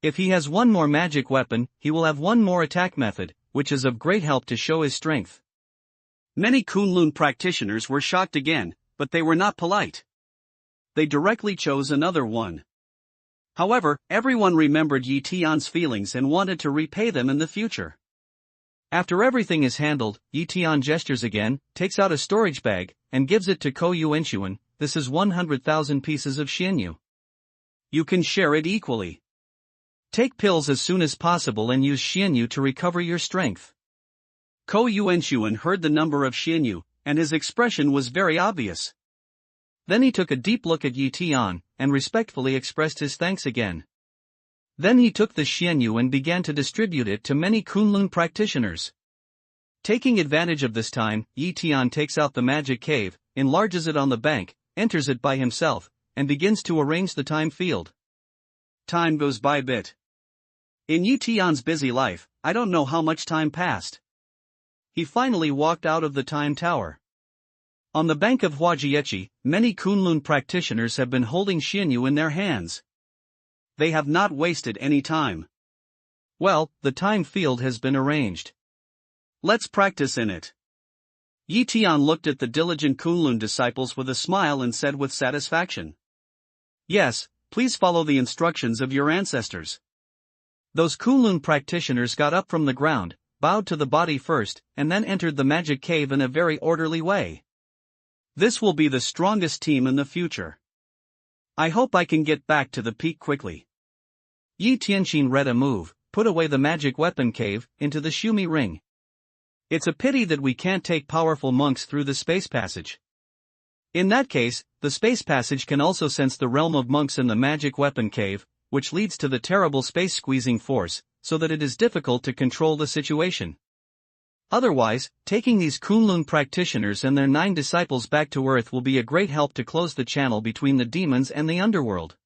If he has one more magic weapon, he will have one more attack method, which is of great help to show his strength. Many Kunlun practitioners were shocked again, but they were not polite. They directly chose another one. However, everyone remembered Yi Tian's feelings and wanted to repay them in the future. After everything is handled, Yi Tian gestures again, takes out a storage bag, and gives it to Ko Yuanshuan. This is 100,000 pieces of xianyu. You can share it equally. Take pills as soon as possible and use xianyu to recover your strength. Ko Yuanshuan heard the number of xianyu, and his expression was very obvious. Then he took a deep look at Yi Tian, and respectfully expressed his thanks again. Then he took the xianyu and began to distribute it to many Kunlun practitioners. Taking advantage of this time, Yi Tian takes out the magic cave, enlarges it on the bank, enters it by himself, and begins to arrange the time field. Time goes by bit. In Yi Tian's busy life, I don't know how much time passed. He finally walked out of the time tower. On the bank of Huajiechi, many Kunlun practitioners have been holding xianyu in their hands. They have not wasted any time. Well, the time field has been arranged. Let's practice in it. Yi Tian looked at the diligent Kunlun disciples with a smile and said with satisfaction. Yes, please follow the instructions of your ancestors. Those Kunlun practitioners got up from the ground, bowed to the body first, and then entered the magic cave in a very orderly way. This will be the strongest team in the future. I hope I can get back to the peak quickly. Yi Tianxin read a move, put away the magic weapon cave, into the Shumi ring. It's a pity that we can't take powerful monks through the space passage. In that case, the space passage can also sense the realm of monks in the magic weapon cave, which leads to the terrible space squeezing force, so that it is difficult to control the situation. Otherwise, taking these Kunlun practitioners and their 9 disciples back to Earth will be a great help to close the channel between the demons and the underworld.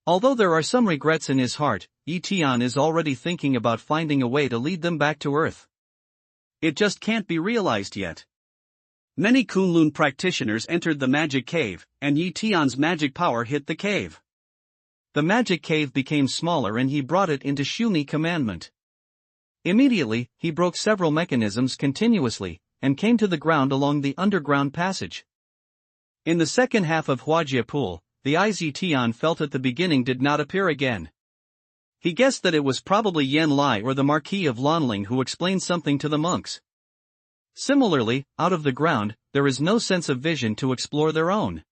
Although there are some regrets in his heart, Yi Tian is already thinking about finding a way to lead them back to Earth. It just can't be realized yet. Many Kunlun practitioners entered the magic cave, and Yi Tian's magic power hit the cave. The magic cave became smaller and he brought it into Shumi commandment. Immediately, he broke several mechanisms continuously, and came to the ground along the underground passage. In the second half of Huajie Pool, the eyes Yi Tian felt at the beginning did not appear again. He guessed that it was probably Yan Lai or the Marquis of Lanling who explained something to the monks. Similarly, out of the ground, there is no sense of vision to explore their own.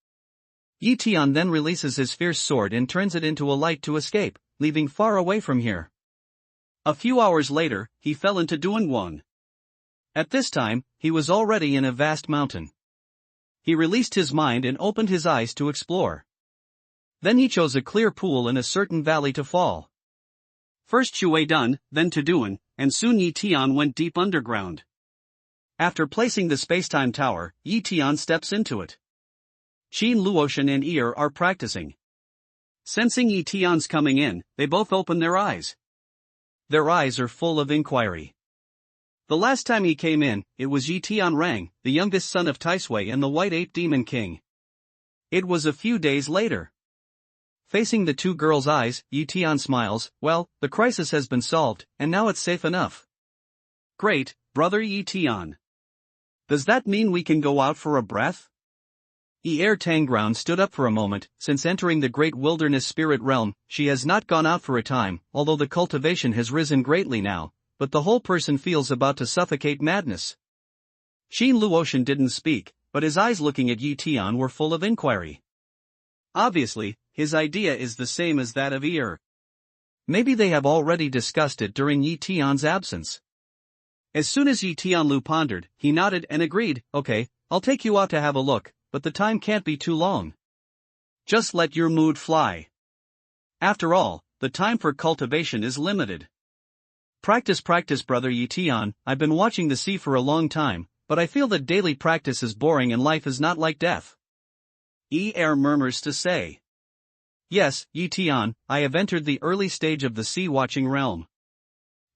Yi Tian then releases his fierce sword and turns it into a light to escape, leaving far away from here. A few hours later, he fell into Duanguan. At this time, he was already in a vast mountain. He released his mind and opened his eyes to explore. Then he chose a clear pool in a certain valley to fall. First Shui Dun, then to Duan, and soon Yi Tian went deep underground. After placing the spacetime tower, Yi Tian steps into it. Qin Luotian and Ir are practicing. Sensing Yi Tian's coming in, they both open their eyes. Their eyes are full of inquiry. The last time he came in, it was Yi Tian Rang, the youngest son of Taisui and the White Ape Demon King. It was a few days later. Facing the 2 girls' eyes, Yi Tian smiles. Well, the crisis has been solved, and now it's safe enough. Great, brother Yi Tian. Does that mean we can go out for a breath? Er Tanground stood up for a moment. Since entering the great wilderness spirit realm, she has not gone out for a time, although the cultivation has risen greatly now, but the whole person feels about to suffocate madness. Qin Luotian didn't speak, but his eyes looking at Yi Tian were full of inquiry. Obviously, his idea is the same as that of Er. Maybe they have already discussed it during Yi Tian's absence. As soon as Yi Tianlu pondered, he nodded and agreed. Okay, I'll take you out to have a look, but the time can't be too long. Just let your mood fly. After all, the time for cultivation is limited. Practice, brother Yi Tian. I've been watching the sea for a long time, but I feel that daily practice is boring and life is not like death. Er murmurs to say. Yes, Yi Tian, I have entered the early stage of the sea-watching realm.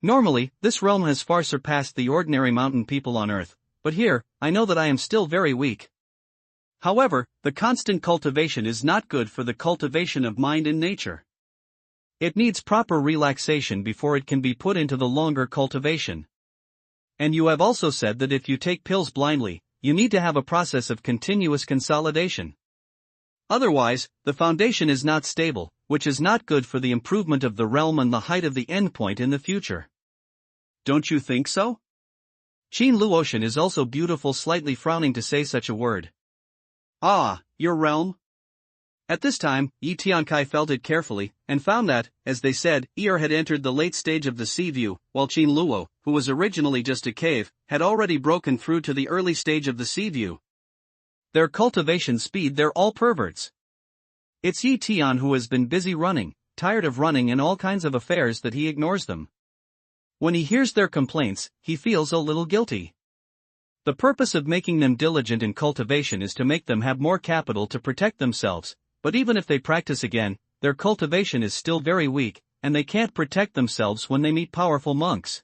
Normally, this realm has far surpassed the ordinary mountain people on Earth, but here, I know that I am still very weak. However, the constant cultivation is not good for the cultivation of mind in nature. It needs proper relaxation before it can be put into the longer cultivation. And you have also said that if you take pills blindly, you need to have a process of continuous consolidation. Otherwise, the foundation is not stable, which is not good for the improvement of the realm and the height of the endpoint in the future. Don't you think so? Qin Luotian is also beautiful, slightly frowning to say such a word. Ah, your realm? At this time, Yi Tiankai felt it carefully, and found that, as they said, Ear had entered the late stage of the sea view, while Qin Luo, who was originally just a cave, had already broken through to the early stage of the sea view. Their cultivation speed, they're all perverts. It's Yi Tian who has been busy running, tired of running in all kinds of affairs, that he ignores them. When he hears their complaints, he feels a little guilty. The purpose of making them diligent in cultivation is to make them have more capital to protect themselves, but even if they practice again, their cultivation is still very weak, and they can't protect themselves when they meet powerful monks.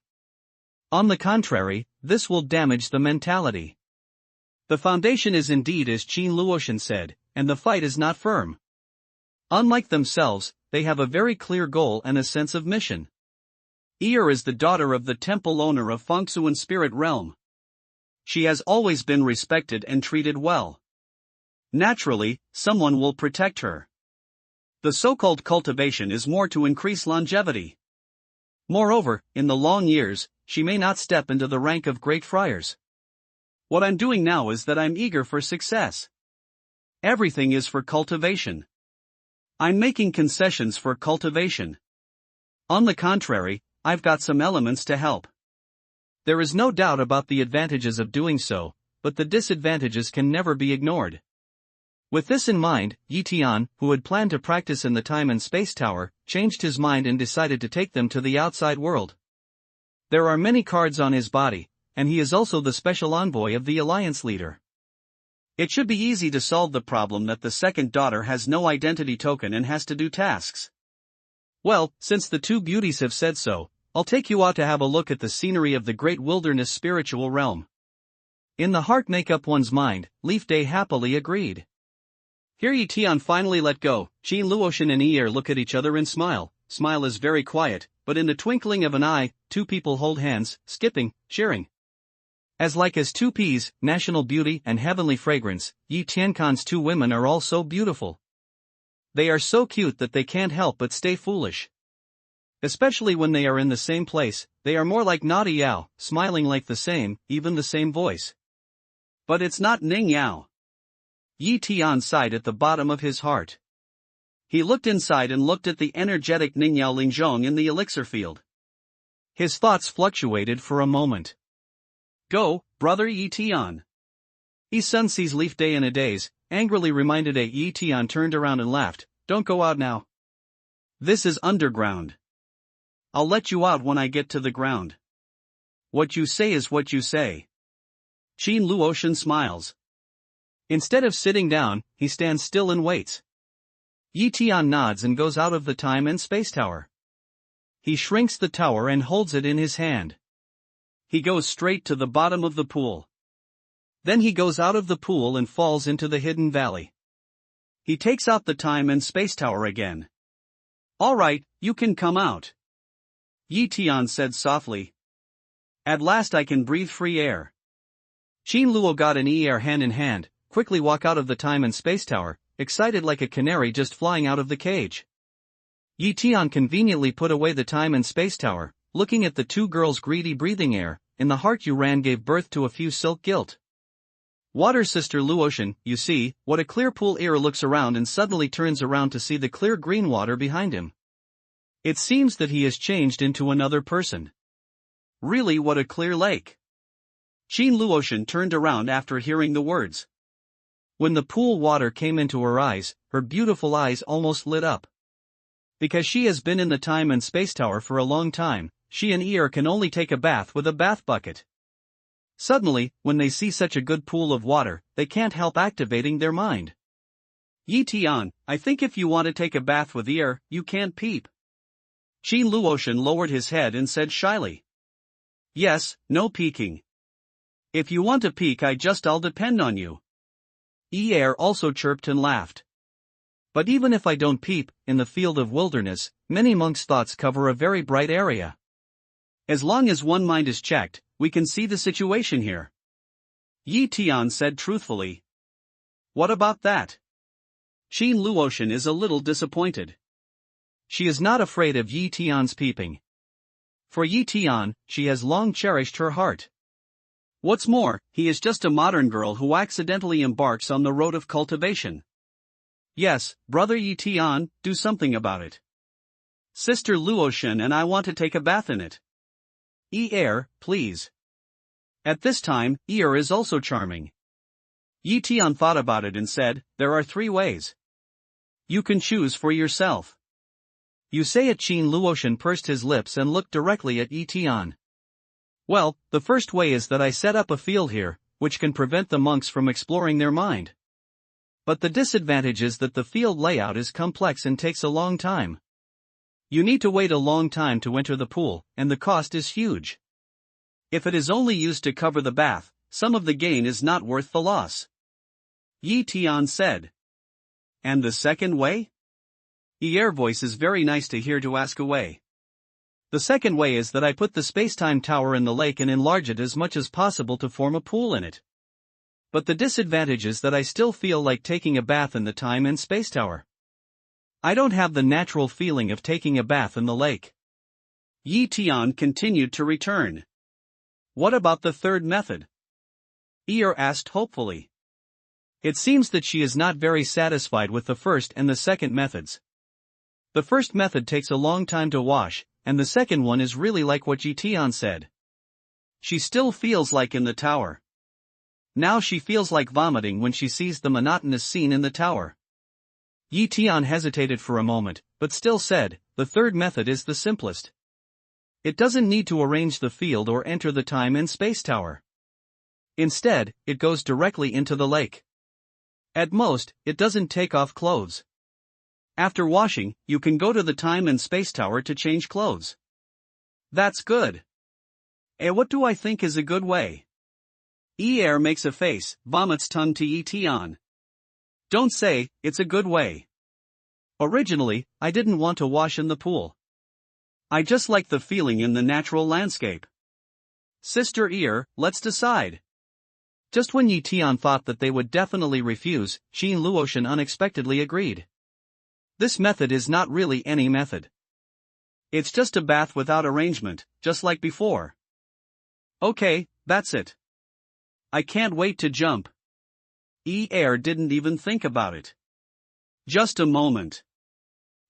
On the contrary, this will damage the mentality. The foundation is indeed as Qin Luotian said, and the fight is not firm. Unlike themselves, they have a very clear goal and a sense of mission. Ear is the daughter of the temple owner of Fengsuan spirit realm. She has always been respected and treated well. Naturally, someone will protect her. The so-called cultivation is more to increase longevity. Moreover, in the long years, she may not step into the rank of great friars. What I'm doing now is that I'm eager for success. Everything is for cultivation. I'm making concessions for cultivation. On the contrary, I've got some elements to help. There is no doubt about the advantages of doing so, but the disadvantages can never be ignored. With this in mind, Yi Tian, who had planned to practice in the Time and Space Tower, changed his mind and decided to take them to the outside world. There are many cards on his body, and he is also the special envoy of the Alliance leader. It should be easy to solve the problem that the second daughter has no identity token and has to do tasks. Well, since the two beauties have said so, I'll take you out to have a look at the scenery of the great wilderness spiritual realm. In the heart make up one's mind, Leaf Day happily agreed. Here Yi Tian finally let go. Qin Luotian and Ear look at each other and smile. Smile is very quiet, but in the twinkling of an eye, two people hold hands, skipping, cheering. As like as two peas, national beauty and heavenly fragrance, Yi Tiankan's two women are all so beautiful. They are so cute that they can't help but stay foolish. Especially when they are in the same place, they are more like naughty Yao, smiling like the same, even the same voice. But it's not Ning Yao. Yi Tian sighed at the bottom of his heart. He looked inside and looked at the energetic Ning Yao Lingzhong in the elixir field. His thoughts fluctuated for a moment. Go, brother Yi Tian. Yi Sun sees Leaf Day in a daze, angrily reminded a Yi Tian turned around and laughed. Don't go out now. This is underground. I'll let you out when I get to the ground. What you say is what you say. Qin Luotian smiles. Instead of sitting down, he stands still and waits. Yi Tian nods and goes out of the Time and Space Tower. He shrinks the tower and holds it in his hand. He goes straight to the bottom of the pool. Then he goes out of the pool and falls into the hidden valley. He takes out the Time and Space Tower again. All right, you can come out. Yi Tian said softly. At last I can breathe free air. Qin Luo got an Ear hand in hand, quickly walk out of the Time and Space Tower, excited like a canary just flying out of the cage. Yi Tian conveniently put away the Time and Space Tower, looking at the two girls' greedy breathing air. In the heart you ran gave birth to a few silk gilt. Water sister Luotian, you see, what a clear pool. Ear looks around and suddenly turns around to see the clear green water behind him. It seems that he has changed into another person. Really, what a clear lake. Qin Luotian turned around after hearing the words. When the pool water came into her eyes, her beautiful eyes almost lit up. Because she has been in the Time and Space Tower for a long time, she and Ear can only take a bath with a bath bucket. Suddenly, when they see such a good pool of water, they can't help activating their mind. Yi Tian, I think if you want to take a bath with Ear, you can't peep. Qin Luotian lowered his head and said shyly. Yes, no peeking. If you want to peek, I'll depend on you. Ear also chirped and laughed. But even if I don't peep, in the field of wilderness, many monks' thoughts cover a very bright area. As long as one mind is checked, we can see the situation here. Yi Tian said truthfully. What about that? Qin Luotian is a little disappointed. She is not afraid of Yi Tian's peeping. For Yi Tian, she has long cherished her heart. What's more, he is just a modern girl who accidentally embarks on the road of cultivation. Yes, brother Yi Tian, do something about it. Sister Luotian and I want to take a bath in it. Yi, please. At this time, Yi is also charming. Yi Tian thought about it and said, there are 3 ways. You can choose for yourself. You say it. Qin Luotian pursed his lips and looked directly at Yi Tian. Well, the first way is that I set up a field here, which can prevent the monks from exploring their mind. But the disadvantage is that the field layout is complex and takes a long time. You need to wait a long time to enter the pool, and the cost is huge. If it is only used to cover the bath, some of the gain is not worth the loss. Yi Tian said. And the second way? Yi's voice is very nice to hear to ask away. The second way is that I put the space-time tower in the lake and enlarge it as much as possible to form a pool in it. But the disadvantage is that I still feel like taking a bath in the time and space tower. I don't have the natural feeling of taking a bath in the lake. Yi Tian continued to return. What about the third method? Yi asked hopefully. It seems that she is not very satisfied with the first and the second methods. The first method takes a long time to wash, and the second one is really like what Yi Tian said. She still feels like in the tower. Now she feels like vomiting when she sees the monotonous scene in the tower. Yi Tian hesitated for a moment, but still said, the third method is the simplest. It doesn't need to arrange the field or enter the time and space tower. Instead, it goes directly into the lake. At most, it doesn't take off clothes. After washing, you can go to the time and space tower to change clothes. That's good. What do I think is a good way? Yi makes a face, vomits tongue to Yi Tian. Don't say, it's a good way. Originally, I didn't want to wash in the pool. I just like the feeling in the natural landscape. Sister Yi, let's decide. Just when Yi Tian thought that they would definitely refuse, Qin Luotian unexpectedly agreed. This method is not really any method. It's just a bath without arrangement, just like before. Okay, that's it. I can't wait to jump. Yi didn't even think about it. Just a moment.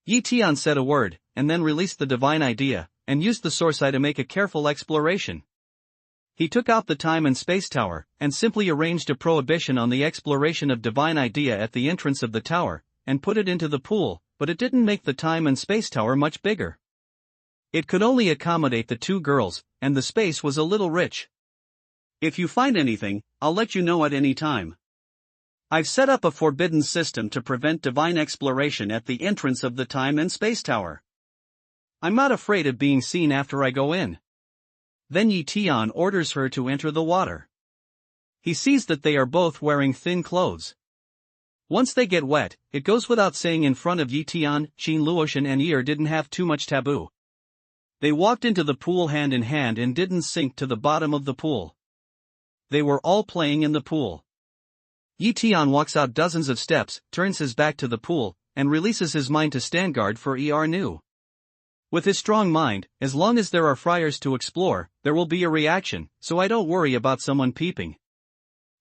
Yi Tian said a word, and then released the divine idea, and used the source eye to make a careful exploration. He took out the time and space tower, and simply arranged a prohibition on the exploration of divine idea at the entrance of the tower, and put it into the pool, but it didn't make the time and space tower much bigger. It could only accommodate the 2 girls, and the space was a little rich. If you find anything, I'll let you know at any time. I've set up a forbidden system to prevent divine exploration at the entrance of the time and space tower. I'm not afraid of being seen after I go in. Then Yi Tian orders her to enter the water. He sees that they are both wearing thin clothes. Once they get wet, it goes without saying in front of Yi Tian, Qin Luotian and Yi didn't have too much taboo. They walked into the pool hand in hand and didn't sink to the bottom of the pool. They were all playing in the pool. Yi Tian walks out dozens of steps, turns his back to the pool, and releases his mind to stand guard for Nu. With his strong mind, as long as there are friars to explore, there will be a reaction, so I don't worry about someone peeping.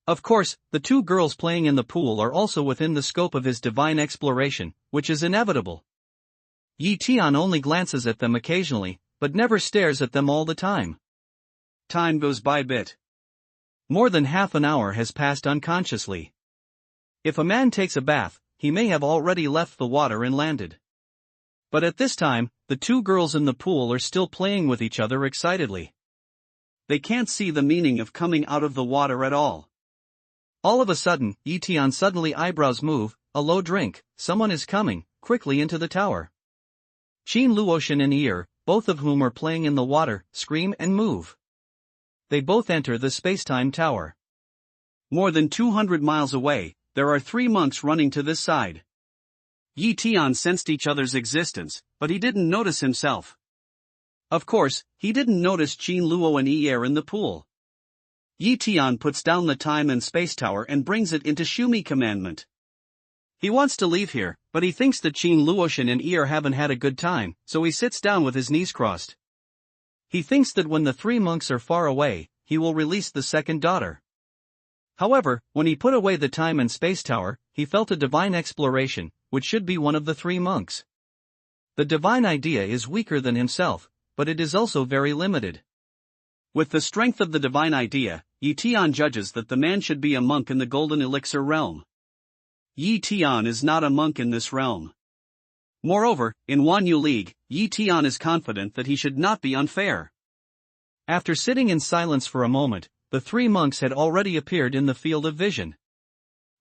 Of course, the 2 girls playing in the pool are also within the scope of his divine exploration, which is inevitable. Yi Tian only glances at them occasionally, but never stares at them all the time. Time goes by bit. More than half an hour has passed unconsciously. If a man takes a bath, he may have already left the water and landed. But at this time, the 2 girls in the pool are still playing with each other excitedly. They can't see the meaning of coming out of the water at all. All of a sudden, Yi Tian suddenly eyebrows move, a low drink, someone is coming, quickly into the tower. Qin Luotian and Yi, both of whom are playing in the water, scream and move. They both enter the space-time tower. More than 200 miles away, there are 3 monks running to this side. Yi Tian sensed each other's existence, but he didn't notice himself. Of course, he didn't notice Qin Luo and Yi Er in the pool. Yi Tian puts down the time and space tower and brings it into Shumi commandment. He wants to leave here, but he thinks that Qin Luoshan and Yi Er haven't had a good time, so he sits down with his knees crossed. He thinks that when the three monks are far away, he will release the second daughter. However, when he put away the time and space tower, he felt a divine exploration, which should be one of the three monks. The divine idea is weaker than himself, but it is also very limited. With the strength of the divine idea, Yi Tian judges that the man should be a monk in the golden elixir realm. Yi Tian is not a monk in this realm. Moreover, in Wanyu League, Yi Tian is confident that he should not be unfair. After sitting in silence for a moment, the three monks had already appeared in the field of vision.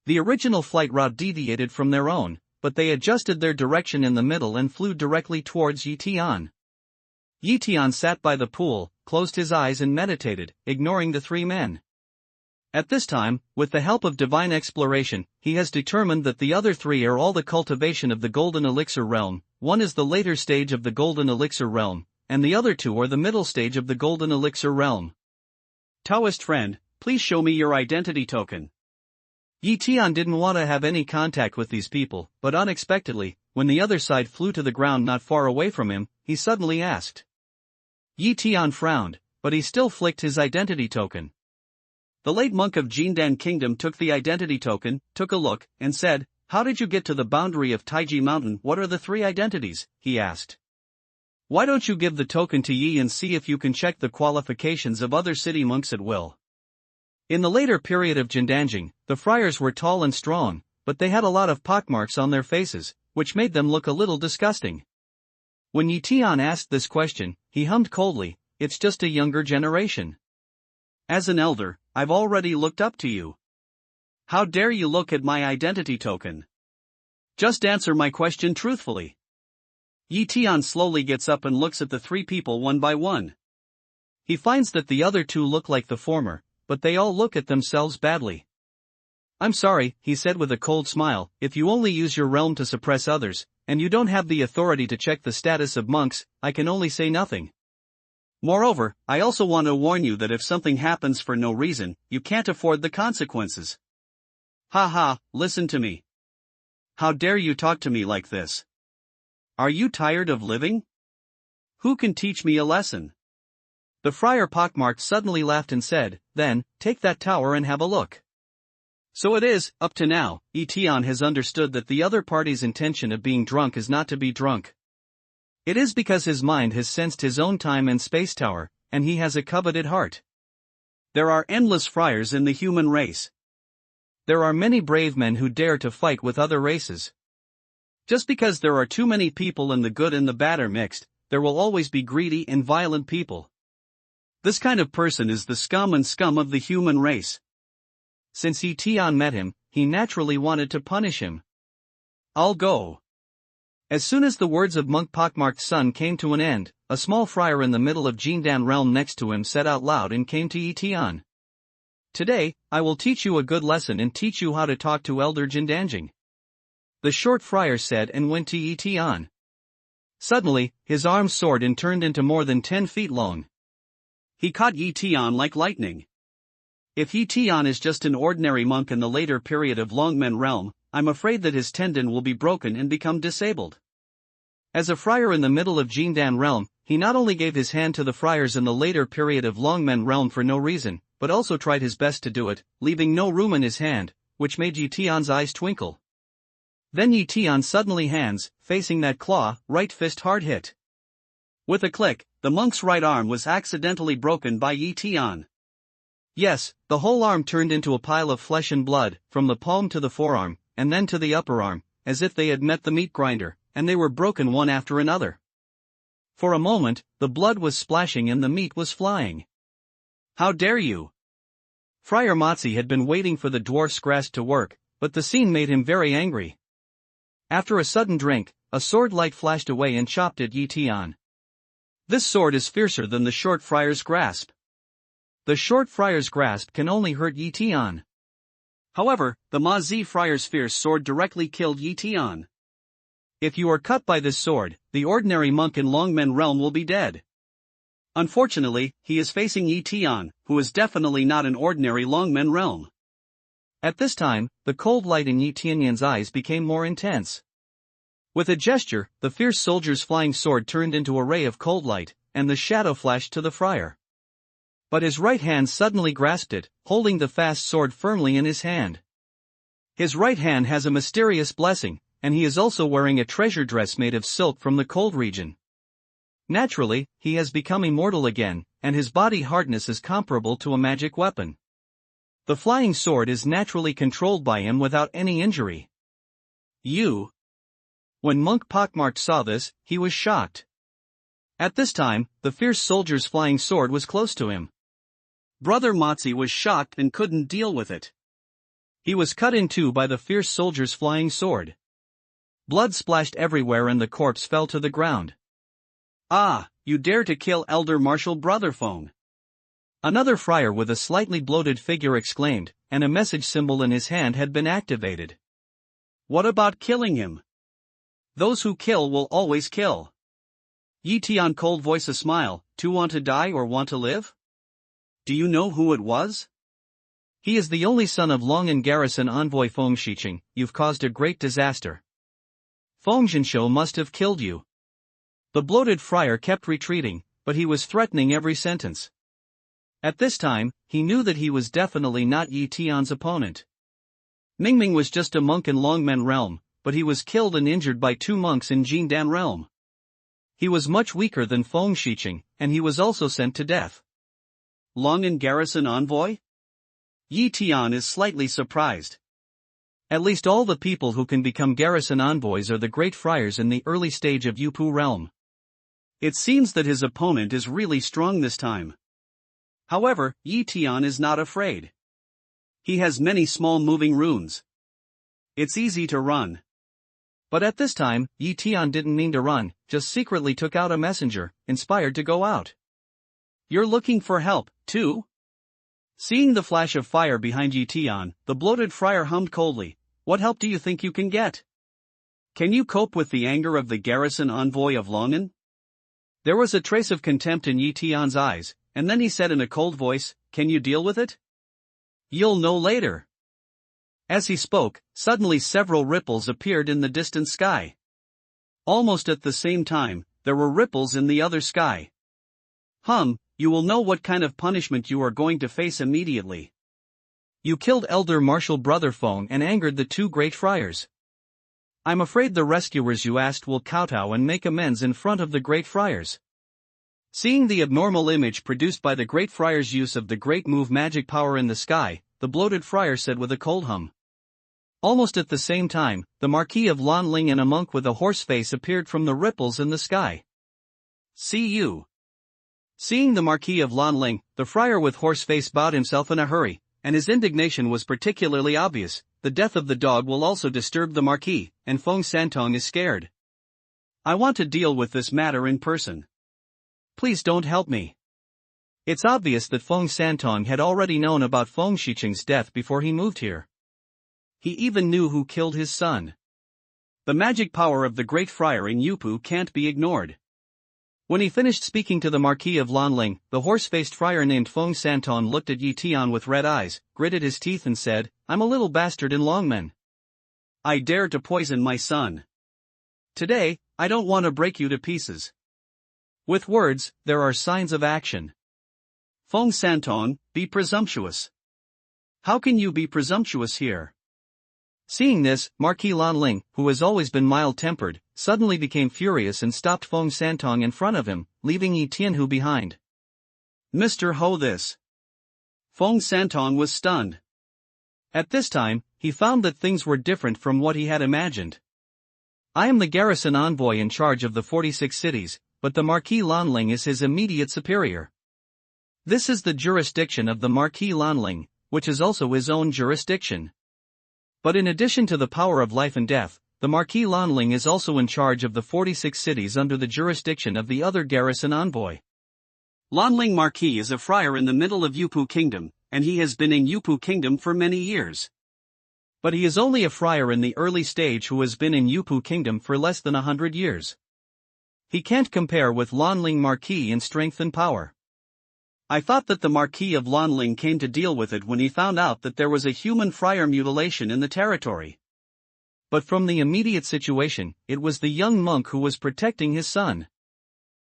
The original flight route deviated from their own, but they adjusted their direction in the middle and flew directly towards Yi Tian. Yi Tian sat by the pool, closed his eyes and meditated, ignoring the three men. At this time, with the help of divine exploration, he has determined that the other three are all the cultivation of the golden elixir realm, one is the later stage of the golden elixir realm, and the other two are the middle stage of the golden elixir realm. Taoist friend, please show me your identity token. Yi Tian didn't want to have any contact with these people, but unexpectedly, when the other side flew to the ground not far away from him, he suddenly asked. Yi Tian frowned, but he still flicked his identity token. The late monk of Jindan Kingdom took the identity token, took a look, and said, "How did you get to the boundary of Taiji Mountain? What are the three identities?" he asked. "Why don't you give the token to Yi and see if you can check the qualifications of other city monks at will?" In the later period of Jindanjing, the friars were tall and strong, but they had a lot of pockmarks on their faces, which made them look a little disgusting. When Yi Tian asked this question, he hummed coldly, "It's just a younger generation. As an elder, I've already looked up to you. How dare you look at my identity token? Just answer my question truthfully." Yi Tian slowly gets up and looks at the three people one by one. He finds that the other two look like the former, but they all look at themselves badly. "I'm sorry," he said with a cold smile, "if you only use your realm to suppress others, and you don't have the authority to check the status of monks, I can only say nothing. Moreover, I also want to warn you that if something happens for no reason, you can't afford the consequences." "Ha ha, listen to me. How dare you talk to me like this? Are you tired of living? Who can teach me a lesson?" The friar pockmarked suddenly laughed and said, "Then, take that tower and have a look." So it is, up to now, Yi Tian has understood that the other party's intention of being drunk is not to be drunk. It is because his mind has sensed his own time and space tower, and he has a coveted heart. There are endless friars in the human race. There are many brave men who dare to fight with other races. Just because there are too many people and the good and the bad are mixed, there will always be greedy and violent people. This kind of person is the scum and scum of the human race. Since Yi Tian met him, he naturally wanted to punish him. "I'll go." As soon as the words of monk pockmarked son came to an end, a small friar in the middle of Jindan realm next to him said out loud and came to Yi Tian. "Today, I will teach you a good lesson and teach you how to talk to Elder Jindanjing." The short friar said and went to Yi Tian. Suddenly, his arms soared and turned into more than 10 feet long. He caught Yi Tian like lightning. If Yi Tian is just an ordinary monk in the later period of Longmen realm, I'm afraid that his tendon will be broken and become disabled. As a friar in the middle of Jindan realm, he not only gave his hand to the friars in the later period of Longmen realm for no reason, but also tried his best to do it, leaving no room in his hand, which made Yi Tian's eyes twinkle. Then Yi Tian suddenly hands, facing that claw, right fist hard hit. With a click, the monk's right arm was accidentally broken by Yi Tian. Yes, the whole arm turned into a pile of flesh and blood, from the palm to the forearm, and then to the upper arm, as if they had met the meat grinder, and they were broken one after another. For a moment, the blood was splashing and the meat was flying. "How dare you!" Friar Matzi had been waiting for the dwarf's grasp to work, but the scene made him very angry. After a sudden drink, a sword light flashed away and chopped at Yi Tian. This sword is fiercer than the short friar's grasp. The short friar's grasp can only hurt Yi Tian. However, the Ma Zi friar's fierce sword directly killed Yi Tian. If you are cut by this sword, the ordinary monk in Longmen realm will be dead. Unfortunately, he is facing Yi Tian, who is definitely not an ordinary Longmen realm. At this time, the cold light in Yi Tianyan's eyes became more intense. With a gesture, the fierce soldier's flying sword turned into a ray of cold light, and the shadow flashed to the friar. But his right hand suddenly grasped it, holding the fast sword firmly in his hand. His right hand has a mysterious blessing, and he is also wearing a treasure dress made of silk from the cold region. Naturally, he has become immortal again, and his body hardness is comparable to a magic weapon. The flying sword is naturally controlled by him without any injury. When Monk Pockmarked saw this, he was shocked. At this time, the fierce soldier's flying sword was close to him. Brother Motzi was shocked and couldn't deal with it. He was cut in two by the fierce soldier's flying sword. Blood splashed everywhere and the corpse fell to the ground. Ah, you dare to kill Elder Marshal Brother Feng! Another friar with a slightly bloated figure exclaimed, and a message symbol in his hand had been activated. What about killing him? Those who kill will always kill. Yi Tian cold voice a smile, to want to die or want to live? Do you know who it was? He is the only son of Longan garrison envoy Feng Shiqing. You've caused a great disaster. Feng Zhenshou must have killed you. The bloated friar kept retreating, but he was threatening every sentence. At this time, he knew that he was definitely not Yi Tian's opponent. Mingming was just a monk in Longmen realm, but he was killed and injured by two monks in Jindan realm. He was much weaker than Feng Shiqing, and he was also sent to death. Longan garrison envoy? Yi Tian is slightly surprised. At least all the people who can become garrison envoys are the great friars in the early stage of Yupu realm. It seems that his opponent is really strong this time. However, Yi Tian is not afraid. He has many small moving runes. It's easy to run. But at this time, Yi Tian didn't mean to run, just secretly took out a messenger, inspired to go out. You're looking for help, too? Seeing the flash of fire behind Yi Tian, the bloated friar hummed coldly, what help do you think you can get? Can you cope with the anger of the garrison envoy of Longan? There was a trace of contempt in Yi Tian's eyes, and then he said in a cold voice, can you deal with it? You'll know later. As he spoke, suddenly several ripples appeared in the distant sky. Almost at the same time, there were ripples in the other sky. You will know what kind of punishment you are going to face immediately. You killed Elder Marshal Brother Feng and angered the two great friars. I'm afraid the rescuers you asked will kowtow and make amends in front of the great friars. Seeing the abnormal image produced by the great friar's use of the great move magic power in the sky, the bloated friar said with a cold hum. Almost at the same time, the Marquis of Lanling and a monk with a horse face appeared from the ripples in the sky. See you. Seeing the Marquis of Lanling, the friar with horse face bowed himself in a hurry, and his indignation was particularly obvious. The death of the dog will also disturb the Marquis, and Feng Santong is scared. I want to deal with this matter in person. Please don't help me. It's obvious that Feng Santong had already known about Feng Shiqing's death before he moved here. He even knew who killed his son. The magic power of the great friar in Yupu can't be ignored. When he finished speaking to the Marquis of Lanling, the horse-faced friar named Feng Santong looked at Yi Tian with red eyes, gritted his teeth and said, I'm a little bastard in Longmen. I dare to poison my son. Today, I don't want to break you to pieces. With words, there are signs of action. Feng Santong, be presumptuous. How can you be presumptuous here? Seeing this, Marquis Lanling, who has always been mild-tempered, suddenly became furious and stopped Feng Santong in front of him, leaving Yi Tianhu behind. Mr. Ho this. Feng Santong was stunned. At this time, he found that things were different from what he had imagined. I am the garrison envoy in charge of the 46 cities, but the Marquis Lanling is his immediate superior. This is the jurisdiction of the Marquis Lanling, which is also his own jurisdiction. But in addition to the power of life and death, the Marquis Lanling is also in charge of the 46 cities under the jurisdiction of the other garrison envoy. Lanling Marquis is a friar in the middle of Yupu Kingdom, and he has been in Yupu Kingdom for many years. But he is only a friar in the early stage who has been in Yupu Kingdom for less than 100 years. He can't compare with Lanling Marquis in strength and power. I thought that the Marquis of Lanling came to deal with it when he found out that there was a human friar mutilation in the territory. But from the immediate situation, it was the young monk who was protecting his son.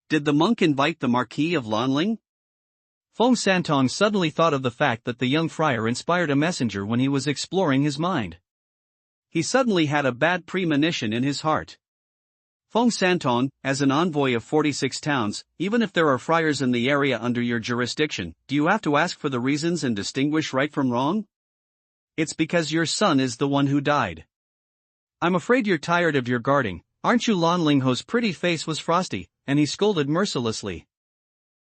Did the monk invite the Marquis of Lanling? Feng Santong suddenly thought of the fact that the young friar inspired a messenger when he was exploring his mind. He suddenly had a bad premonition in his heart. Feng Santong, as an envoy of 46 towns, even if there are friars in the area under your jurisdiction, do you have to ask for the reasons and distinguish right from wrong? It's because your son is the one who died. I'm afraid you're tired of your guarding, aren't you? Lan Lingho's pretty face was frosty, and he scolded mercilessly.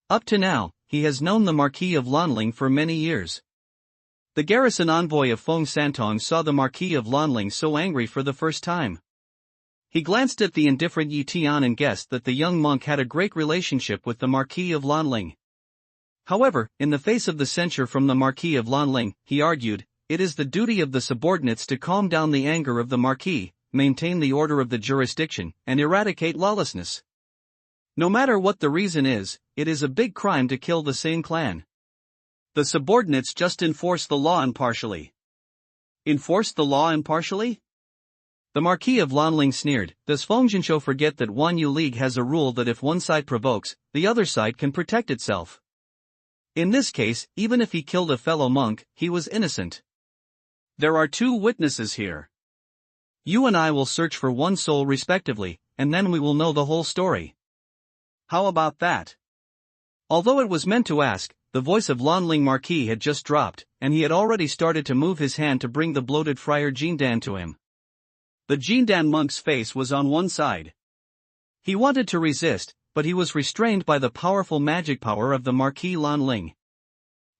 Up to now, he has known the Marquis of Lanling for many years. The garrison envoy of Feng Santong saw the Marquis of Lanling so angry for the first time. He glanced at the indifferent Yi Tian and guessed that the young monk had a great relationship with the Marquis of Lanling. However, in the face of the censure from the Marquis of Lanling, he argued, it is the duty of the subordinates to calm down the anger of the Marquis, maintain the order of the jurisdiction, and eradicate lawlessness. No matter what the reason is, it is a big crime to kill the same clan. The subordinates just enforce the law impartially. Enforce the law impartially? The Marquis of Lanling sneered. Does Feng Jinsho forget that Wanyu League has a rule that if one side provokes, the other side can protect itself? In this case, even if he killed a fellow monk, he was innocent. There are two witnesses here. You and I will search for one soul respectively, and then we will know the whole story. How about that? Although it was meant to ask, the voice of Lanling Marquis had just dropped, and he had already started to move his hand to bring the bloated friar Jindan to him. The Jindan monk's face was on one side. He wanted to resist, but he was restrained by the powerful magic power of the Marquis Lanling.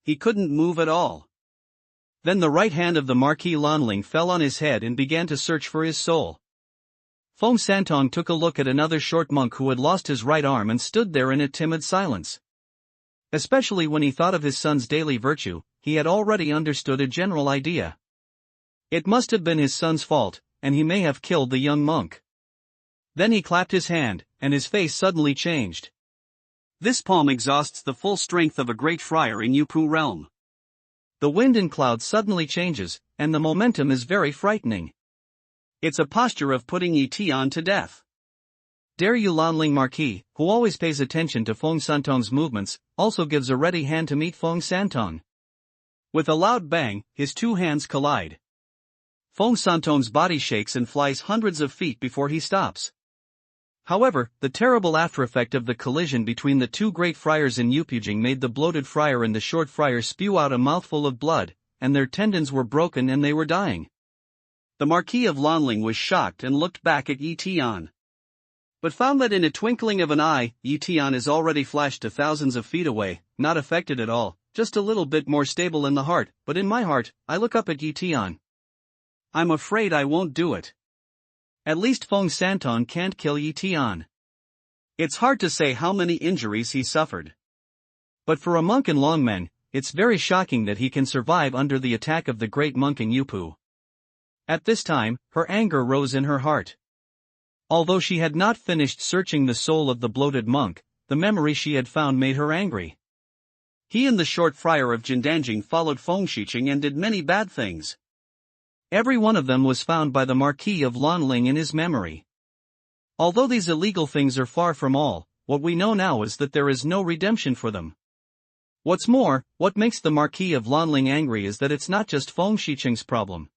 He couldn't move at all. Then the right hand of the Marquis Lanling fell on his head and began to search for his soul. Feng Santong took a look at another short monk who had lost his right arm and stood there in a timid silence. Especially when he thought of his son's daily virtue, he had already understood a general idea. It must have been his son's fault, and he may have killed the young monk. Then he clapped his hand, and his face suddenly changed. This palm exhausts the full strength of a great friar in Yupu realm. The wind and cloud suddenly changes, and the momentum is very frightening. It's a posture of putting Yi Tian to death. Dare you? Lanling Marquis, who always pays attention to Feng Santong's movements, also gives a ready hand to meet Feng Santong. With a loud bang, his two hands collide. Feng Santong's body shakes and flies hundreds of feet before he stops. However, the terrible aftereffect of the collision between the two great friars in Yupujing made the bloated friar and the short friar spew out a mouthful of blood, and their tendons were broken and they were dying. The Marquis of Lanling was shocked and looked back at Yi Tian. But found that in a twinkling of an eye, Yi Tian is already flashed to thousands of feet away, not affected at all, just a little bit more stable in the heart, but in my heart, I look up at Yi Tian. I'm afraid I won't do it. At least Feng Santong can't kill Yi Tian. It's hard to say how many injuries he suffered. But for a monk in Longmen, it's very shocking that he can survive under the attack of the great monk in Yupu. At this time, her anger rose in her heart. Although she had not finished searching the soul of the bloated monk, the memory she had found made her angry. He and the short friar of Jindanjing followed Feng Shiqing and did many bad things. Every one of them was found by the Marquis of Lanling in his memory. Although these illegal things are far from all, what we know now is that there is no redemption for them. What's more, what makes the Marquis of Lanling angry is that it's not just Feng Shiqing's problem.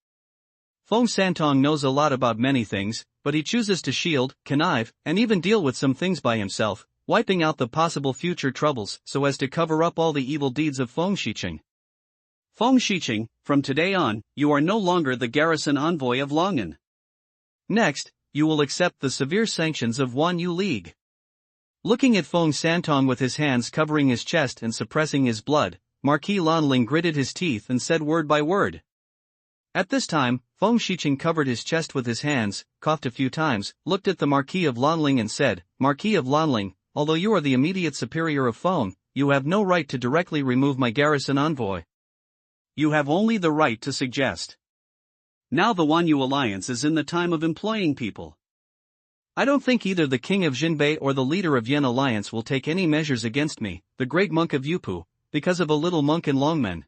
Feng Santong knows a lot about many things, but he chooses to shield, connive, and even deal with some things by himself, wiping out the possible future troubles so as to cover up all the evil deeds of Feng Shiqing. Feng Shiqing, from today on, you are no longer the garrison envoy of Longan. Next, you will accept the severe sanctions of Wanyu League. Looking at Feng Santong with his hands covering his chest and suppressing his blood, Marquis Lanling gritted his teeth and said word by word. At this time, Feng Shiqing covered his chest with his hands, coughed a few times, looked at the Marquis of Lanling and said, Marquis of Lanling, although you are the immediate superior of Feng, you have no right to directly remove my garrison envoy. You have only the right to suggest. Now the Wanyu alliance is in the time of employing people. I don't think either the king of Jinbei or the leader of Yen alliance will take any measures against me, the great monk of Yupu, because of a little monk in Longmen.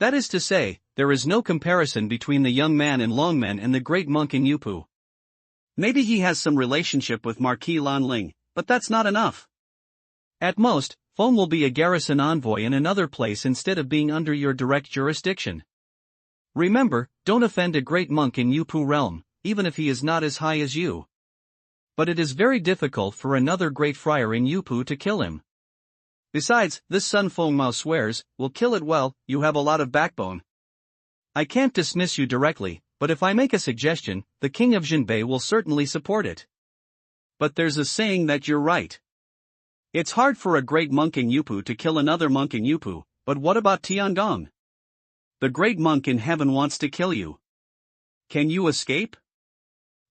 That is to say, there is no comparison between the young man in Longmen and the great monk in Yupu. Maybe he has some relationship with Marquis Lanling, but that's not enough. At most, Feng will be a garrison envoy in another place instead of being under your direct jurisdiction. Remember, don't offend a great monk in Yupu realm, even if he is not as high as you. But it is very difficult for another great friar in Yupu to kill him. Besides, this Sun Feng Mao swears, will kill it well, you have a lot of backbone. I can't dismiss you directly, but if I make a suggestion, the king of Jinbei will certainly support it. But there's a saying that you're right. It's hard for a great monk in Yupu to kill another monk in Yupu, but what about Tiangong? The great monk in heaven wants to kill you. Can you escape?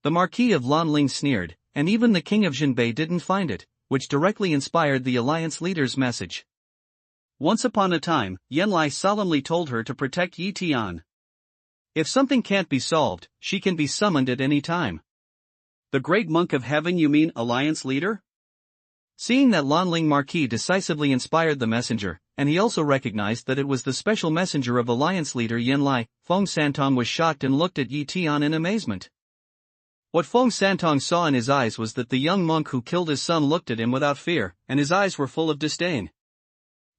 The Marquis of Lanling sneered, and even the king of Jinbei didn't find it, which directly inspired the alliance leader's message. Once upon a time, Yanlai solemnly told her to protect Yi Tian. If something can't be solved, she can be summoned at any time. The great monk of heaven, you mean alliance leader? Seeing that Lanling Marquis decisively inspired the messenger, and he also recognized that it was the special messenger of alliance leader Yanlai, Feng Santong was shocked and looked at Yi Tian in amazement. What Feng Santong saw in his eyes was that the young monk who killed his son looked at him without fear, and his eyes were full of disdain.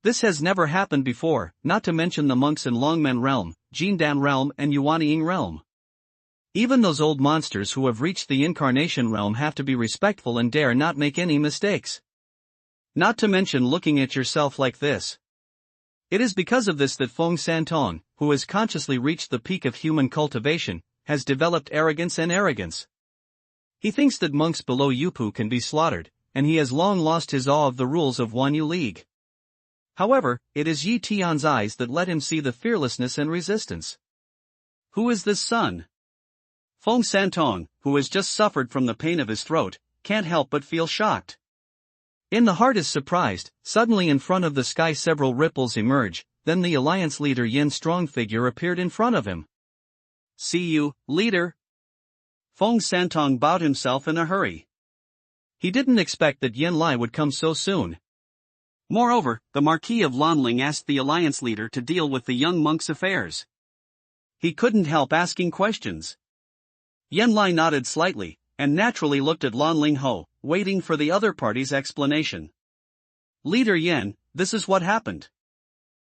This has never happened before, not to mention the monks in Longmen realm, Jindan realm and Yuanying realm. Even those old monsters who have reached the incarnation realm have to be respectful and dare not make any mistakes. Not to mention looking at yourself like this. It is because of this that Feng Santong, who has consciously reached the peak of human cultivation, has developed arrogance and arrogance. He thinks that monks below Yupu can be slaughtered, and he has long lost his awe of the rules of Wanyu League. However, it is Yi Tian's eyes that let him see the fearlessness and resistance. Who is this son? Feng Santong, who has just suffered from the pain of his throat, can't help but feel shocked. In the heart is surprised, suddenly in front of the sky several ripples emerge, then the alliance leader Yen's strong figure appeared in front of him. See you, leader. Feng Santong bowed himself in a hurry. He didn't expect that Yanlai would come so soon. Moreover, the Marquis of Lanling asked the alliance leader to deal with the young monk's affairs. He couldn't help asking questions. Yanlai nodded slightly, and naturally looked at Lanling Ho, waiting for the other party's explanation. Leader Yan, this is what happened.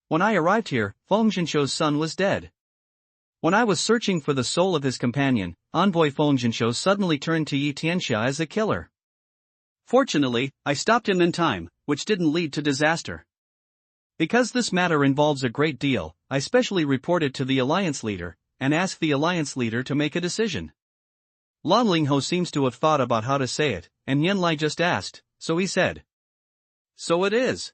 When I arrived here, Feng Jinsho's son was dead. When I was searching for the soul of his companion, envoy Feng Jinsho suddenly turned to Yi Tianxia as a killer. Fortunately, I stopped him in time, which didn't lead to disaster. Because this matter involves a great deal, I specially reported to the alliance leader, and asked the alliance leader to make a decision. Lanling Ho seems to have thought about how to say it, and Yanlai just asked, so he said. So it is.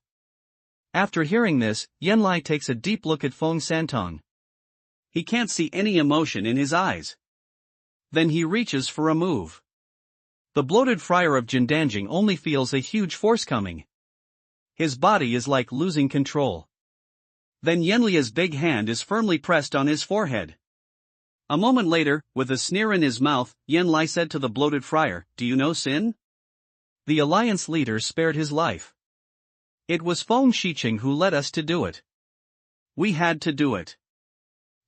After hearing this, Yanlai takes a deep look at Feng Santong. He can't see any emotion in his eyes. Then he reaches for a move. The bloated friar of Jindanjing only feels a huge force coming. His body is like losing control. Then Yanlia's big hand is firmly pressed on his forehead. A moment later, with a sneer in his mouth, Yanlai said to the bloated friar, "Do you know sin?" The alliance leader spared his life. It was Feng Shiqing who led us to do it. We had to do it.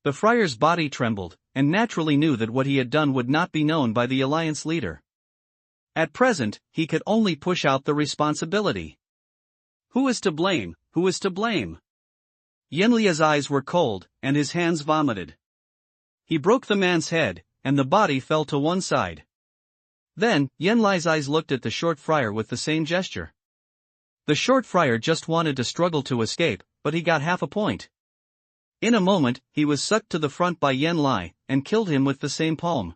The friar's body trembled, and naturally knew that what he had done would not be known by the alliance leader. At present, he could only push out the responsibility. Who is to blame? Who is to blame? Yanlia's eyes were cold, and his hands vomited. He broke the man's head, and the body fell to one side. Then, Yanlai's eyes looked at the short friar with the same gesture. The short friar just wanted to struggle to escape, but he got half a point. In a moment, he was sucked to the front by Yanlai, and killed him with the same palm.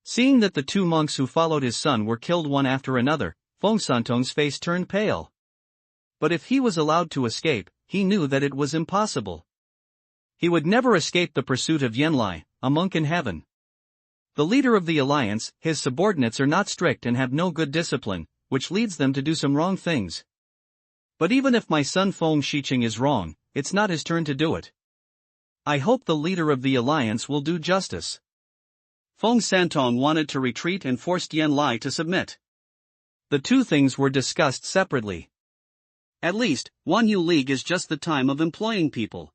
Seeing that the two monks who followed his son were killed one after another, Feng Santong's face turned pale. But if he was allowed to escape, he knew that it was impossible. He would never escape the pursuit of Yanlai, a monk in heaven. The leader of the alliance, his subordinates are not strict and have no good discipline, which leads them to do some wrong things. But even if my son Feng Shiqing is wrong, it's not his turn to do it. I hope the leader of the alliance will do justice. Feng Santong wanted to retreat and forced Yen Lai to submit. The two things were discussed separately. At least, Wanyu League is just the time of employing people.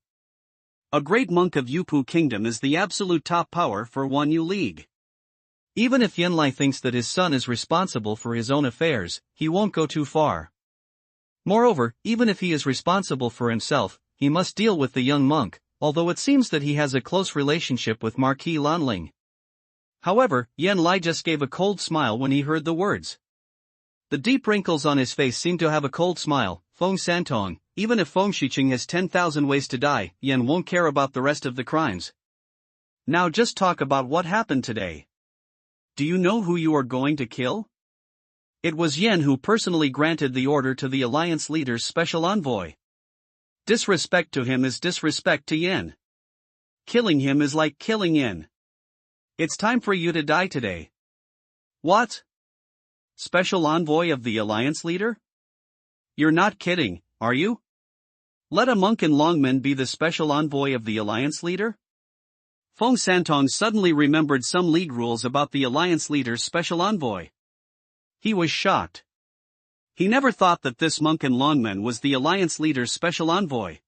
A great monk of Yupu Kingdom is the absolute top power for Wanyu League. Even if Yen Lai thinks that his son is responsible for his own affairs, he won't go too far. Moreover, even if he is responsible for himself, he must deal with the young monk, although it seems that he has a close relationship with Marquis Lanling. However, Yen Lai just gave a cold smile when he heard the words. The deep wrinkles on his face seemed to have a cold smile. Feng Santong, even if Feng Shiqing has 10,000 ways to die, Yen won't care about the rest of the crimes. Now just talk about what happened today. Do you know who you are going to kill? It was Yen who personally granted the order to the alliance leader's special envoy. Disrespect to him is disrespect to Yen. Killing him is like killing Yen. It's time for you to die today. What? Special envoy of the alliance leader? You're not kidding, are you? Let a monk in Longmen be the special envoy of the alliance leader? Feng Santong suddenly remembered some league rules about the alliance leader's special envoy. He was shocked. He never thought that this monk in Longmen was the alliance leader's special envoy.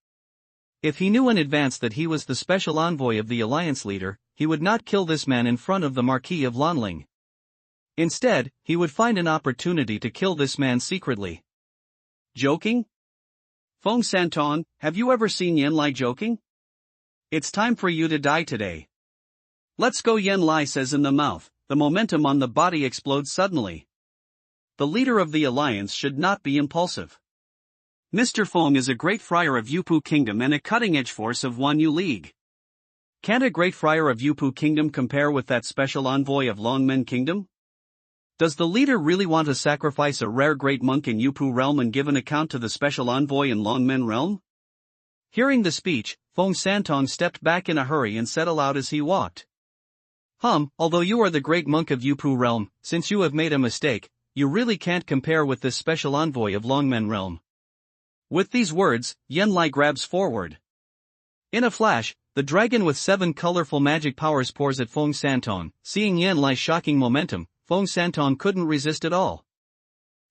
If he knew in advance that he was the special envoy of the alliance leader, he would not kill this man in front of the Marquis of Lanling. Instead, he would find an opportunity to kill this man secretly. Joking? Feng Santong, have you ever seen Yen Lai joking? It's time for you to die today. Let's go, Yen Lai says in the mouth. The momentum on the body explodes suddenly. The leader of the alliance should not be impulsive. Mr. Feng is a great friar of Yupu Kingdom and a cutting-edge force of Wanyu League. Can't a great friar of Yupu Kingdom compare with that special envoy of Longmen Kingdom? Does the leader really want to sacrifice a rare great monk in Yupu realm and give an account to the special envoy in Longmen realm? Hearing the speech, Feng Santong stepped back in a hurry and said aloud as he walked. Although you are the great monk of Yupu realm, since you have made a mistake, you really can't compare with this special envoy of Longmen realm. With these words, Yen Lai grabs forward. In a flash, the dragon with 7 colorful magic powers pours at Feng Santong. Seeing Yen Lai's shocking momentum, Feng Santong couldn't resist at all.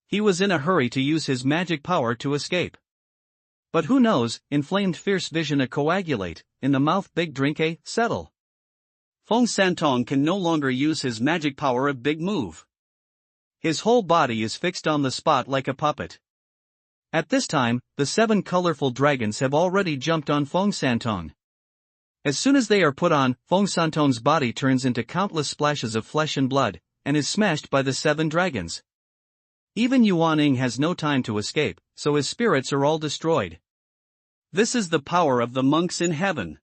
He was in a hurry to use his magic power to escape. But who knows, inflamed fierce vision a coagulate, in the mouth big drink a settle. Feng Santong can no longer use his magic power of big move. His whole body is fixed on the spot like a puppet. At this time, the 7 colorful dragons have already jumped on Feng Santong. As soon as they are put on, Feng Santong's body turns into countless splashes of flesh and blood, and is smashed by the 7 dragons. Even Yuan has no time to escape, so his spirits are all destroyed. This is the power of the monks in heaven.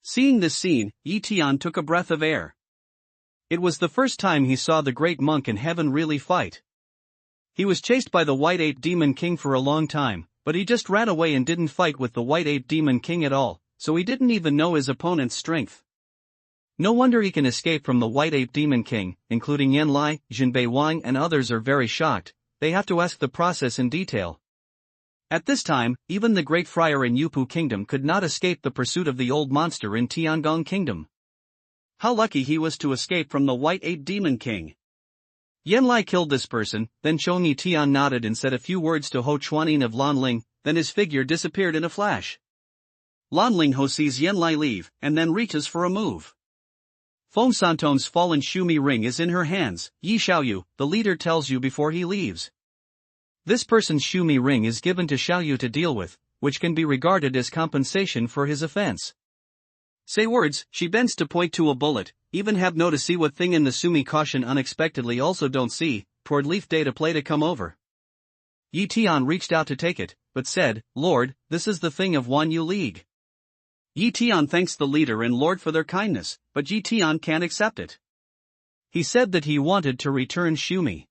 Seeing this scene, Tian took a breath of air. It was the first time he saw the great monk in heaven really fight. He was chased by the White Ape Demon King for a long time, but he just ran away and didn't fight with the White Ape Demon King at all, so he didn't even know his opponent's strength. No wonder he can escape from the White Ape Demon King, including Yen Lai, Jinbei Wang and others are very shocked. They have to ask the process in detail. At this time, even the great friar in Yupu Kingdom could not escape the pursuit of the old monster in Tiangong Kingdom. How lucky he was to escape from the White Ape Demon King. Yen Lai killed this person, then Chongyi Tian nodded and said a few words to Ho Chuanin of Lanling, then his figure disappeared in a flash. Lanling Ho sees Yen Lai leave, and then reaches for a move. Feng Santong's fallen Shumi ring is in her hands. Yi Xiaoyu, the leader tells you before he leaves. This person's Shumi ring is given to Xiaoyu to deal with, which can be regarded as compensation for his offense. Say words, she bends to point to a bullet, even have no to see what thing in the Sumi caution unexpectedly also don't see, toward leaf day to play to come over. Yi Tian reached out to take it, but said, Lord, this is the thing of Wanyu League. Yi Tian thanks the leader and Lord for their kindness, but Yi Tian can't accept it. He said that he wanted to return Shumi.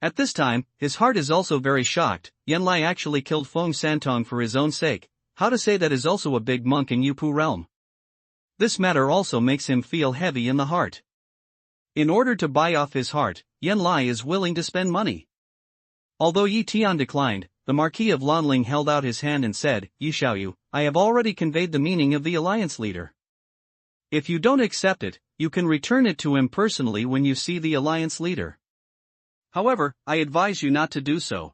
At this time, his heart is also very shocked. Yen Lai actually killed Feng Santong for his own sake. How to say that is also a big monk in Yupu realm. This matter also makes him feel heavy in the heart. In order to buy off his heart, Yen Lai is willing to spend money. Although Yi Tian declined, the the Marquis of Lanling held out his hand and said, Yi Xiaoyu, I have already conveyed the meaning of the alliance leader. If you don't accept it, you can return it to him personally when you see the alliance leader. However, I advise you not to do so.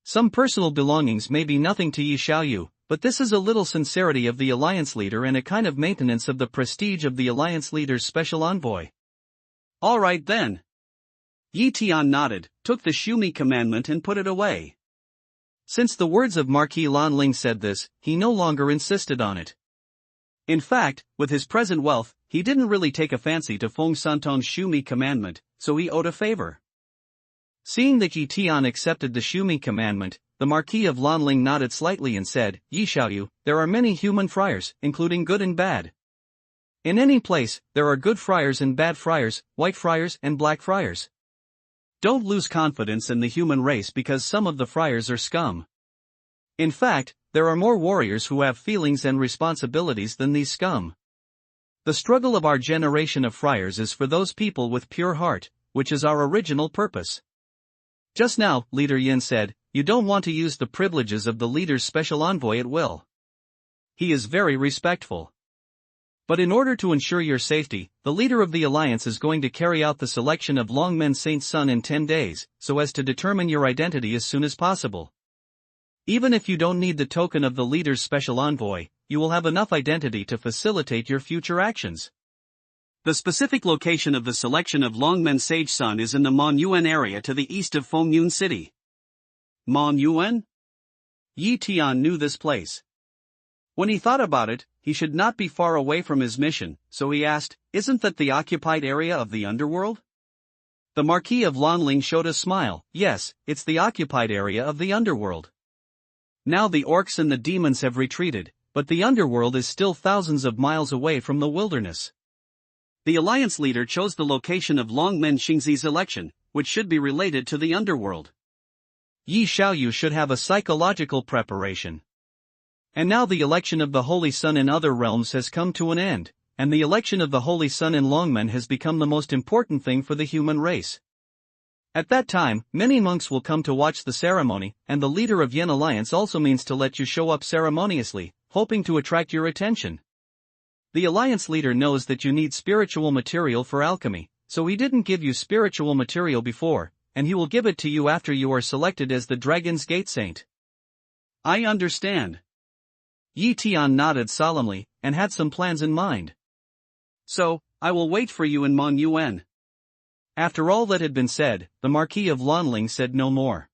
Some personal belongings may be nothing to Yi Xiaoyu, but this is a little sincerity of the alliance leader and a kind of maintenance of the prestige of the alliance leader's special envoy. All right then. Yi Tian nodded, took the Shumi commandment and put it away. Since the words of Marquis Lanling said this, he no longer insisted on it. In fact, with his present wealth, he didn't really take a fancy to Feng Santong's Shumi commandment, so he owed a favor. Seeing that Yi Tian accepted the Shumi commandment, the Marquis of Lanling nodded slightly and said, Yi Xiaoyu, there are many human friars, including good and bad. In any place, there are good friars and bad friars, white friars and black friars. Don't lose confidence in the human race because some of the friars are scum. In fact, there are more warriors who have feelings and responsibilities than these scum. The struggle of our generation of friars is for those people with pure heart, which is our original purpose. Just now, Leader Yin said, you don't want to use the privileges of the leader's special envoy at will. He is very respectful. But in order to ensure your safety, the leader of the alliance is going to carry out the selection of Longmen Saint's son in 10 days, so as to determine your identity as soon as possible. Even if you don't need the token of the leader's special envoy, you will have enough identity to facilitate your future actions. The specific location of the selection of Longmen Sage Sun is in the Monyuan area to the east of Fengyun City. Monyuan? Yi Tian knew this place. When he thought about it, he should not be far away from his mission, so he asked, isn't that the occupied area of the underworld? The Marquis of Lanling showed a smile. Yes, it's the occupied area of the underworld. Now the orcs and the demons have retreated, but the underworld is still thousands of miles away from the wilderness. The alliance leader chose the location of Longmen Xingzi's election, which should be related to the underworld. Yi Xiaoyu should have a psychological preparation. And now the election of the Holy Sun in other realms has come to an end, and the election of the Holy Sun in Longmen has become the most important thing for the human race. At that time, many monks will come to watch the ceremony, and the leader of Yin Alliance also means to let you show up ceremoniously, hoping to attract your attention. The alliance leader knows that you need spiritual material for alchemy, so he didn't give you spiritual material before, and he will give it to you after you are selected as the Dragon's Gate Saint. I understand. Yi Tian nodded solemnly, and had some plans in mind. So, I will wait for you in Monyuan. After all that had been said, the Marquis of Lanling said no more.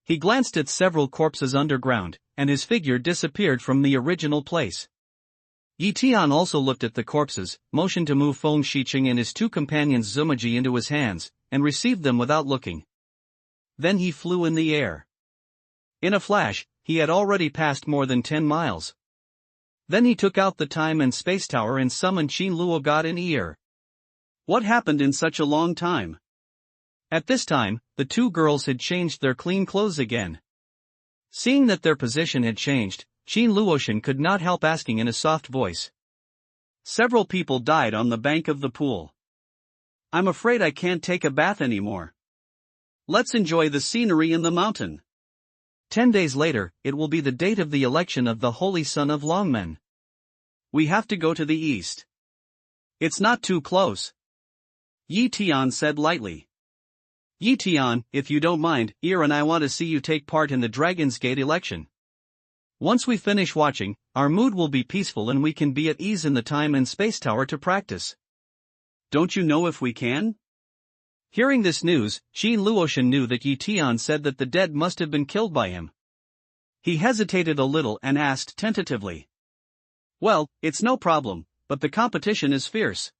He glanced at several corpses underground, and his figure disappeared from the original place. Yi Tian also looked at the corpses, motioned to move Feng Shiqing and his two companions Zumaji into his hands, and received them without looking. Then he flew in the air. In a flash, he had already passed more than 10 miles. Then he took out the time and space tower and summoned Qin Luo God in ear. What happened in such a long time? At this time, the two girls had changed their clean clothes again. Seeing that their position had changed, Qin Luoshan could not help asking in a soft voice. Several people died on the bank of the pool. I'm afraid I can't take a bath anymore. Let's enjoy the scenery in the mountain. 10 days later, it will be the date of the election of the Holy Son of Longmen. We have to go to the east. It's not too close. Yi Tian said lightly. Yi Tian, if you don't mind, Ir and I want to see you take part in the Dragon's Gate election. Once we finish watching, our mood will be peaceful and we can be at ease in the time and space tower to practice. Don't you know if we can? Hearing this news, Qin Luoshan knew that Yi Tian said that the dead must have been killed by him. He hesitated a little and asked tentatively. Well, it's no problem, but the competition is fierce.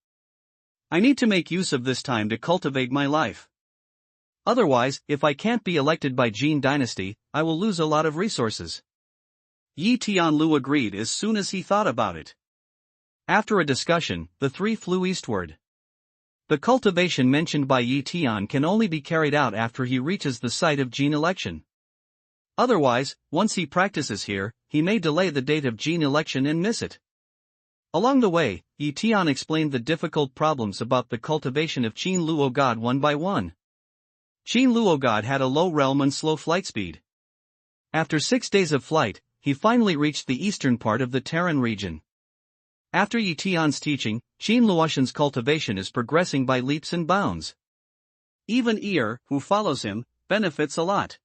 I need to make use of this time to cultivate my life. Otherwise, if I can't be elected by Jin Dynasty, I will lose a lot of resources. Yi Tianlu agreed as soon as he thought about it. After a discussion, the three flew eastward. The cultivation mentioned by Yi Tian can only be carried out after he reaches the site of Jin election. Otherwise, once he practices here, he may delay the date of Jin election and miss it. Along the way, Yi Tian explained the difficult problems about the cultivation of Qin Luo God one by one. Qin Luo God had a low realm and slow flight speed. After 6 days of flight, he finally reached the eastern part of the Terran region. After Yi Tian's teaching, Qin Luoshan's cultivation is progressing by leaps and bounds. Even Ear, who follows him, benefits a lot.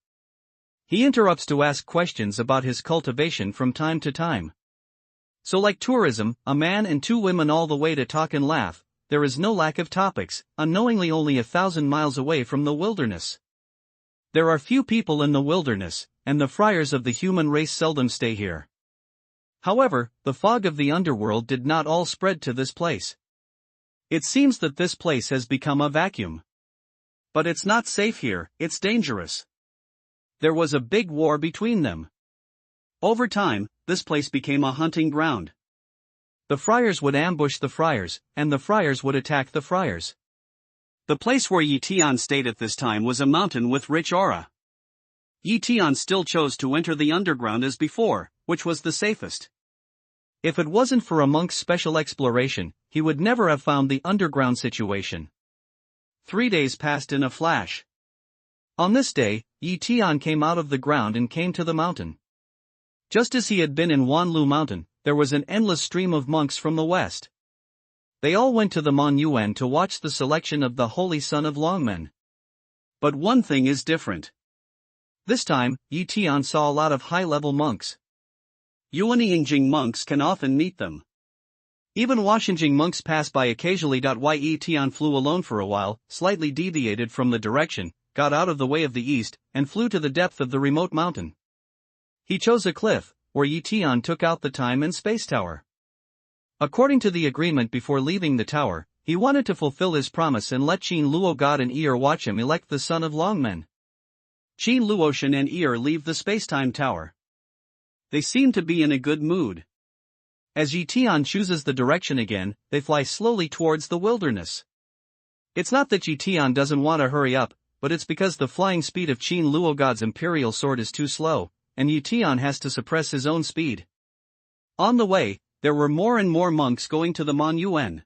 He interrupts to ask questions about his cultivation from time to time. So like tourism, a man and 2 women all the way to talk and laugh, there is no lack of topics, unknowingly only 1,000 miles away from the wilderness. There are few people in the wilderness, and the friars of the human race seldom stay here. However, the fog of the underworld did not all spread to this place. It seems that this place has become a vacuum. But it's not safe here, it's dangerous. There was a big war between them. Over time, this place became a hunting ground. The friars would ambush the friars, and the friars would attack the friars. The place where Yi Tian stayed at this time was a mountain with rich aura. Yi Tian still chose to enter the underground as before, which was the safest. If it wasn't for a monk's special exploration, he would never have found the underground situation. 3 days passed in a flash. On this day, Yi Tian came out of the ground and came to the mountain. Just as he had been in Wanlu Mountain, there was an endless stream of monks from the west. They all went to the Monument to watch the selection of the Holy Son of Longmen. But one thing is different. This time, Yi Tian saw a lot of high-level monks. Yuanyingjing monks can often meet them. Even Washingjing monks pass by occasionally. Yi Tian flew alone for a while, slightly deviated from the direction, got out of the way of the east, and flew to the depth of the remote mountain. He chose a cliff, where Yi Tian took out the time and space tower. According to the agreement before leaving the tower, he wanted to fulfill his promise and let Qin Luo God and Ear watch him elect the son of Longmen. Qin Luoshan and Ear leave the spacetime tower. They seem to be in a good mood. As Yi Tian chooses the direction again, they fly slowly towards the wilderness. It's not that Yi Tian doesn't want to hurry up, but it's because the flying speed of Qin Luo God's imperial sword is too slow, and Yi Tian has to suppress his own speed. On the way, there were more and more monks going to the Monument.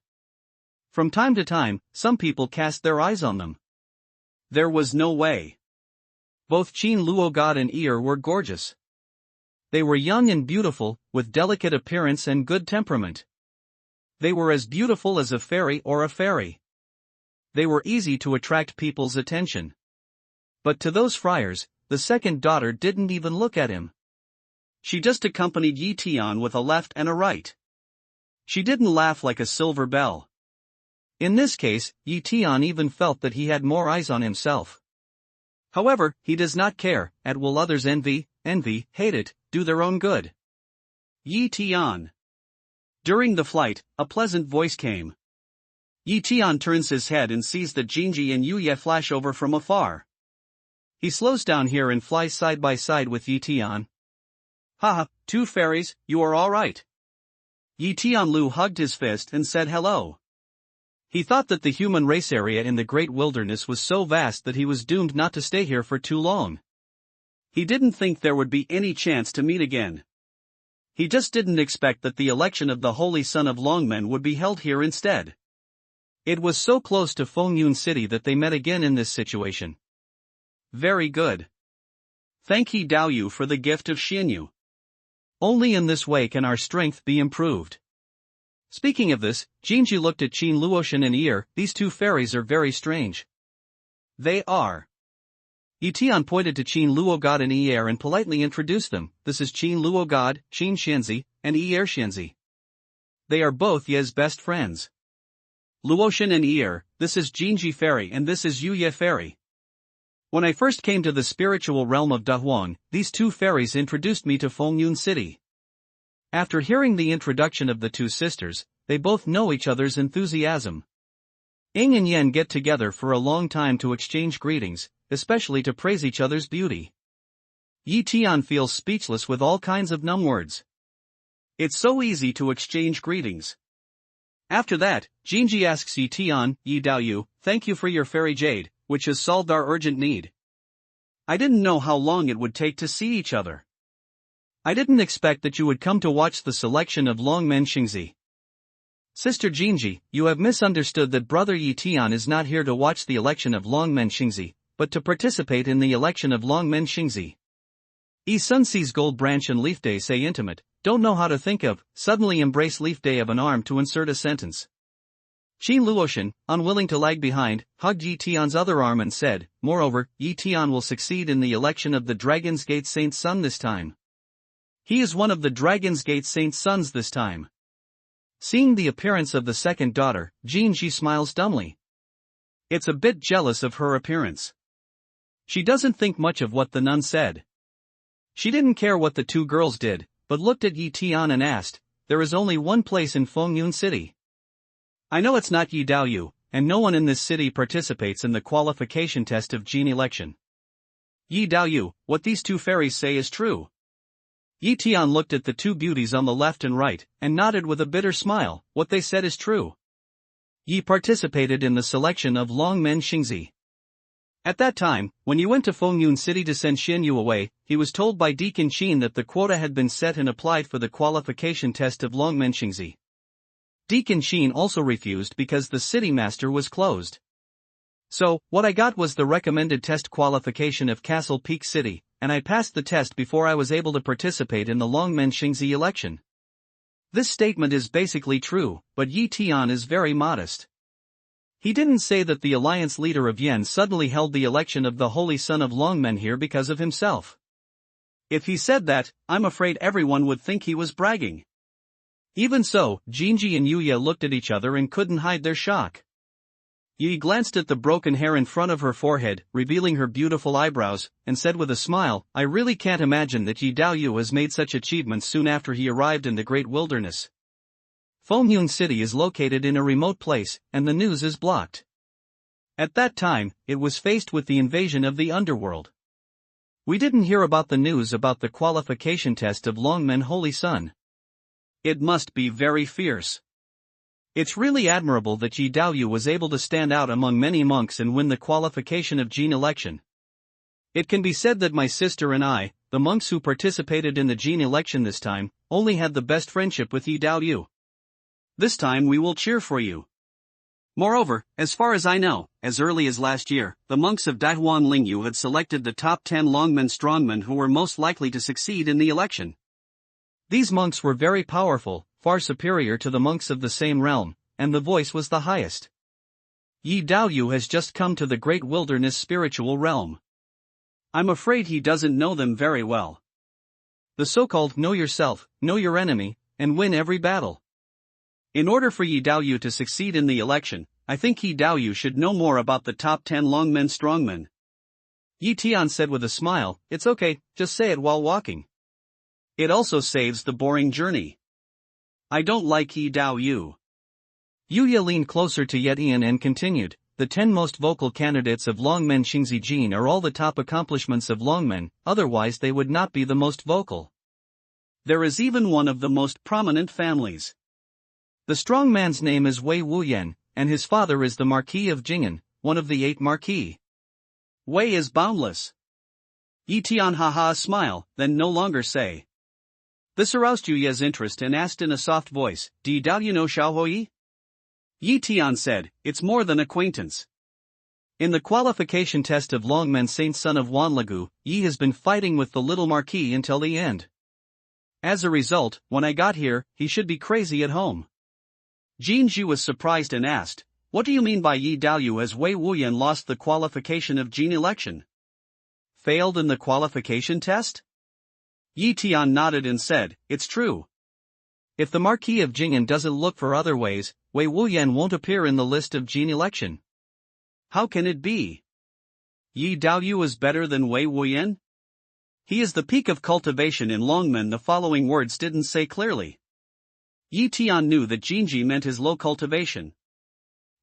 From time to time, some people cast their eyes on them. There was no way. Both Qin Luo God and Ear were gorgeous. They were young and beautiful, with delicate appearance and good temperament. They were as beautiful as a fairy or a fairy. They were easy to attract people's attention. But to those friars, the second daughter didn't even look at him. She just accompanied Yi Tian with a left and a right. She didn't laugh like a silver bell. In this case, Yi Tian even felt that he had more eyes on himself. However, he does not care, will others envy, hate it, do their own good. Yi Tian. During the flight, a pleasant voice came. Yi Tian turns his head and sees that Jinji and Yuye flash over from afar. He slows down here and flies side by side with Yi Tian. Haha, 2 fairies, you are all right. Yi Tianlu hugged his fist and said hello. He thought that the human race area in the great wilderness was so vast that he was doomed not to stay here for too long. He didn't think there would be any chance to meet again. He just didn't expect that the election of the Holy Son of Longmen would be held here instead. It was so close to Fengyun City that they met again in this situation. Very good. Thank He Daoyu for the gift of Xinyu. Only in this way can our strength be improved. Speaking of this, Jinji looked at Qin Luoshan and Ear. These 2 fairies are very strange. They are. Yi Tian pointed to Qin Luo God and Ear and politely introduced them. This is Qin Luo God, Qin Xianzi, and Ear Xianzi. They are both Ye's best friends. Luoshan and Ear, this is Jinji Fairy and this is Yuye Fairy. When I first came to the spiritual realm of Dahuang, these 2 fairies introduced me to Fengyun City. After hearing the introduction of the 2 sisters, they both know each other's enthusiasm. Ying and Yen get together for a long time to exchange greetings, especially to praise each other's beauty. Yi Tian feels speechless with all kinds of numb words. It's so easy to exchange greetings. After that, Jinji asks Yi Tian, Yi Daoyu, thank you for your fairy jade, which has solved our urgent need. I didn't know how long it would take to see each other. I didn't expect that you would come to watch the selection of Longmen Xingzi. Sister Jinji, you have misunderstood that brother Yi Tian is not here to watch the election of Longmen Xingzi, but to participate in the election of Longmen Xingzi. Sun sees Gold Branch and Leaf Day say intimate, don't know how to think of, suddenly embrace Leaf Day of an arm to insert a sentence. Qin Luoshan, unwilling to lag behind, hugged Yi Tian's other arm and said, moreover, Yi Tian will succeed in the election of the Dragon's Gate Saint's son this time. He is one of the Dragon's Gate Saint's sons this time. Seeing the appearance of the second daughter, Jinji smiles dumbly. It's a bit jealous of her appearance. She doesn't think much of what the nun said. She didn't care what the two girls did, but looked at Yi Tian and asked, there is only one place in Fengyun City. I know it's not Yi Daoyu, and no one in this city participates in the qualification test of Jin election. Yi Daoyu, what these two fairies say is true. Yi Tian looked at the two beauties on the left and right, and nodded with a bitter smile, what they said is true. Yi participated in the selection of Longmen Xingzi. At that time, when he went to Fengyun City to send Xin Yu away, he was told by Deacon Qin that the quota had been set and applied for the qualification test of Longmen Xingzi. Deacon Qin also refused because the city master was closed. So, what I got was the recommended test qualification of Castle Peak City, and I passed the test before I was able to participate in the Longmen Xingzi election. This statement is basically true, but Yi Tian is very modest. He didn't say that the alliance leader of Yan suddenly held the election of the holy son of Longmen here because of himself. If he said that, I'm afraid everyone would think he was bragging. Even so, Jinji and Yuya looked at each other and couldn't hide their shock. Yi glanced at the broken hair in front of her forehead, revealing her beautiful eyebrows, and said with a smile, I really can't imagine that Yi Daoyu has made such achievements soon after he arrived in the great wilderness. Fengyun City is located in a remote place, and the news is blocked. At that time, it was faced with the invasion of the underworld. We didn't hear about the news about the qualification test of Longmen Holy Son. It must be very fierce. It's really admirable that Yi Daoyu was able to stand out among many monks and win the qualification of Jin election. It can be said that my sister and I, the monks who participated in the Jin election this time, only had the best friendship with Yi Daoyu. This time we will cheer for you. Moreover, as far as I know, as early as last year, the monks of Daihuan Lingyu had selected the top 10 Longmen strongmen who were most likely to succeed in the election. These monks were very powerful, far superior to the monks of the same realm, and the voice was the highest. Yi Daoyu has just come to the great wilderness spiritual realm. I'm afraid he doesn't know them very well. The so-called know yourself, know your enemy, and win every battle. In order for Yi Daoyu to succeed in the election, I think Yi Daoyu should know more about the top 10 Longmen strongmen. Yi Tian said with a smile, it's okay, just say it while walking. It also saves the boring journey. I don't like Yi Daoyu. Yuya leaned closer to Yetian and continued, the 10 most vocal candidates of Longmen Xingzi Jin are all the top accomplishments of Longmen, otherwise they would not be the most vocal. There is even one of the most prominent families. The strong man's name is Wei Wuyan, and his father is the Marquis of Jing'an, one of the 8 Marquis. Wei is boundless. Yi Tian haha smile, then no longer say. This aroused Yuya's interest and asked in a soft voice, do Yi Daoyu know Xiaohui? Yi Tian said, it's more than acquaintance. In the qualification test of Longmen Saint son of Wanlagu, Yi has been fighting with the little Marquis until the end. As a result, when I got here, he should be crazy at home. Jinji was surprised and asked, what do you mean by Yi Daoyu has Wei Wuyan lost the qualification of Jin election? Failed in the qualification test? Yi Tian nodded and said, it's true. If the Marquis of Jing'an doesn't look for other ways, Wei Wuyan won't appear in the list of Jin election. How can it be? Yi Daoyu is better than Wei Wuyan? He is the peak of cultivation in Longmen. The following words didn't say clearly. Yi Tian knew that Jinji meant his low cultivation.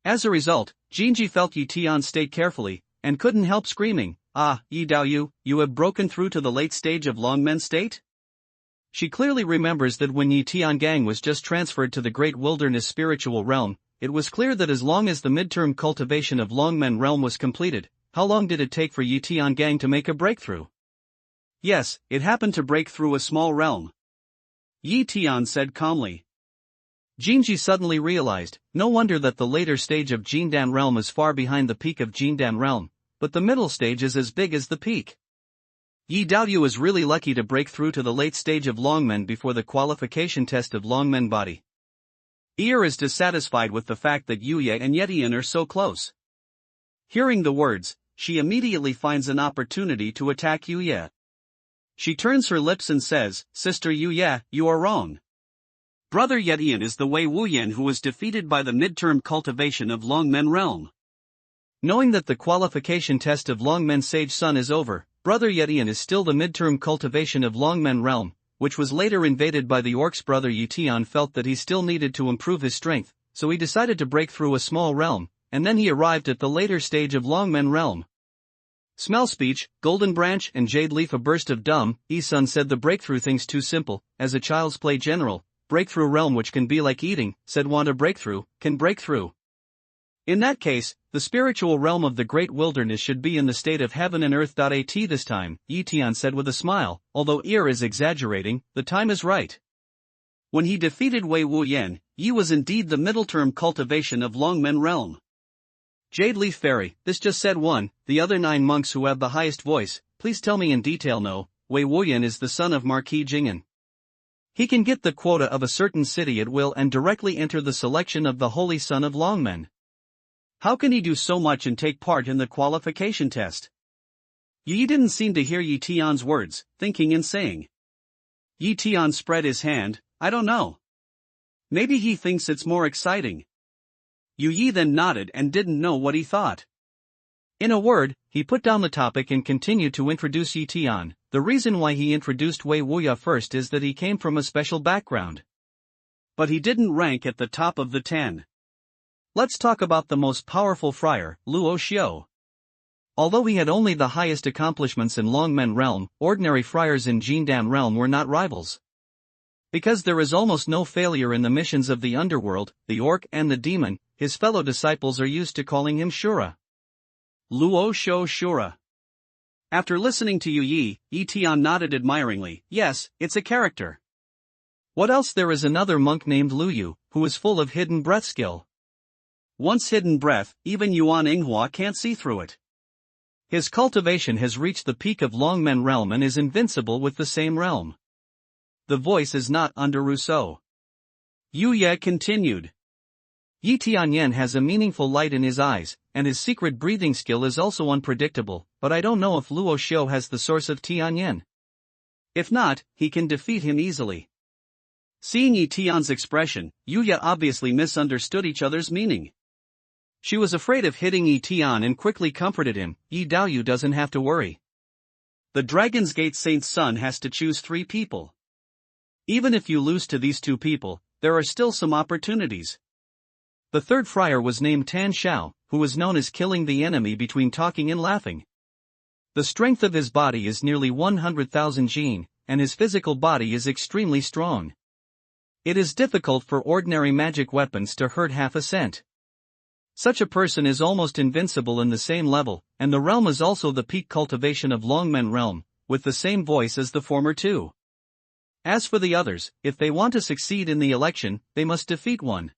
As a result, Jinji felt Yi Tian state carefully, and couldn't help screaming, ah, Yi Daoyu, you have broken through to the late stage of Longmen state? She clearly remembers that when Yi Tian Gang was just transferred to the great wilderness spiritual realm, it was clear that as long as the midterm cultivation of Longmen realm was completed, how long did it take for Yi Tian Gang to make a breakthrough? Yes, it happened to break through a small realm. Yi Tian said calmly. Jinji suddenly realized, no wonder that the later stage of Jindan realm is far behind the peak of Jindan realm, but the middle stage is as big as the peak. Yi Daoyu is really lucky to break through to the late stage of Longmen before the qualification test of Longmen body. Ear is dissatisfied with the fact that Yu Ye and Yetian are so close. Hearing the words, she immediately finds an opportunity to attack Yu Ye. She turns her lips and says, "Sister Yu Ye, you are wrong. Brother Yetian is the Wei Wuyan who was defeated by the midterm cultivation of Longmen realm." Knowing that the qualification test of Longmen Sage Sun is over, Brother Yetian is still the midterm cultivation of Longmen realm, which was later invaded by the orc's brother Tian felt that he still needed to improve his strength, so he decided to break through a small realm, and then he arrived at the later stage of Longmen realm. Smell speech, Golden Branch and Jade Leaf. A burst of dumb, Yi-sun said the breakthrough thing's too simple, as a child's play general, breakthrough realm which can be like eating, said Wanda breakthrough, can break through. In that case, the spiritual realm of the great wilderness should be in the state of heaven and earth. At this time, Yi-tian said with a smile, although Ear is exaggerating, the time is right. When he defeated Wei Wuyan, Yi was indeed the middle-term cultivation of Longmen realm. Jade Leaf Fairy, this just said one, the other 9 monks who have the highest voice, please tell me in detail. No, Wei Wuyan is the son of Marquis Jing'an. He can get the quota of a certain city at will and directly enter the selection of the Holy Son of Longmen. How can he do so much and take part in the qualification test? Yi didn't seem to hear Yi Tian's words, thinking and saying. Yi Tian spread his hand, I don't know. Maybe he thinks it's more exciting. Yu Yi then nodded and didn't know what he thought. In a word, he put down the topic and continued to introduce Yi Tian. The reason why he introduced Wei Wuya first is that he came from a special background. But he didn't rank at the top of the 10. Let's talk about the most powerful friar, Luo Xiu. Although he had only the highest accomplishments in Longmen realm, ordinary friars in Jindan realm were not rivals. Because there is almost no failure in the missions of the underworld, the orc and the demon, his fellow disciples are used to calling him Shura. Luo Xiu Shura. After listening to Yi Tian nodded admiringly, yes, it's a character. What else? There is another monk named Lu Yu, who is full of hidden breath skill. Once hidden breath, even Yuan Inghua can't see through it. His cultivation has reached the peak of Longmen realm and is invincible with the same realm. The voice is not under Rousseau. Yu Ye continued. Yi Tianyan has a meaningful light in his eyes, and his secret breathing skill is also unpredictable, but I don't know if Luo Xiu has the source of Tianyan. If not, he can defeat him easily. Seeing Yi Tian's expression, Yu Ye obviously misunderstood each other's meaning. She was afraid of hitting Yi Tian and quickly comforted him, Yi Daoyu doesn't have to worry. The Dragon's Gate Saint's son has to choose 3 people. Even if you lose to these 2 people, there are still some opportunities. The third friar was named Tan Shao, who was known as killing the enemy between talking and laughing. The strength of his body is nearly 100,000 jin, and his physical body is extremely strong. It is difficult for ordinary magic weapons to hurt half a cent. Such a person is almost invincible in the same level, and the realm is also the peak cultivation of Longmen realm, with the same voice as the former 2. As for the others, if they want to succeed in the election, they must defeat one.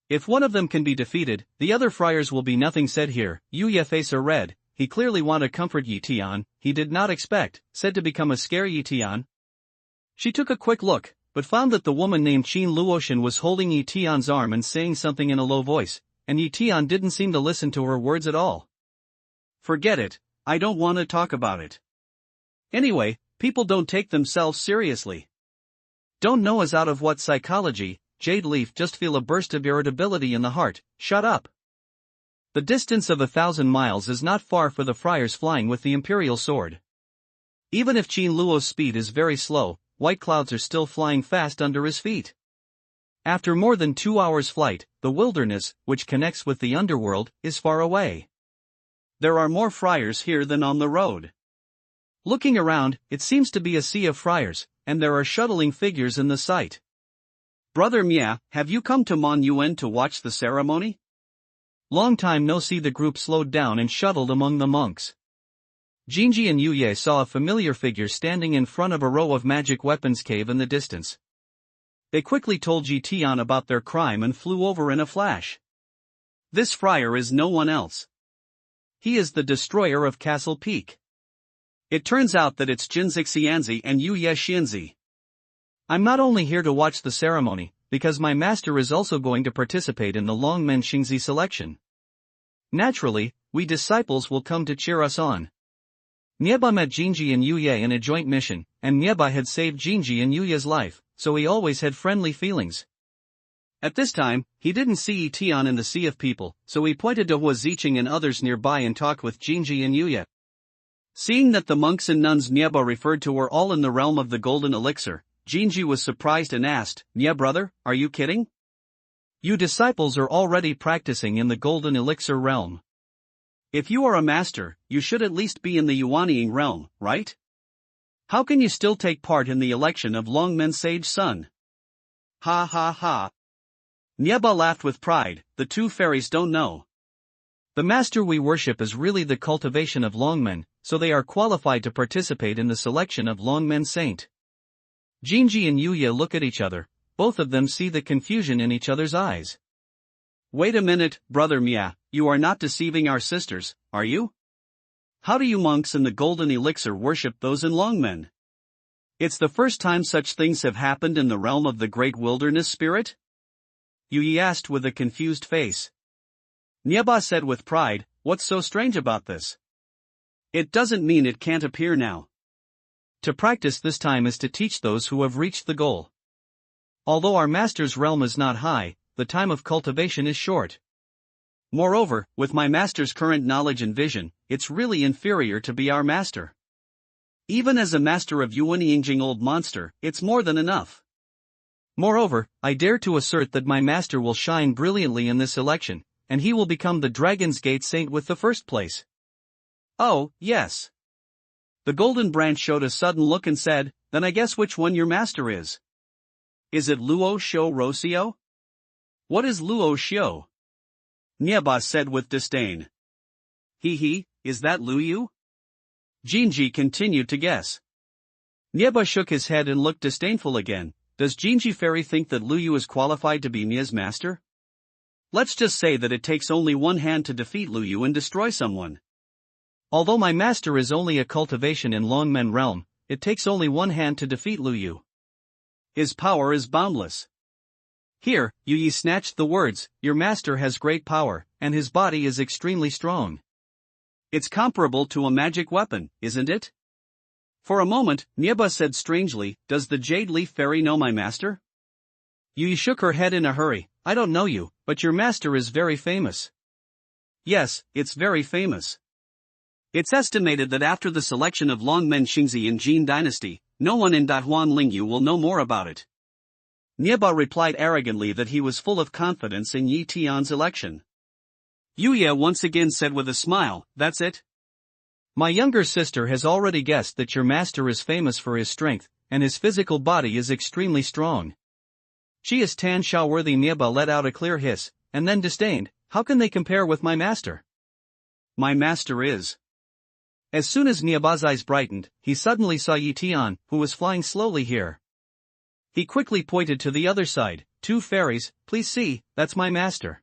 If one of them can be defeated, the other friars will be nothing said here. Yu Ye face are red, he clearly want to comfort Yi Tian, he did not expect, said to become a scare Yi Tian. She took a quick look, but found that the woman named Qin Luoshan was holding Yi Tian's arm and saying something in a low voice, and Yi Tian didn't seem to listen to her words at all. Forget it, I don't want to talk about it. Anyway, people don't take themselves seriously. Don't know as out of what psychology, Jade Leaf just feel a burst of irritability in the heart, shut up. The distance of 1,000 miles is not far for the friars flying with the imperial sword. Even if Qin Luo's speed is very slow, white clouds are still flying fast under his feet. After more than 2 hours flight, the wilderness, which connects with the underworld, is far away. There are more friars here than on the road. Looking around, it seems to be a sea of friars, and there are shuttling figures in the sight. Brother Mia, have you come to Mon Yuan to watch the ceremony? Long time no see. The group slowed down and shuttled among the monks. Jinji and Yu Ye saw a familiar figure standing in front of a row of magic weapons cave in the distance. They quickly told Yi Tian about their crime and flew over in a flash. This friar is no one else. He is the destroyer of Castle Peak. It turns out that it's Jinzi Xianzi and Yu Ye Xianzi. I'm not only here to watch the ceremony, because my master is also going to participate in the Longmen Xingzi selection. Naturally, we disciples will come to cheer us on. Nieba met Jinji and Yu Ye in a joint mission, and Nieba had saved Jinji and Yu Ye's life, so he always had friendly feelings. At this time, he didn't see Tian in the sea of people, so he pointed to Hua Ziqing and others nearby and talked with Jinji and Yu Ye. Seeing that the monks and nuns Nieba referred to were all in the realm of the golden elixir, Jinji was surprised and asked, "Nie brother, are you kidding? You disciples are already practicing in the golden elixir realm. If you are a master, you should at least be in the Yuanying realm, right? How can you still take part in the election of Longmen Sage Sun?" Ha ha ha. Nieba laughed with pride. The two fairies don't know. The master we worship is really the cultivation of Longmen, so they are qualified to participate in the selection of Longmen Saint. Jinji and Yu Ye look at each other, both of them see the confusion in each other's eyes. Wait a minute, brother Mia, you are not deceiving our sisters, are you? How do you monks in the golden elixir worship those in Longmen? It's the first time such things have happened in the realm of the great wilderness spirit? Yu Ye asked with a confused face. Nieba said with pride, "What's so strange about this? It doesn't mean it can't appear now. To practice this time is to teach those who have reached the goal. Although our master's realm is not high, the time of cultivation is short. Moreover, with my master's current knowledge and vision, it's really inferior to be our master. Even as a master of Yuanying old monster, it's more than enough. Moreover, I dare to assert that my master will shine brilliantly in this election, and he will become the Dragon's Gate Saint with the first place." "Oh, yes." The golden branch showed a sudden look and said, "Then I guess which one your master is. Is it Luo Shou Rosio?" "What is Luo Shou?" Nieba said with disdain. He, is that Lu Yu?" Jinji continued to guess. Nieba shook his head and looked disdainful again. Does Jinji Fairy think that Lu Yu is qualified to be Mia's master? Let's just say that it takes only one hand to defeat Lu Yu and destroy someone. Although my master is only a cultivation in Longmen realm, it takes only one hand to defeat Lu Yu. His power is boundless. Here, Yu Yi snatched the words, "Your master has great power, and his body is extremely strong." It's comparable to a magic weapon, isn't it? For a moment, Nieba said strangely, "Does the Jade Leaf Fairy know my master?" Yu Yi shook her head in a hurry. "I don't know you, but your master is very famous." "Yes, it's very famous. It's estimated that after the selection of Longmen Xingzi in Jin Dynasty, no one in Dahuan Lingyu will know more about it." Nieba replied arrogantly that he was full of confidence in Yi Tian's election. Yu Ye once again said with a smile, "That's it?" "My younger sister has already guessed that your master is famous for his strength, and his physical body is extremely strong." She is Tan Shaoworthy. Nieba let out a clear hiss, and then disdained, "How can they compare with my master?" "My master is." As soon as Nieba's eyes brightened, he suddenly saw Yi Tian, who was flying slowly here. He quickly pointed to the other side. "Two fairies, please see, that's my master.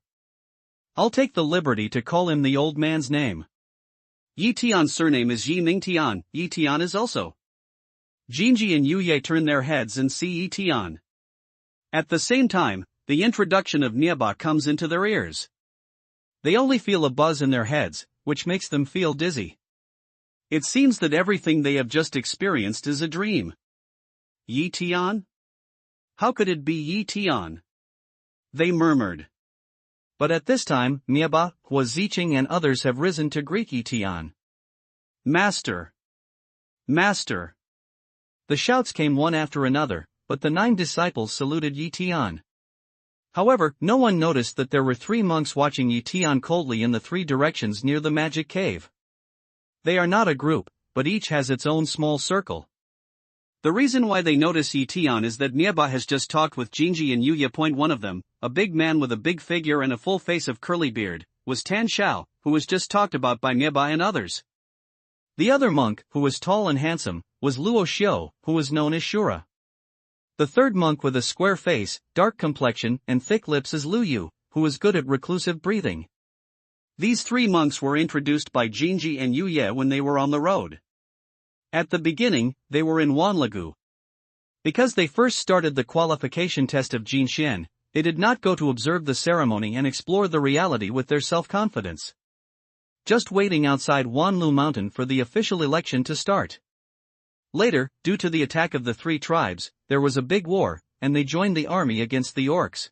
I'll take the liberty to call him the old man's name." Yi Tian's surname is Yi Ming Tian. Yi Tian is also. Jinji and Yu Ye turn their heads and see Yi Tian. At the same time, the introduction of Nieba comes into their ears. They only feel a buzz in their heads, which makes them feel dizzy. It seems that everything they have just experienced is a dream. Yi Tian? How could it be Yi Tian? They murmured. But at this time, Nieba, Hua Ziqing and others have risen to greet Yi Tian. "Master! Master!" The shouts came one after another, but the 9 disciples saluted Yi Tian. However, no one noticed that there were 3 monks watching Yi Tian coldly in the 3 directions near the magic cave. They are not a group, but each has its own small circle. The reason why they notice Yi Tian is that Nieba has just talked with Jinji and Yu Ye. One of them, a big man with a big figure and a full face of curly beard, was Tan Shao, who was just talked about by Nieba and others. The other monk, who was tall and handsome, was Luo Xiu, who was known as Shura. The third monk with a square face, dark complexion, and thick lips is Lu Yu, who is good at reclusive breathing. These 3 monks were introduced by Jinji and Yu Ye when they were on the road. At the beginning, they were in Wanlagu. Because they first started the qualification test of Jinxian, they did not go to observe the ceremony and explore the reality with their self-confidence. Just waiting outside Wanlu Mountain for the official election to start. Later, due to the attack of the three tribes, there was a big war, and they joined the army against the orcs.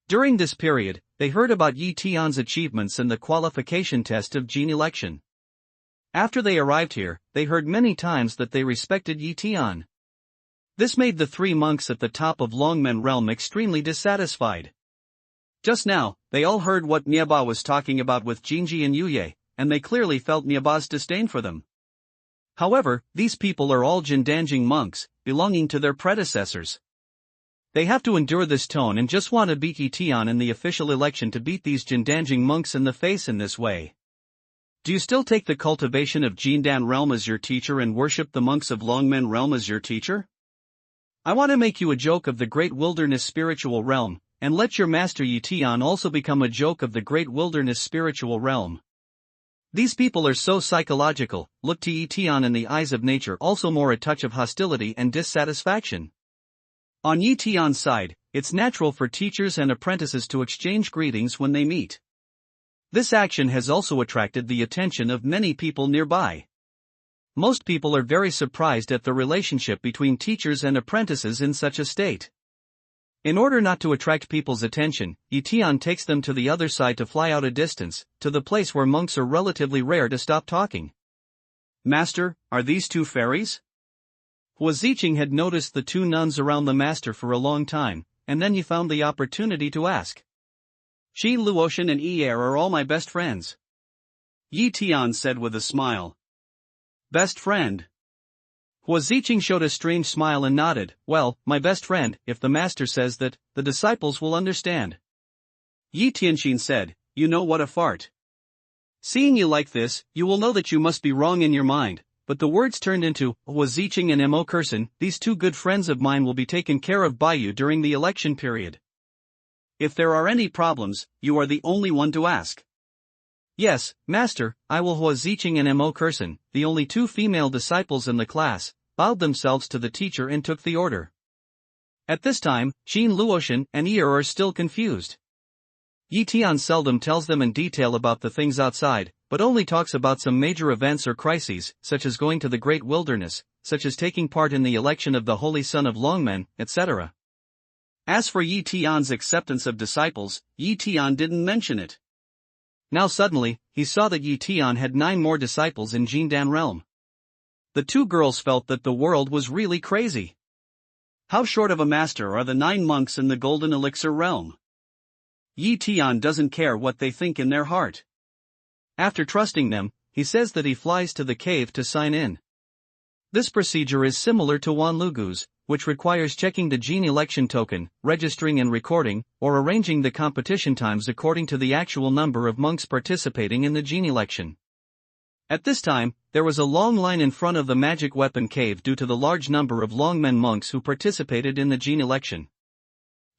During this period, they heard about Yi Tian's achievements in the qualification test of Jin election. After they arrived here, they heard many times that they respected Yi Tian. This made the three monks at the top of Longmen realm extremely dissatisfied. Just now, they all heard what Nieba was talking about with Jinji and Yuye, and they clearly felt Nieba's disdain for them. However, these people are all Jindanjing monks, belonging to their predecessors. They have to endure this tone and just want to beat Yi Tian in the official election to beat these Jindanjing monks in the face in this way. Do you still take the cultivation of Jindan realm as your teacher and worship the monks of Longmen realm as your teacher? I want to make you a joke of the great wilderness spiritual realm, and let your master Yi Tian also become a joke of the great wilderness spiritual realm. These people are so psychological, look to Yi Tian in the eyes of nature also more a touch of hostility and dissatisfaction. On Yi Tian's side, it's natural for teachers and apprentices to exchange greetings when they meet. This action has also attracted the attention of many people nearby. Most people are very surprised at the relationship between teachers and apprentices in such a state. In order not to attract people's attention, Yi Tian takes them to the other side to fly out a distance, to the place where monks are relatively rare to stop talking. Master, are these two fairies? Hua Ziqing had noticed the two nuns around the master for a long time, and then he found the opportunity to ask. Shi Luotian and Yi Er are all my best friends. Yi Tian said with a smile. Best friend. Hua Ziqing showed a strange smile and nodded. Well, my best friend, if the master says that, the disciples will understand. Yi Tianxin said, you know what a fart. Seeing you like this, you will know that you must be wrong in your mind, but the words turned into, Hua Ziqing and Mo Kurson, these two good friends of mine will be taken care of by you during the election period. If there are any problems, you are the only one to ask. Yes, master, I will. Hua Ziqing and Mo Kurson, the only two female disciples in the class, bowed themselves to the teacher and took the order. At this time, Xin Luotian and Yi Er are still confused. Yi Tian seldom tells them in detail about the things outside, but only talks about some major events or crises, such as going to the great wilderness, such as taking part in the election of the Holy Son of Longmen, etc. As for Yi Tian's acceptance of disciples, Yi Tian didn't mention it. Now suddenly, he saw that Yi Tian had 9 more disciples in Jindan realm. The two girls felt that the world was really crazy. How short of a master are the 9 monks in the Golden Elixir realm? Yi Tian doesn't care what they think in their heart. After trusting them, he says that he flies to the cave to sign in. This procedure is similar to Wanlugu's, which requires checking the Jin election token, registering and recording, or arranging the competition times according to the actual number of monks participating in the Jin election. At this time, there was a long line in front of the magic weapon cave due to the large number of Longmen monks who participated in the Jin election.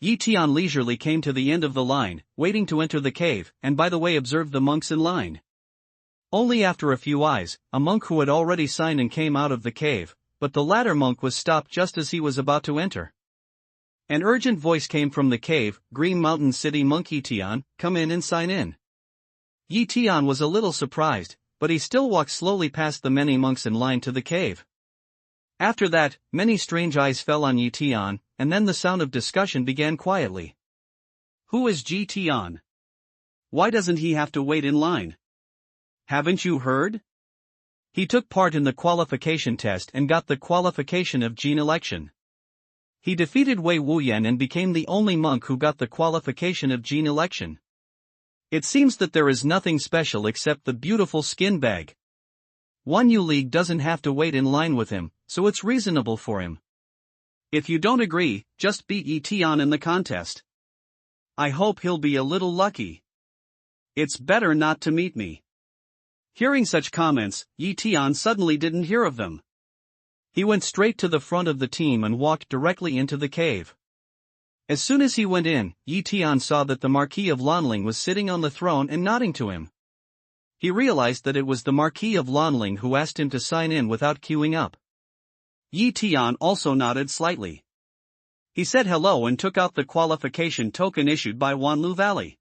Yi Tian leisurely came to the end of the line, waiting to enter the cave, and by the way observed the monks in line. Only after a few eyes, a monk who had already signed in came out of the cave, but the latter monk was stopped just as he was about to enter. An urgent voice came from the cave, Green Mountain City monk Yi Tian, come in and sign in. Yi Tian was a little surprised, but he still walked slowly past the many monks in line to the cave. After that, many strange eyes fell on Yi Tian, and then the sound of discussion began quietly. Who is Yi Tian? Why doesn't he have to wait in line? Haven't you heard? He took part in the qualification test and got the qualification of Jin election. He defeated Wei Wuyan and became the only monk who got the qualification of Jin election. It seems that there is nothing special except the beautiful skin bag. 1 Yu League doesn't have to wait in line with him, so it's reasonable for him. If you don't agree, just beat Yi Tian in the contest. I hope he'll be a little lucky. It's better not to meet me. Hearing such comments, Yi Tian suddenly didn't hear of them. He went straight to the front of the team and walked directly into the cave. As soon as he went in, Yi Tian saw that the Marquis of Lanling was sitting on the throne and nodding to him. He realized that it was the Marquis of Lanling who asked him to sign in without queuing up. Yi Tian also nodded slightly. He said hello and took out the qualification token issued by Wanlu Valley.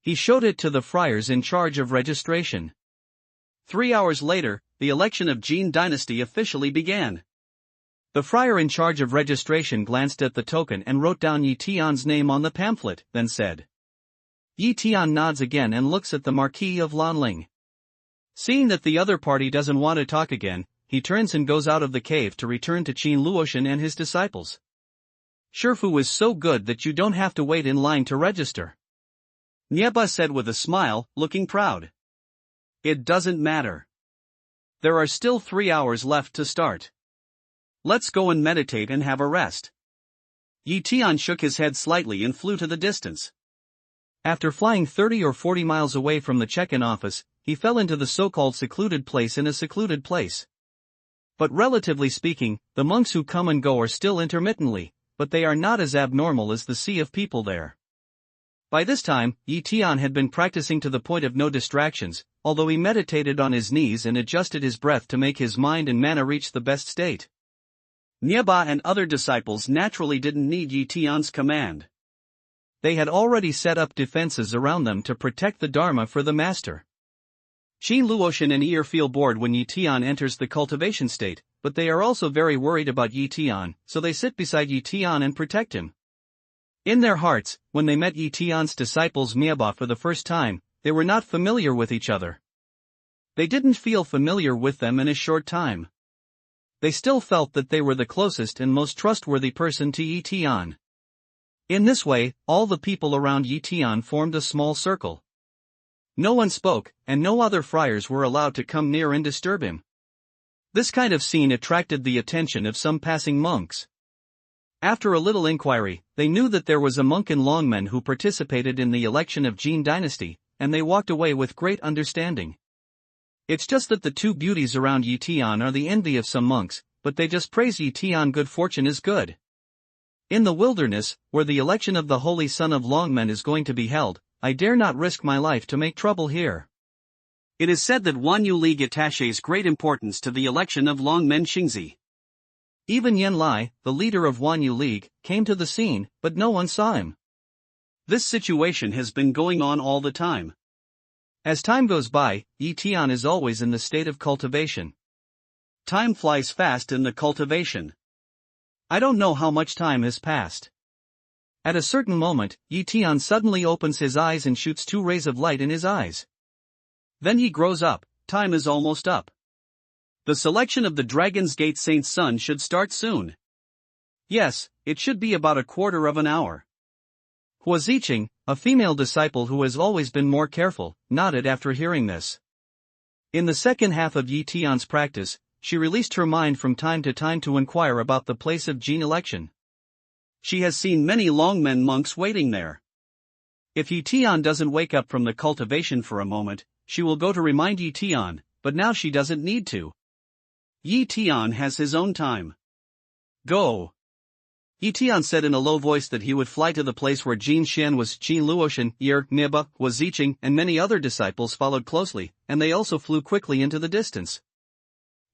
He showed it to the friars in charge of registration. 3 hours later, the election of Jin Dynasty officially began. The friar in charge of registration glanced at the token and wrote down Yi Tian's name on the pamphlet, then said. Yi Tian nods again and looks at the Marquis of Lanling. Seeing that the other party doesn't want to talk again, he turns and goes out of the cave to return to Qin Luoshan and his disciples. Shifu is so good that you don't have to wait in line to register. Nieba said with a smile, looking proud. It doesn't matter. There are still 3 hours left to start. Let's go and meditate and have a rest. Yi Tian shook his head slightly and flew to the distance. After flying 30 or 40 miles away from the check-in office, he fell into the so-called secluded place in a secluded place. But relatively speaking, the monks who come and go are still intermittently, but they are not as abnormal as the sea of people there. By this time, Yi Tian had been practicing to the point of no distractions, although he meditated on his knees and adjusted his breath to make his mind and mana reach the best state. Nieba and other disciples naturally didn't need Yi Tian's command. They had already set up defenses around them to protect the Dharma for the master. Qin Luoshan and Yi feel bored when Yi Tian enters the cultivation state, but they are also very worried about Yi Tian, so they sit beside Yi Tian and protect him. In their hearts, when they met Yi Tian's disciples Nieba for the first time, they were not familiar with each other. They didn't feel familiar with them in a short time. They still felt that they were the closest and most trustworthy person to Yi Tian. In this way, all the people around Yi Tian formed a small circle. No one spoke, and no other friars were allowed to come near and disturb him. This kind of scene attracted the attention of some passing monks. After a little inquiry, they knew that there was a monk in Longmen who participated in the election of Jin Dynasty, and they walked away with great understanding. It's just that the two beauties around Yi Tian are the envy of some monks, but they just praise Yi Tian. Good fortune is good. In the wilderness, where the election of the holy son of Longmen is going to be held, I dare not risk my life to make trouble here. It is said that Wanyu League attaches great importance to the election of Longmen Xingzi. Even Yen Lai, the leader of Wanyu League, came to the scene, but no one saw him. This situation has been going on all the time. As time goes by, Yi Tian is always in the state of cultivation. Time flies fast in the cultivation. I don't know how much time has passed. At a certain moment, Yi Tian suddenly opens his eyes and shoots 2 rays of light in his eyes. Then he grows up. Time is almost up. The selection of the Dragon's Gate Saint's son should start soon. Yes, it should be about a quarter of an hour. Hua Ziqing, a female disciple who has always been more careful, nodded after hearing this. In the second half of Yi Tian's practice, she released her mind from time to time to inquire about the place of Jin election. She has seen many Longmen monks waiting there. If Yi Tian doesn't wake up from the cultivation for a moment, she will go to remind Yi Tian, but now she doesn't need to. Yi Tian has his own time. Go. Yi Tian said in a low voice that he would fly to the place where Jin Xian was. Qin Luoshan, Yi, Nieba, Hua Ziqing, and many other disciples followed closely, and they also flew quickly into the distance.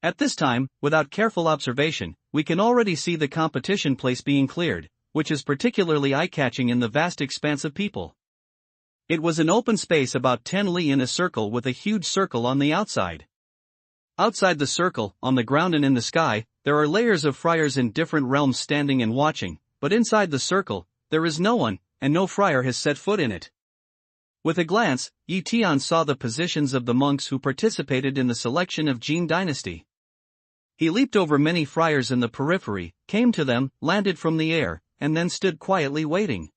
At this time, without careful observation, we can already see the competition place being cleared, which is particularly eye-catching in the vast expanse of people. It was an open space about 10 li in a circle with a huge circle on the outside. Outside the circle, on the ground and in the sky, there are layers of friars in different realms standing and watching, but inside the circle, there is no one, and no friar has set foot in it. With a glance, Yi Tian saw the positions of the monks who participated in the selection of Jin Dynasty. He leaped over many friars in the periphery, came to them, landed from the air, and then stood quietly waiting.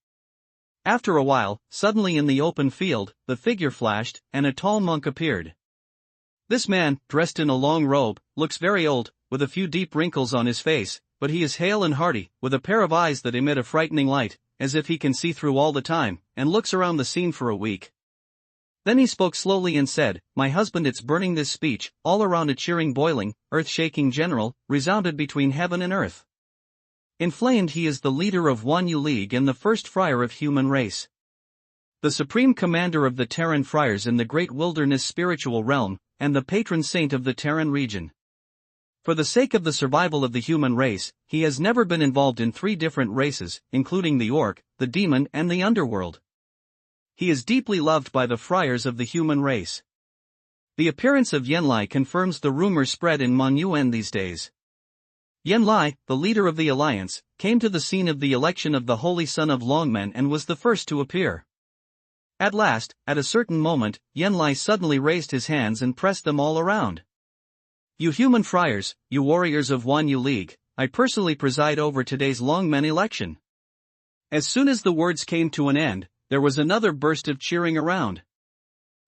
After a while, suddenly in the open field, the figure flashed, and a tall monk appeared. This man, dressed in a long robe, looks very old, with a few deep wrinkles on his face, but he is hale and hearty, with a pair of eyes that emit a frightening light, as if he can see through all the time, and looks around the scene for a week. Then he spoke slowly and said, "My husband, it's burning." This speech, all around a cheering, boiling, earth-shaking general, resounded between heaven and earth. Inflamed, he is the leader of Wanyu League and the first friar of human race. the supreme commander of the Terran friars in the great wilderness spiritual realm, and the patron saint of the Terran region. For the sake of the survival of the human race, he has never been involved in 3 different races, including the orc, the demon and the underworld. He is deeply loved by the friars of the human race. The appearance of Yenlai confirms the rumors spread in Monuan these days. Yenlai, the leader of the alliance, came to the scene of the election of the Holy Son of Longmen and was the first to appear. At last, at a certain moment, Yenlai suddenly raised his hands and pressed them all around. You human friars, you warriors of Wanyu League, I personally preside over today's Longmen election. As soon as the words came to an end, there was another burst of cheering around.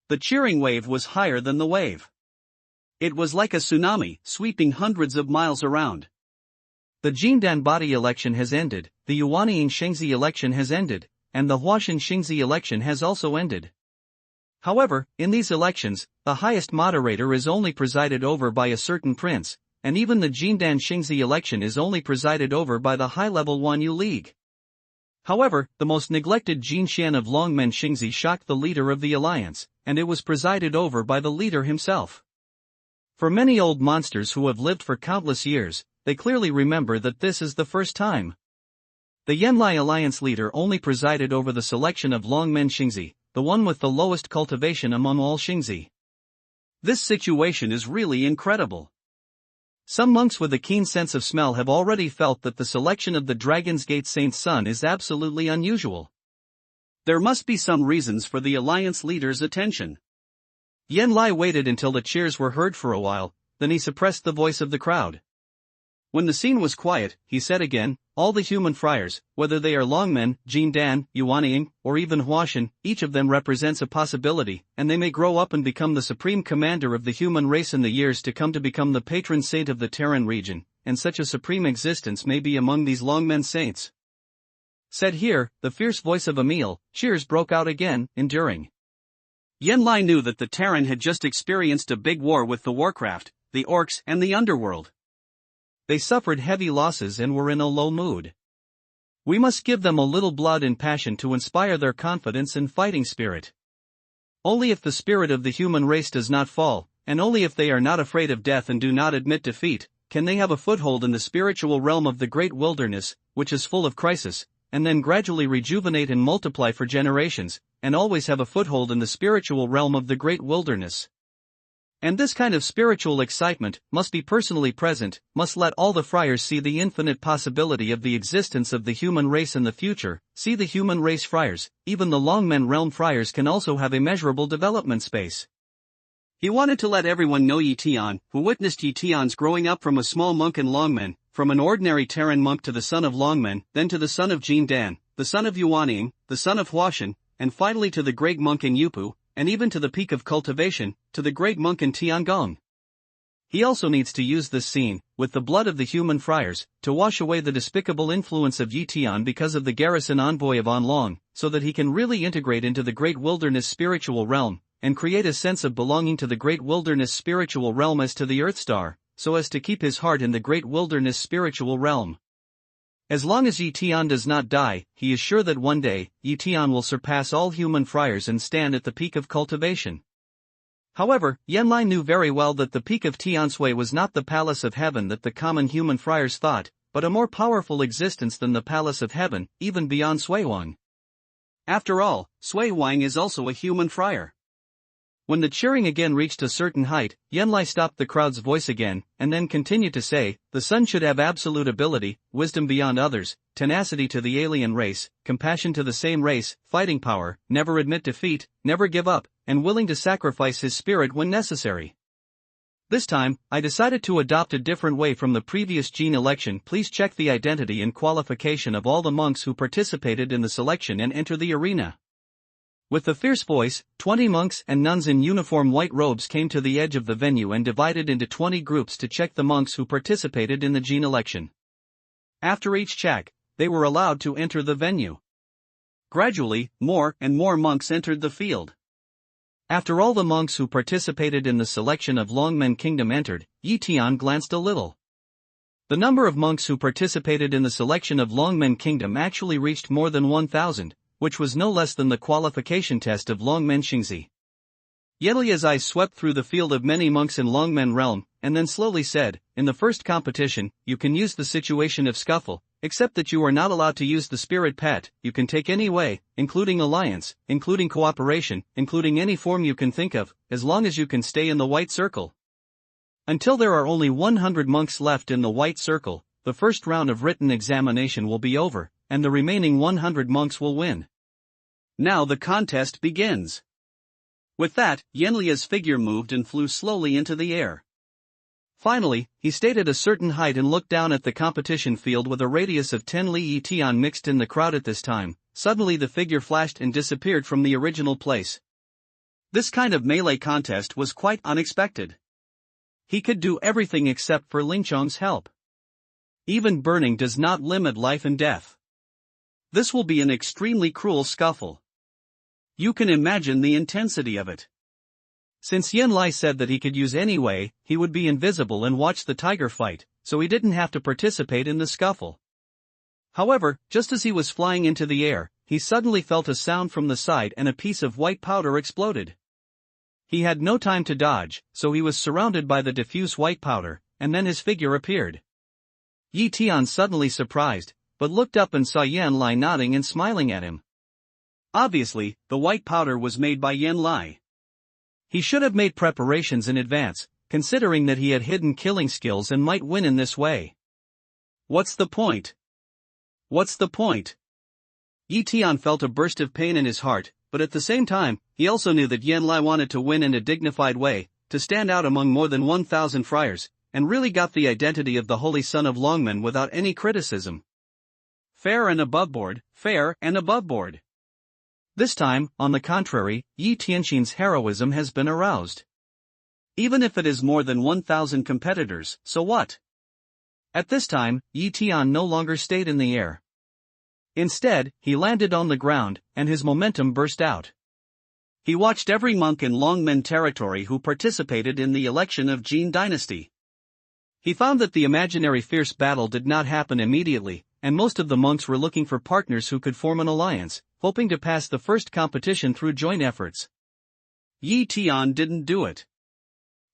The cheering wave was higher than the wave. It was like a tsunami, sweeping hundreds of miles around. The Jindan body election has ended, the Yuanying Shengzi election has ended, and the Huashan Xingzi election has also ended. However, in these elections, the highest moderator is only presided over by a certain prince, and even the Jindan Xingzi election is only presided over by the high-level Wanyu League. However, the most neglected Jinxian of Longmen Xingzi shocked the leader of the alliance, and it was presided over by the leader himself. For many old monsters who have lived for countless years, they clearly remember that this is the first time. The Yenlai alliance leader only presided over the selection of Longmen Xingzi, the one with the lowest cultivation among all Xingzi. This situation is really incredible. Some monks with a keen sense of smell have already felt that the selection of the Dragon's Gate Saint's son is absolutely unusual. There must be some reasons for the alliance leader's attention. Yenlai waited until the cheers were heard for a while, then he suppressed the voice of the crowd. When the scene was quiet, he said again, all the human friars, whether they are Longmen, Jindan, Yuanying, or even Huashan, each of them represents a possibility, and they may grow up and become the supreme commander of the human race in the years to come to become the patron saint of the Terran region, and such a supreme existence may be among these Longmen saints. Said here, the fierce voice of Emil, cheers broke out again, enduring. Yenlai knew that the Terran had just experienced a big war with the Warcraft, the Orcs and the Underworld. They suffered heavy losses and were in a low mood. We must give them a little blood and passion to inspire their confidence and fighting spirit. Only if the spirit of the human race does not fall, and only if they are not afraid of death and do not admit defeat, can they have a foothold in the spiritual realm of the great wilderness, which is full of crisis, and then gradually rejuvenate and multiply for generations, and always have a foothold in the spiritual realm of the great wilderness. And this kind of spiritual excitement must be personally present, must let all the friars see the infinite possibility of the existence of the human race in the future, see the human race friars, even the Longmen realm friars can also have immeasurable development space. He wanted to let everyone know Tian, who witnessed Tian's growing up from a small monk in Longmen, from an ordinary Terran monk to the son of Longmen, then to the son of Jindan, the son of Yuanying, the son of Huashan, and finally to the great monk in Yupu, and even to the peak of cultivation, to the great monk in Tiangong. He also needs to use this scene, with the blood of the human friars, to wash away the despicable influence of Tian because of the garrison envoy of Anlong, so that he can really integrate into the great wilderness spiritual realm, and create a sense of belonging to the great wilderness spiritual realm as to the Earth Star, so as to keep his heart in the great wilderness spiritual realm. As long as Tian does not die, he is sure that one day, Tian will surpass all human friars and stand at the peak of cultivation. However, Yenlai knew very well that the peak of Tiansui was not the palace of heaven that the common human friars thought, but a more powerful existence than the palace of heaven, even beyond Suiwang. After all, Suiwang is also a human friar. When the cheering again reached a certain height, Yenlai stopped the crowd's voice again, and then continued to say, the son should have absolute ability, wisdom beyond others, tenacity to the alien race, compassion to the same race, fighting power, never admit defeat, never give up, and willing to sacrifice his spirit when necessary. This time, I decided to adopt a different way from the previous Jin election. Please check the identity and qualification of all the monks who participated in the selection and enter the arena. With the fierce voice, 20 monks and nuns in uniform white robes came to the edge of the venue and divided into 20 groups to check the monks who participated in the Jin election. After each check, they were allowed to enter the venue. Gradually, more and more monks entered the field. After all the monks who participated in the selection of Longmen Kingdom entered, Tian glanced a little. The number of monks who participated in the selection of Longmen Kingdom actually reached more than 1,000, which was no less than the qualification test of Longmen Xingzi. Yanlia's eyes swept through the field of many monks in Longmen realm, and then slowly said, "In the first competition, you can use the situation of scuffle, except that you are not allowed to use the spirit pet. You can take any way, including alliance, including cooperation, including any form you can think of, as long as you can stay in the white circle. Until there are only 100 monks left in the white circle, the first round of written examination will be over, and the remaining 100 monks will win. Now the contest begins." With that, Yanlia's figure moved and flew slowly into the air. Finally, he stayed at a certain height and looked down at the competition field with a radius of 10 li. Tian mixed in the crowd at this time. Suddenly the figure flashed and disappeared from the original place. This kind of melee contest was quite unexpected. He could do everything except for Lingchong's help. Even burning does not limit life and death. This will be an extremely cruel scuffle. You can imagine the intensity of it. Since Yan Lai said that he could use any way, he would be invisible and watch the tiger fight, so he didn't have to participate in the scuffle. However, just as he was flying into the air, he suddenly felt a sound from the side and a piece of white powder exploded. He had no time to dodge, so he was surrounded by the diffuse white powder, and then his figure appeared. Yi Tian suddenly surprised, but looked up and saw Yan Lai nodding and smiling at him. Obviously, the white powder was made by Yan Lai. He should have made preparations in advance, considering that he had hidden killing skills and might win in this way. What's the point? What's the point? Yi Tian felt a burst of pain in his heart, but at the same time, he also knew that Yan Lai wanted to win in a dignified way, to stand out among more than 1,000 friars, and really got the identity of the Holy Son of Longmen without any criticism. Fair and above board, fair and above board. This time, on the contrary, Yi Tianxin's heroism has been aroused. Even if it is more than 1,000 competitors, so what? At this time, Yi Tian no longer stayed in the air. Instead, he landed on the ground, and his momentum burst out. He watched every monk in Longmen territory who participated in the election of Jin dynasty. He found that the imaginary fierce battle did not happen immediately, and most of the monks were looking for partners who could form an alliance, hoping to pass the first competition through joint efforts. Yi Tian didn't do it.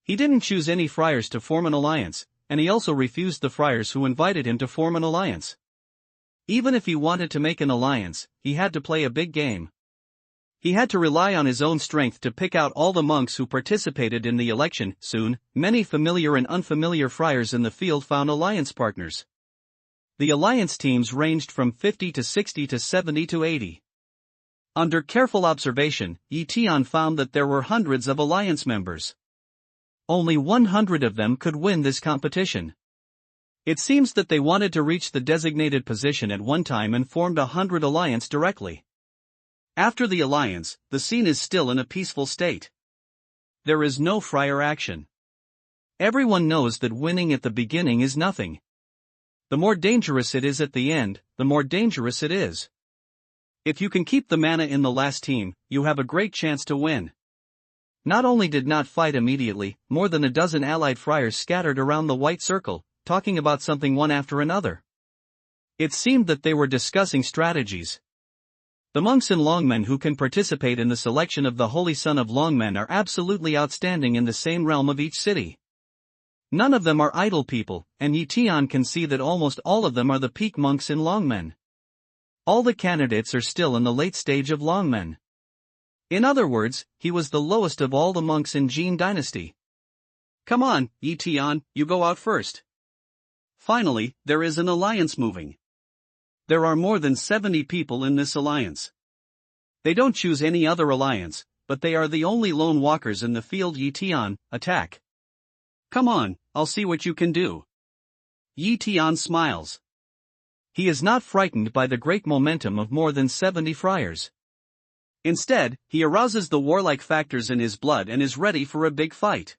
He didn't choose any friars to form an alliance, and he also refused the friars who invited him to form an alliance. Even if he wanted to make an alliance, he had to play a big game. He had to rely on his own strength to pick out all the monks who participated in the election. Soon, many familiar and unfamiliar friars in the field found alliance partners. The alliance teams ranged from 50 to 60 to 70 to 80. Under careful observation, Yi Tian found that there were hundreds of alliance members. Only 100 of them could win this competition. It seems that they wanted to reach the designated position at one time and formed 100 alliance directly. After the alliance, the scene is still in a peaceful state. There is no friar action. Everyone knows that winning at the beginning is nothing. The more dangerous it is at the end, the more dangerous it is. If you can keep the mana in the last team, you have a great chance to win. Not only did not fight immediately, more than a dozen allied friars scattered around the white circle, talking about something one after another. It seemed that they were discussing strategies. The monks in Longmen who can participate in the selection of the Holy Son of Longmen are absolutely outstanding in the same realm of each city. None of them are idle people, and Yi Tian can see that almost all of them are the peak monks in Longmen. All the candidates are still in the late stage of Longmen. In other words, he was the lowest of all the monks in Jin dynasty. Come on, Yi Tian, you go out first. Finally, there is an alliance moving. There are more than 70 people in this alliance. They don't choose any other alliance, but they are the only lone walkers in the field. Yi Tian, attack. Come on, I'll see what you can do. Yi Tian smiles. He is not frightened by the great momentum of more than 70 friars. Instead, he arouses the warlike factors in his blood and is ready for a big fight.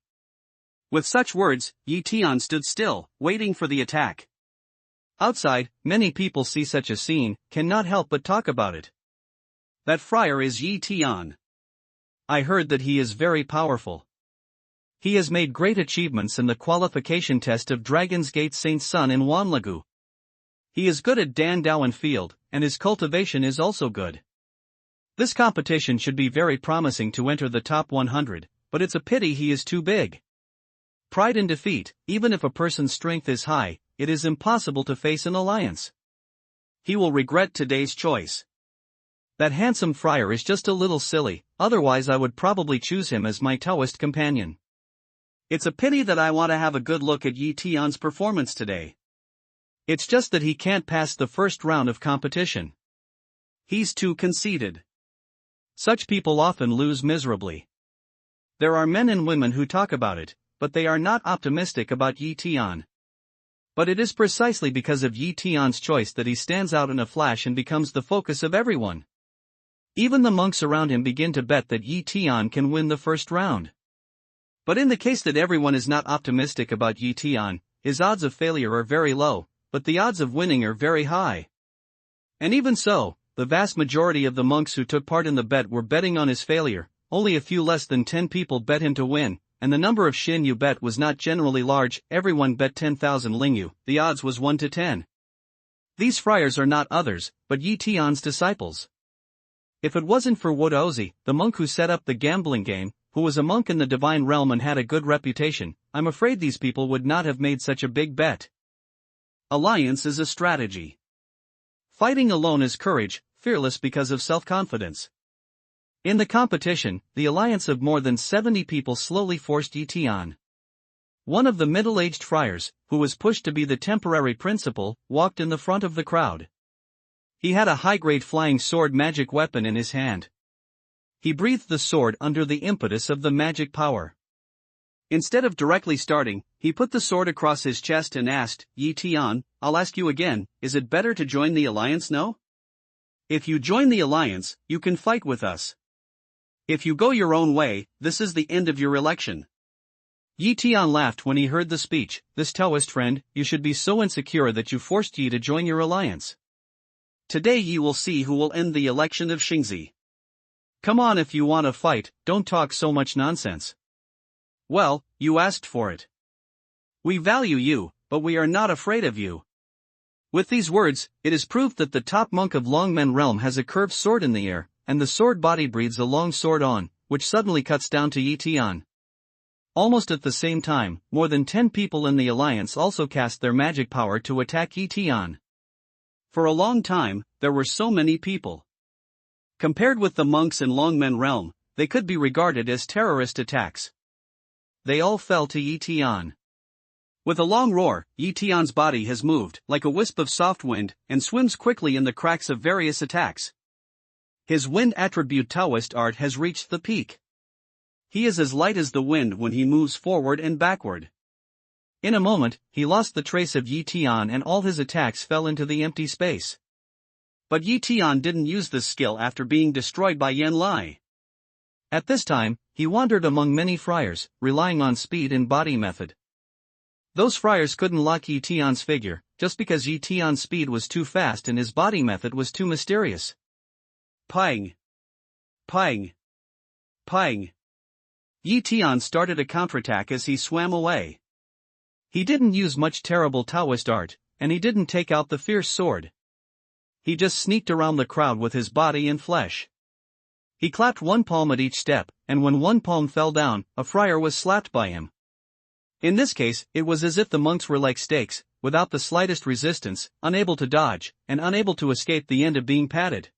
With such words, Yi Tian stood still, waiting for the attack. Outside, many people see such a scene, cannot help but talk about it. That friar is Yi Tian. I heard that he is very powerful. He has made great achievements in the qualification test of Dragon's Gate Saint Sun in Wanlagu. He is good at Dan Dawan field, and his cultivation is also good. This competition should be very promising to enter the top 100, but it's a pity he is too big. Pride in defeat. Even if a person's strength is high, it is impossible to face an alliance. He will regret today's choice. That handsome friar is just a little silly, otherwise I would probably choose him as my Taoist companion. It's a pity that I want to have a good look at Yi Tian's performance today. It's just that he can't pass the first round of competition. He's too conceited. Such people often lose miserably. There are men and women who talk about it, but they are not optimistic about Yi Tian. But it is precisely because of Yi Tian's choice that he stands out in a flash and becomes the focus of everyone. Even the monks around him begin to bet that Yi Tian can win the first round. But in the case that everyone is not optimistic about Yi Tian, his odds of failure are very low, but the odds of winning are very high. And even so, the vast majority of the monks who took part in the bet were betting on his failure. Only a few less than 10 people bet him to win, and the number of Xin Yu bet was not generally large. Everyone bet 10,000 Ling Yu. The odds was 1 to 10. These friars are not others, but Yi Tian's disciples. If it wasn't for Wu Daozi, the monk who set up the gambling game, who was a monk in the divine realm and had a good reputation, I'm afraid these people would not have made such a big bet. Alliance is a strategy. Fighting alone is courage, fearless because of self-confidence. In the competition, the alliance of more than 70 people slowly forced Yi Tian. One of the middle-aged friars, who was pushed to be the temporary principal, walked in the front of the crowd. He had a high-grade flying sword magic weapon in his hand. He breathed the sword under the impetus of the magic power. Instead of directly starting, he put the sword across his chest and asked, Yi Tian, I'll ask you again, is it better to join the alliance now? If you join the alliance, you can fight with us. If you go your own way, this is the end of your election. Yi Tian laughed when he heard the speech. This Taoist friend, you should be so insecure that you forced Yi to join your alliance. Today Yi will see who will end the election of Xingzi. Come on, if you want to fight, don't talk so much nonsense. Well, you asked for it. We value you, but we are not afraid of you. With these words, it is proved that the top monk of Longmen realm has a curved sword in the air, and the sword body breathes a long sword on, which suddenly cuts down to Yi Tian. Almost at the same time, more than 10 people in the alliance also cast their magic power to attack Yi Tian. For a long time, there were so many people. Compared with the monks in Longmen realm, they could be regarded as terrorist attacks. They all fell to Yi Tian. With a long roar, Yi Tian's body has moved like a wisp of soft wind and swims quickly in the cracks of various attacks. His wind attribute Taoist art has reached the peak. He is as light as the wind when he moves forward and backward. In a moment, he lost the trace of Yi Tian and all his attacks fell into the empty space. But Yi Tian didn't use this skill after being destroyed by Yan Lai. At this time, he wandered among many friars, relying on speed and body method. Those friars couldn't lock Yi Tian's figure, just because Yi Tian's speed was too fast and his body method was too mysterious. Pang! Pang! Pang! Yi Tian started a counterattack as he swam away. He didn't use much terrible Taoist art, and he didn't take out the fierce sword. He just sneaked around the crowd with his body and flesh. He clapped one palm at each step, and when one palm fell down, a friar was slapped by him. In this case, it was as if the monks were like stakes, without the slightest resistance, unable to dodge, and unable to escape the end of being patted.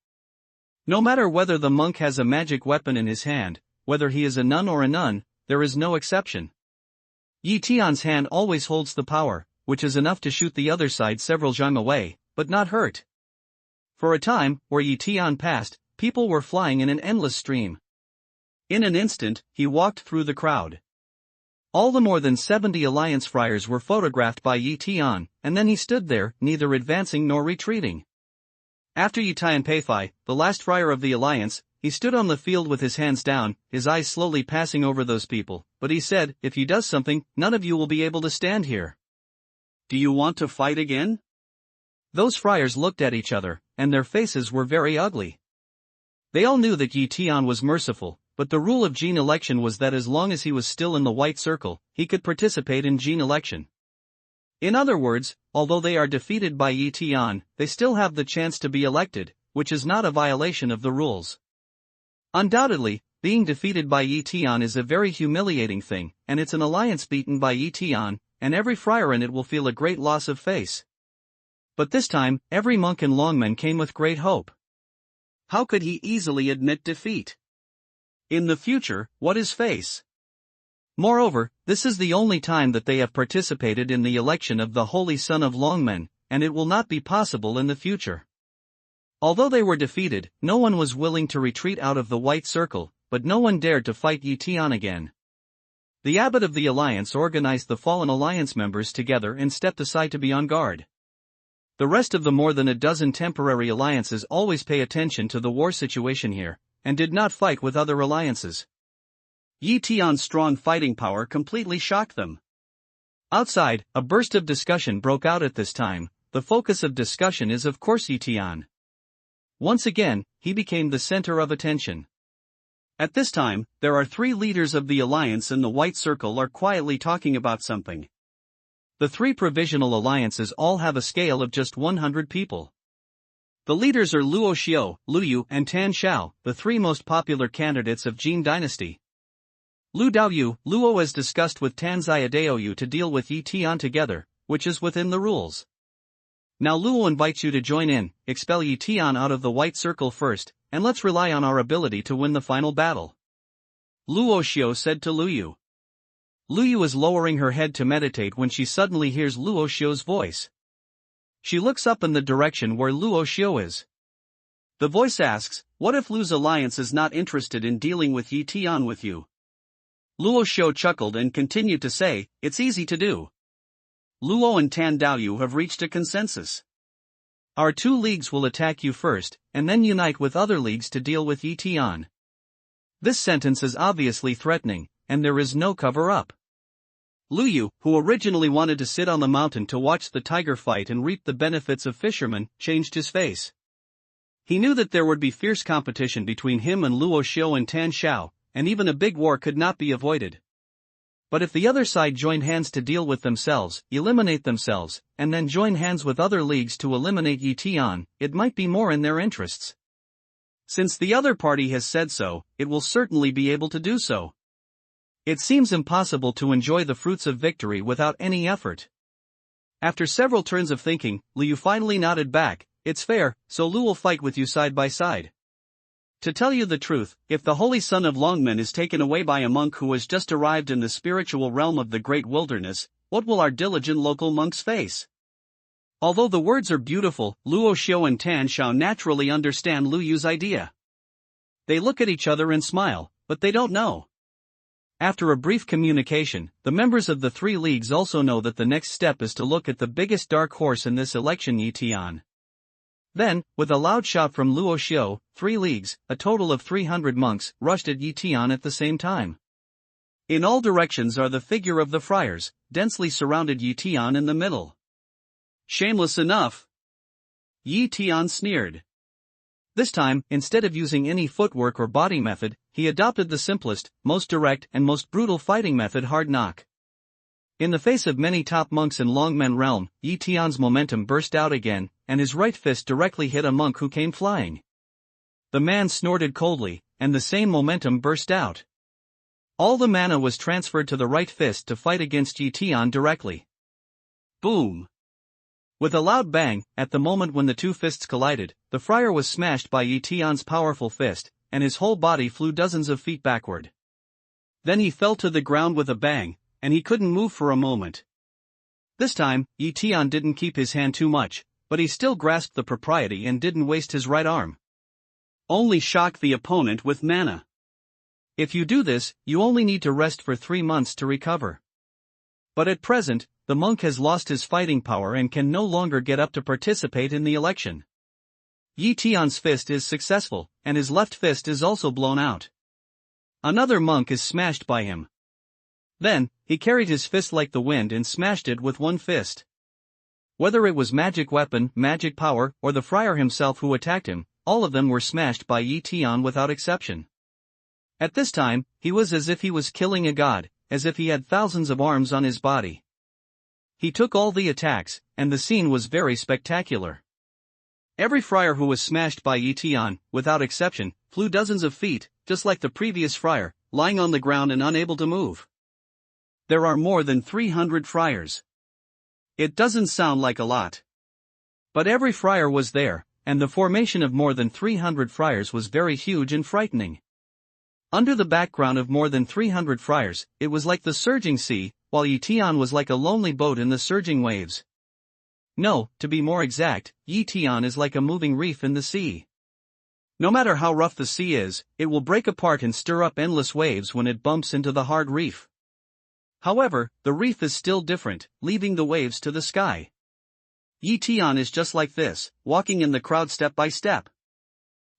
No matter whether the monk has a magic weapon in his hand, whether he is a nun or a nun, there is no exception. Yi Tian's hand always holds the power, which is enough to shoot the other side several jang away, but not hurt. For a time, where Yi Tian passed, people were flying in an endless stream. In an instant, he walked through the crowd. All the more than 70 alliance friars were photographed by Yi Tian, and then he stood there, neither advancing nor retreating. After Yi Tian Peifai, the last friar of the alliance, he stood on the field with his hands down, his eyes slowly passing over those people, but he said, if he does something, none of you will be able to stand here. Do you want to fight again? Those friars looked at each other, and their faces were very ugly. They all knew that Yi Tian was merciful, but the rule of gene election was that as long as he was still in the white circle, he could participate in gene election. In other words, although they are defeated by Yi Tian, they still have the chance to be elected, which is not a violation of the rules. Undoubtedly, being defeated by Tian is a very humiliating thing, and it's an alliance beaten by Tian, and every friar in it will feel a great loss of face. But this time, every monk in Longmen came with great hope. How could he easily admit defeat? In the future, what is face? Moreover, this is the only time that they have participated in the election of the Holy Son of Longmen, and it will not be possible in the future. Although they were defeated, no one was willing to retreat out of the White Circle, but no one dared to fight Tian again. The abbot of the alliance organized the fallen alliance members together and stepped aside to be on guard. The rest of the more than a dozen temporary alliances always pay attention to the war situation here, and did not fight with other alliances. Tian's strong fighting power completely shocked them. Outside, a burst of discussion broke out at this time. The focus of discussion is of course Tian. Once again, he became the center of attention. At this time, there are 3 leaders of the alliance in the White Circle are quietly talking about something. The 3 provisional alliances all have a scale of just 100 people. The leaders are Luo Xiu, Lu Yu, and Tan Xiao, the 3 most popular candidates of Jin dynasty. Lu Daoyu, Luo has discussed with Tan Xiaodaoyu to deal with Tian together, which is within the rules. Now Luo invites you to join in, expel Tian out of the White Circle first, and let's rely on our ability to win the final battle. Luo Xiu said to Lu Yu. Lu Yu is lowering her head to meditate when she suddenly hears Luo Xiu's voice. She looks up in the direction where Luo Xiu is. The voice asks, "What if Lu's alliance is not interested in dealing with Tian with you?" Luo Xiu chuckled and continued to say, "It's easy to do. Luo and Tan Daoyu have reached a consensus. Our 2 leagues will attack you first, and then unite with other leagues to deal with Tian." This sentence is obviously threatening, and there is no cover-up. Lu Yu, who originally wanted to sit on the mountain to watch the tiger fight and reap the benefits of fishermen, changed his face. He knew that there would be fierce competition between him and Luo Xiu and Tan Xiao, and even a big war could not be avoided. But if the other side joined hands to deal with themselves, eliminate themselves, and then join hands with other leagues to eliminate Tian, it might be more in their interests. Since the other party has said so, it will certainly be able to do so. It seems impossible to enjoy the fruits of victory without any effort. After several turns of thinking, Liu finally nodded back, "It's fair, so Lu will fight with you side by side. To tell you the truth, if the Holy Son of Longmen is taken away by a monk who has just arrived in the spiritual realm of the great wilderness, what will our diligent local monks face?" Although the words are beautiful, Luo Xiu and Tan Xiao naturally understand Lu Yu's idea. They look at each other and smile, but they don't know. After a brief communication, the members of the 3 leagues also know that the next step is to look at the biggest dark horse in this election, Tian. Then, with a loud shout from Luo Xiu, 3 leagues, a total of 300 monks, rushed at Tian at the same time. In all directions are the figure of the friars, densely surrounded Tian in the middle. "Shameless enough!" Tian sneered. This time, instead of using any footwork or body method, he adopted the simplest, most direct and most brutal fighting method, hard knock. In the face of many top monks in Longmen realm, Tian's momentum burst out again, and his right fist directly hit a monk who came flying. The man snorted coldly, and the same momentum burst out. All the mana was transferred to the right fist to fight against Tian directly. Boom! With a loud bang, at the moment when the 2 fists collided, the friar was smashed by Tian's powerful fist, and his whole body flew dozens of feet backward. Then he fell to the ground with a bang, and he couldn't move for a moment. This time, Tian didn't keep his hand too much, but he still grasped the propriety and didn't waste his right arm. Only shock the opponent with mana. If you do this, you only need to rest for 3 months to recover. But at present, the monk has lost his fighting power and can no longer get up to participate in the election. Tian's fist is successful, and his left fist is also blown out. Another monk is smashed by him. Then, he carried his fist like the wind and smashed it with 1 fist. Whether it was magic weapon, magic power, or the friar himself who attacked him, all of them were smashed by Tian without exception. At this time, he was as if he was killing a god, as if he had thousands of arms on his body. He took all the attacks, and the scene was very spectacular. Every friar who was smashed by Tian, without exception, flew dozens of feet, just like the previous friar, lying on the ground and unable to move. There are more than 300 friars. It doesn't sound like a lot. But every friar was there, and the formation of more than 300 friars was very huge and frightening. Under the background of more than 300 friars, it was like the surging sea, while Tian was like a lonely boat in the surging waves. No, to be more exact, Tian is like a moving reef in the sea. No matter how rough the sea is, it will break apart and stir up endless waves when it bumps into the hard reef. However, the reef is still different, leaving the waves to the sky. Tian is just like this, walking in the crowd step by step.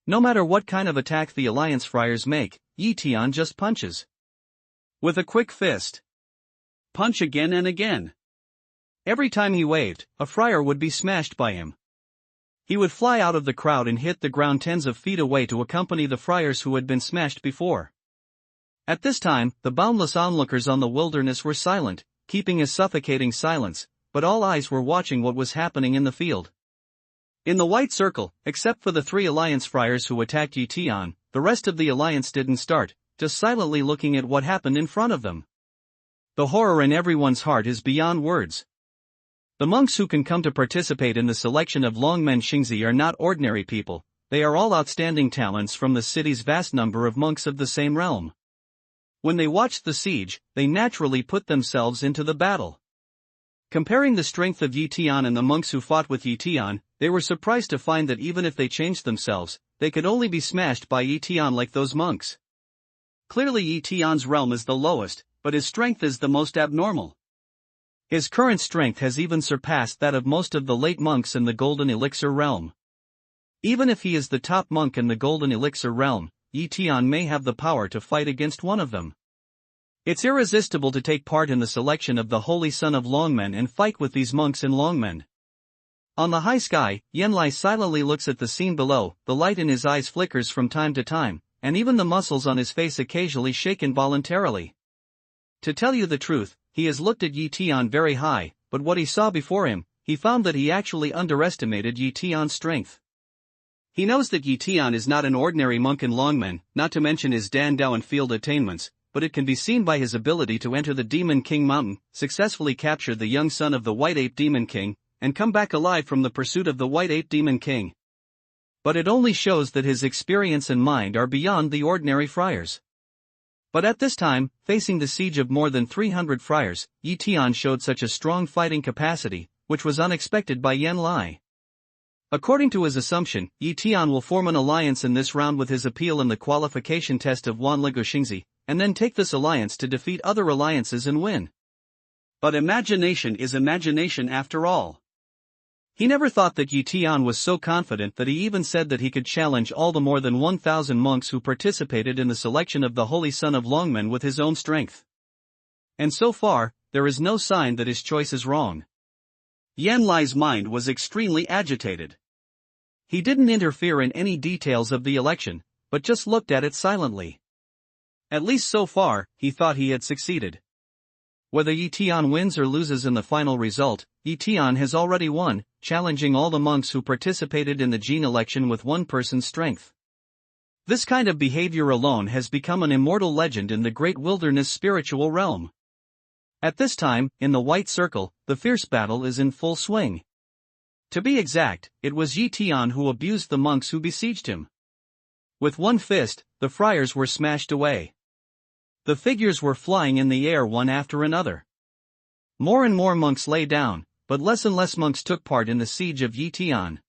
No matter what kind of attack the Alliance friars make, Tian just punches. With a quick fist. Punch again and again. Every time he waved, a friar would be smashed by him. He would fly out of the crowd and hit the ground tens of feet away to accompany the friars who had been smashed before. At this time, the boundless onlookers on the wilderness were silent, keeping a suffocating silence, but all eyes were watching what was happening in the field. In the white circle, except for the 3 Alliance friars who attacked Tian, the rest of the Alliance didn't start, just silently looking at what happened in front of them. The horror in everyone's heart is beyond words. The monks who can come to participate in the selection of Longmen Xingzi are not ordinary people, they are all outstanding talents from the city's vast number of monks of the same realm. When they watched the siege, they naturally put themselves into the battle. Comparing the strength of Tian and the monks who fought with Tian, they were surprised to find that even if they changed themselves, they could only be smashed by Tian like those monks. Clearly Tian's realm is the lowest, but his strength is the most abnormal. His current strength has even surpassed that of most of the late monks in the Golden Elixir realm. Even if he is the top monk in the Golden Elixir realm, Tian may have the power to fight against one of them. It's irresistible to take part in the selection of the Holy Son of Longmen and fight with these monks in Longmen. On the high sky, Yanlai silently looks at the scene below, the light in his eyes flickers from time to time, and even the muscles on his face occasionally shake involuntarily. To tell you the truth, he has looked at Tian very high, but what he saw before him, he found that he actually underestimated Tian's strength. He knows that Tian is not an ordinary monk in Longmen, not to mention his Dan Dao and field attainments, but it can be seen by his ability to enter the Demon King Mountain, successfully capture the young son of the White Ape Demon King, and come back alive from the pursuit of the White Ape Demon King. But it only shows that his experience and mind are beyond the ordinary friars. But at this time, facing the siege of more than 300 friars, Tian showed such a strong fighting capacity, which was unexpected by Yanlai. According to his assumption, Tian will form an alliance in this round with his appeal in the qualification test of Wanligu Xingzi, and then take this alliance to defeat other alliances and win. But imagination is imagination after all. He never thought that Tian was so confident that he even said that he could challenge all the more than 1,000 monks who participated in the selection of the Holy Son of Longmen with his own strength. And so far, there is no sign that his choice is wrong. Yanlai's mind was extremely agitated. He didn't interfere in any details of the election, but just looked at it silently. At least so far, he thought he had succeeded. Whether Tian wins or loses in the final result, Tian has already won, challenging all the monks who participated in the Gene election with one person's strength. This kind of behavior alone has become an immortal legend in the great wilderness spiritual realm. At this time, in the White Circle, the fierce battle is in full swing. To be exact, it was Tian who abused the monks who besieged him. With one fist, the friars were smashed away. The figures were flying in the air one after another. More and more monks lay down, but less and less monks took part in the siege of Tian.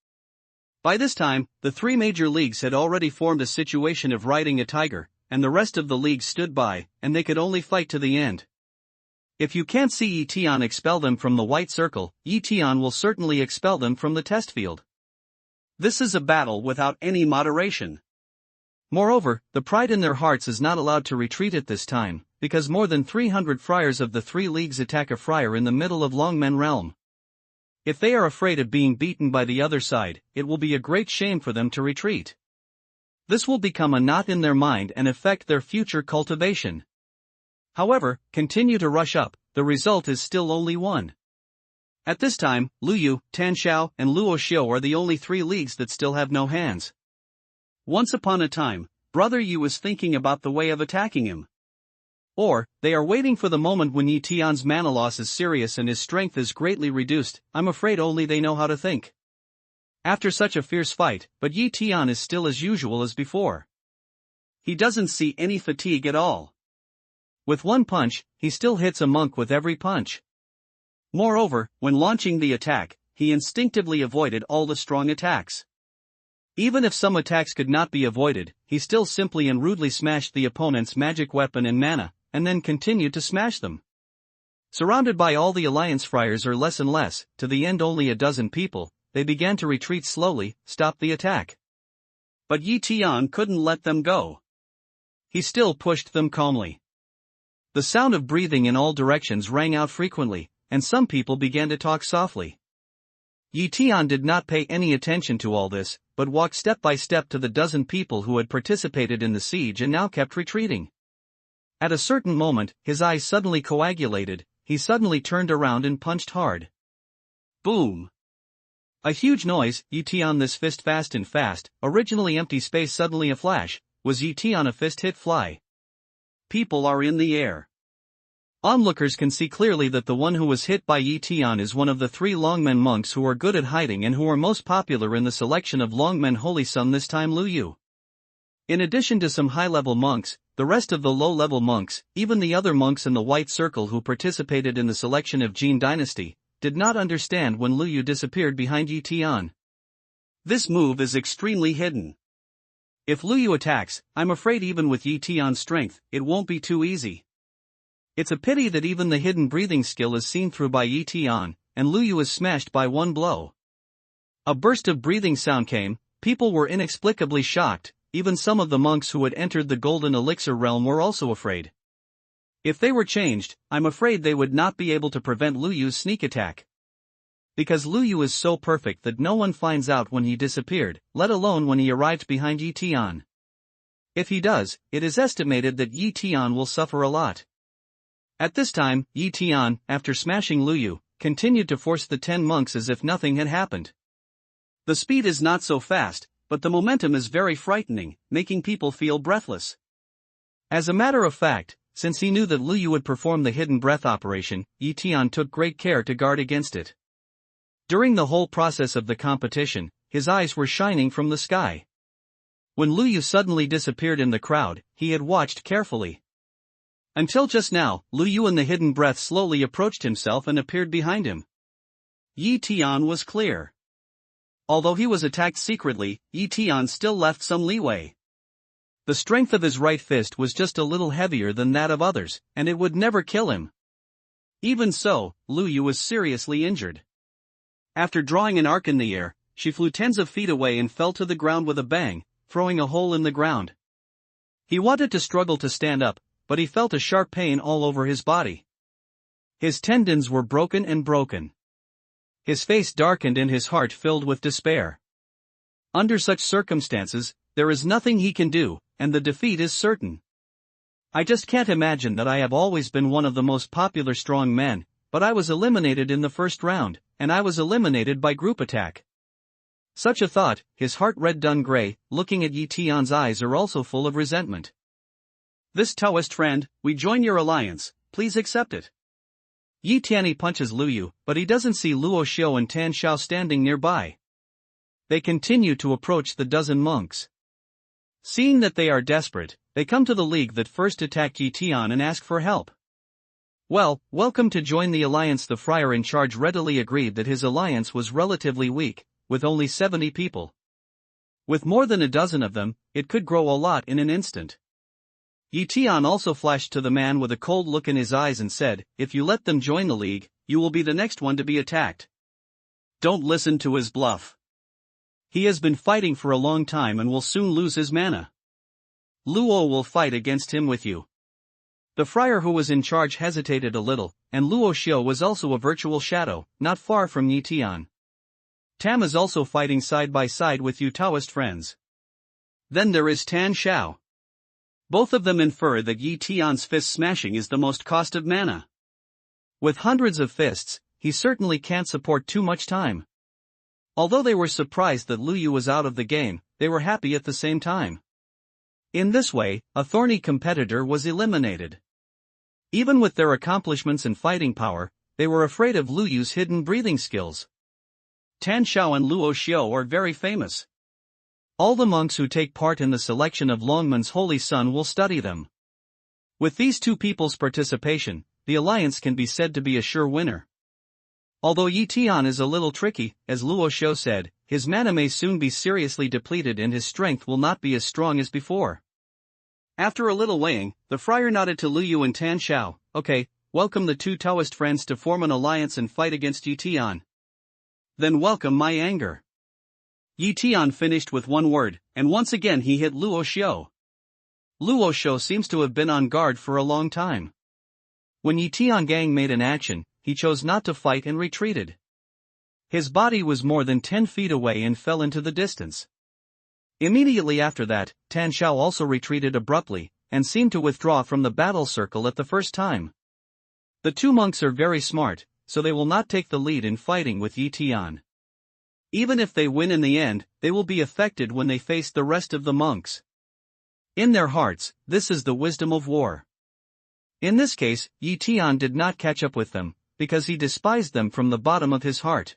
By this time, the 3 major leagues had already formed a situation of riding a tiger, and the rest of the leagues stood by, and they could only fight to the end. If you can't see Tian expel them from the White Circle, Tian will certainly expel them from the test field. This is a battle without any moderation. Moreover, the pride in their hearts is not allowed to retreat at this time, because more than 300 friars of the 3 leagues attack a friar in the middle of Longmen realm. If they are afraid of being beaten by the other side, it will be a great shame for them to retreat. This will become a knot in their mind and affect their future cultivation. However, continue to rush up, the result is still only one. At this time, Luyu, Tanshao, and Luoxiu are the only 3 leagues that still have no hands. Once upon a time, Brother Yu is thinking about the way of attacking him. Or, they are waiting for the moment when Yi Tian's mana loss is serious and his strength is greatly reduced. I'm afraid only they know how to think. After such a fierce fight, but Yi Tian is still as usual as before. He doesn't see any fatigue at all. With one punch, he still hits a monk with every punch. Moreover, when launching the attack, he instinctively avoided all the strong attacks. Even if some attacks could not be avoided, he still simply and rudely smashed the opponent's magic weapon and mana, and then continued to smash them. Surrounded by all the alliance friars or less and less, to the end only a dozen people, they began to retreat slowly, stop the attack. But Yi Tian couldn't let them go. He still pushed them calmly. The sound of breathing in all directions rang out frequently, and some people began to talk softly. Yi Tian did not pay any attention to all this, but walked step by step to the dozen people who had participated in the siege and now kept retreating. At a certain moment, his eyes suddenly coagulated, he suddenly turned around and punched hard. Boom! A huge noise. Yi Tian, this fist fast and fast, originally empty space suddenly a flash, was Yi Tian a fist hit fly. People are in the air. Onlookers can see clearly that the one who was hit by Yi Tian is one of the 3 Longmen monks who are good at hiding and who are most popular in the selection of Longmen Holy Sun, this time Lu Yu. In addition to some high-level monks, the rest of the low-level monks, even the other monks in the White Circle who participated in the selection of Jin Dynasty, did not understand when Lu Yu disappeared behind Yi Tian. This move is extremely hidden. If Lu Yu attacks, I'm afraid even with Yi Tian's strength, it won't be too easy. It's a pity that even the hidden breathing skill is seen through by Yi Tian, and Lu Yu is smashed by one blow. A burst of breathing sound came, people were inexplicably shocked, even some of the monks who had entered the Golden Elixir realm were also afraid. If they were changed, I'm afraid they would not be able to prevent Lu Yu's sneak attack. Because Lu Yu is so perfect that no one finds out when he disappeared, let alone when he arrived behind Yi Tian. If he does, it is estimated that Yi Tian will suffer a lot. At this time, Yi Tian, after smashing Lu Yu, continued to force the 10 monks as if nothing had happened. The speed is not so fast, but the momentum is very frightening, making people feel breathless. As a matter of fact, since he knew that Lu Yu would perform the hidden breath operation, Yi Tian took great care to guard against it. During the whole process of the competition, his eyes were shining from the sky. When Lu Yu suddenly disappeared in the crowd, he had watched carefully. Until just now, Lu Yu in the hidden breath slowly approached himself and appeared behind him. Yi Tian was clear. Although he was attacked secretly, Yi Tian still left some leeway. The strength of his right fist was just a little heavier than that of others, and it would never kill him. Even so, Lu Yu was seriously injured. After drawing an arc in the air, she flew tens of feet away and fell to the ground with a bang, throwing a hole in the ground. He wanted to struggle to stand up, but he felt a sharp pain all over his body. His tendons were broken and broken. His face darkened and his heart filled with despair. Under such circumstances, there is nothing he can do, and the defeat is certain. I just can't imagine that I have always been one of the most popular strong men, but I was eliminated in the first round, and I was eliminated by group attack. Such a thought, his heart red dun gray, looking at Yi Tian's eyes are also full of resentment. This Taoist friend, we join your alliance, please accept it. Yi Tian punches Lu Yu, but he doesn't see Luo Xiu and Tan Xiao standing nearby. They continue to approach the dozen monks. Seeing that they are desperate, they come to the league that first attacked Yi Tian and ask for help. Well, welcome to join the alliance. The friar in charge readily agreed that his alliance was relatively weak, with only 70 people. With more than a dozen of them, it could grow a lot in an instant. Yi Tian also flashed to the man with a cold look in his eyes and said, if you let them join the league, you will be the next one to be attacked. Don't listen to his bluff. He has been fighting for a long time and will soon lose his mana. Luo will fight against him with you. The friar who was in charge hesitated a little, and Luo Xiu was also a virtual shadow, not far from Yi Tian. Tam is also fighting side by side with you Taoist friends. Then there is Tan Xiao. Both of them infer that Yi Tian's fist smashing is the most cost of mana. With hundreds of fists, he certainly can't support too much time. Although they were surprised that Lu Yu was out of the game, they were happy at the same time. In this way, a thorny competitor was eliminated. Even with their accomplishments and fighting power, they were afraid of Lu Yu's hidden breathing skills. Tan Xiao and Luo Xiao are very famous. All the monks who take part in the selection of Longman's holy son will study them. With these two people's participation, the alliance can be said to be a sure winner. Although Yi Tian is a little tricky, as Luo Xiao said, his mana may soon be seriously depleted and his strength will not be as strong as before. After a little weighing, the friar nodded to Lu Yu and Tan Xiao. Okay, welcome the two Taoist friends to form an alliance and fight against Yi Tian. Then welcome my anger. Yi Tian finished with one word, and once again he hit Luo Xiao. Luo Xiao seems to have been on guard for a long time. When Yi Tian gang made an action, he chose not to fight and retreated. His body was more than 10 feet away and fell into the distance. Immediately after that, Tan Xiao also retreated abruptly, and seemed to withdraw from the battle circle at the first time. The two monks are very smart, so they will not take the lead in fighting with Yi Tian. Even if they win in the end, they will be affected when they face the rest of the monks. In their hearts, this is the wisdom of war. In this case, Yi Tian did not catch up with them, because he despised them from the bottom of his heart.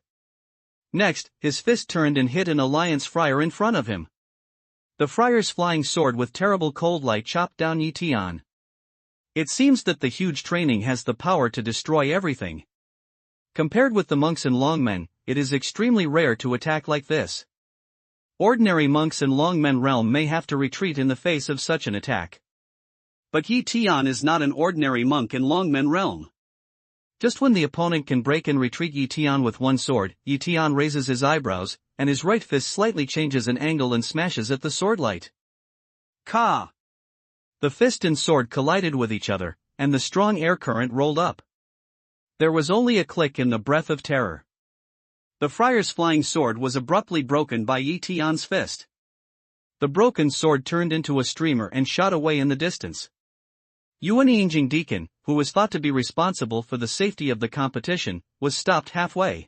Next, his fist turned and hit an alliance friar in front of him. The friar's flying sword with terrible cold light chopped down Yi Tian. It seems that the huge training has the power to destroy everything. Compared with the monks and longmen, it is extremely rare to attack like this. Ordinary monks in longmen realm may have to retreat in the face of such an attack. But Yi Tian is not an ordinary monk in longmen realm. Just when the opponent can break and retreat Yi Tian with one sword, Yi Tian raises his eyebrows, and his right fist slightly changes an angle and smashes at the sword light. Ka! The fist and sword collided with each other, and the strong air current rolled up. There was only a click in the breath of terror. The friar's flying sword was abruptly broken by Yi Tian's fist. The broken sword turned into a streamer and shot away in the distance. Yuan Yingjing Deacon, who was thought to be responsible for the safety of the competition, was stopped halfway.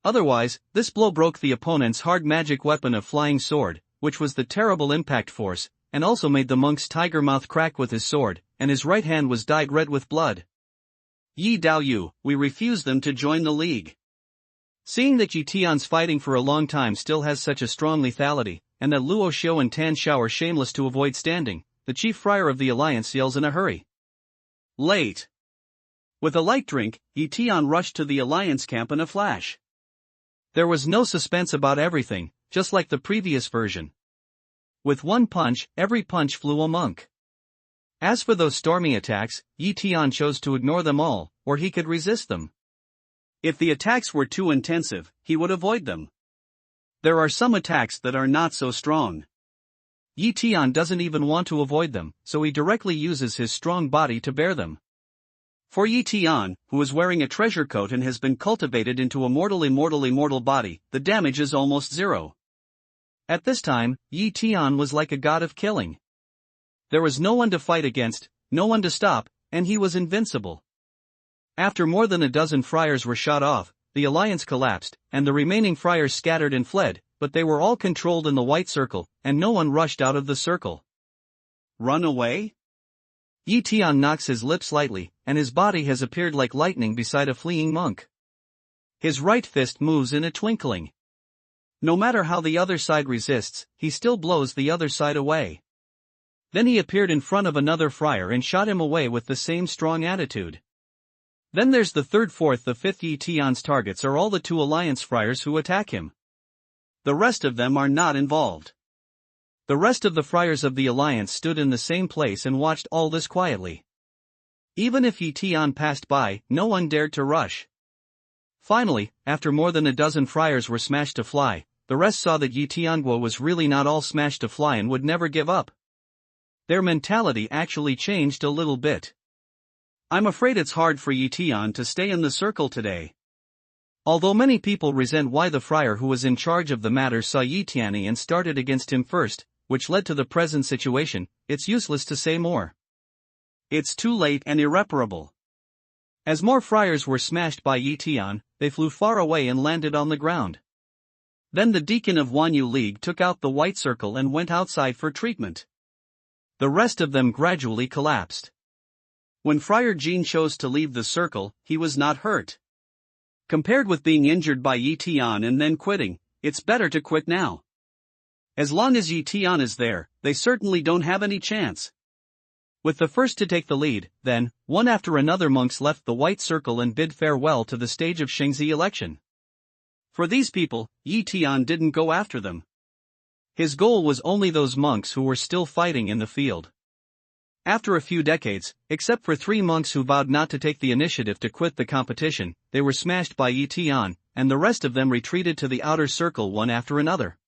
Otherwise, this blow broke the opponent's hard magic weapon of flying sword, which was the terrible impact force, and also made the monk's tiger mouth crack with his sword, and his right hand was dyed red with blood. Yi Daoyu, we refuse them to join the league. Seeing that Yi Tian's fighting for a long time still has such a strong lethality, and that Luo Xiao and Tan Xiao are shameless to avoid standing, the chief friar of the alliance yells in a hurry. Late. With a light drink, Yi Tian rushed to the alliance camp in a flash. There was no suspense about everything, just like the previous version. With one punch, every punch flew a monk. As for those stormy attacks, Yi Tian chose to ignore them all, or he could resist them. If the attacks were too intensive, he would avoid them. There are some attacks that are not so strong. Yi Tian doesn't even want to avoid them, so he directly uses his strong body to bear them. For Yi Tian, who is wearing a treasure coat and has been cultivated into a immortal body, the damage is almost zero. At this time, Yi Tian was like a god of killing. There was no one to fight against, no one to stop, and he was invincible. After more than a dozen friars were shot off, the alliance collapsed, and the remaining friars scattered and fled, but they were all controlled in the white circle, and no one rushed out of the circle. Run away? Yi Tian knocks his lips slightly, and his body has appeared like lightning beside a fleeing monk. His right fist moves in a twinkling. No matter how the other side resists, he still blows the other side away. Then he appeared in front of another friar and shot him away with the same strong attitude. Then there's the third, fourth, the fifth. Yi Tian's targets are all the two alliance friars who attack him. The rest of them are not involved. The rest of the friars of the alliance stood in the same place and watched all this quietly. Even if Yi Tian passed by, no one dared to rush. Finally, after more than a dozen friars were smashed to fly, the rest saw that Yi Tianguo was really not all smashed to fly and would never give up. Their mentality actually changed a little bit. I'm afraid it's hard for Yi Tian to stay in the circle today. Although many people resent why the friar who was in charge of the matter saw Yi Tian and started against him first, which led to the present situation, it's useless to say more. It's too late and irreparable. As more friars were smashed by Yi Tian, they flew far away and landed on the ground. Then the deacon of Wanyu League took out the white circle and went outside for treatment. The rest of them gradually collapsed. When Friar Jean chose to leave the circle, he was not hurt. Compared with being injured by Yi Tian and then quitting, it's better to quit now. As long as Yi Tian is there, they certainly don't have any chance. With the first to take the lead, then, one after another monks left the white circle and bid farewell to the stage of Shengzi election. For these people, Yi Tian didn't go after them. His goal was only those monks who were still fighting in the field. After a few decades, except for 3 monks who vowed not to take the initiative to quit the competition, they were smashed by Yi Tian, and the rest of them retreated to the outer circle one after another.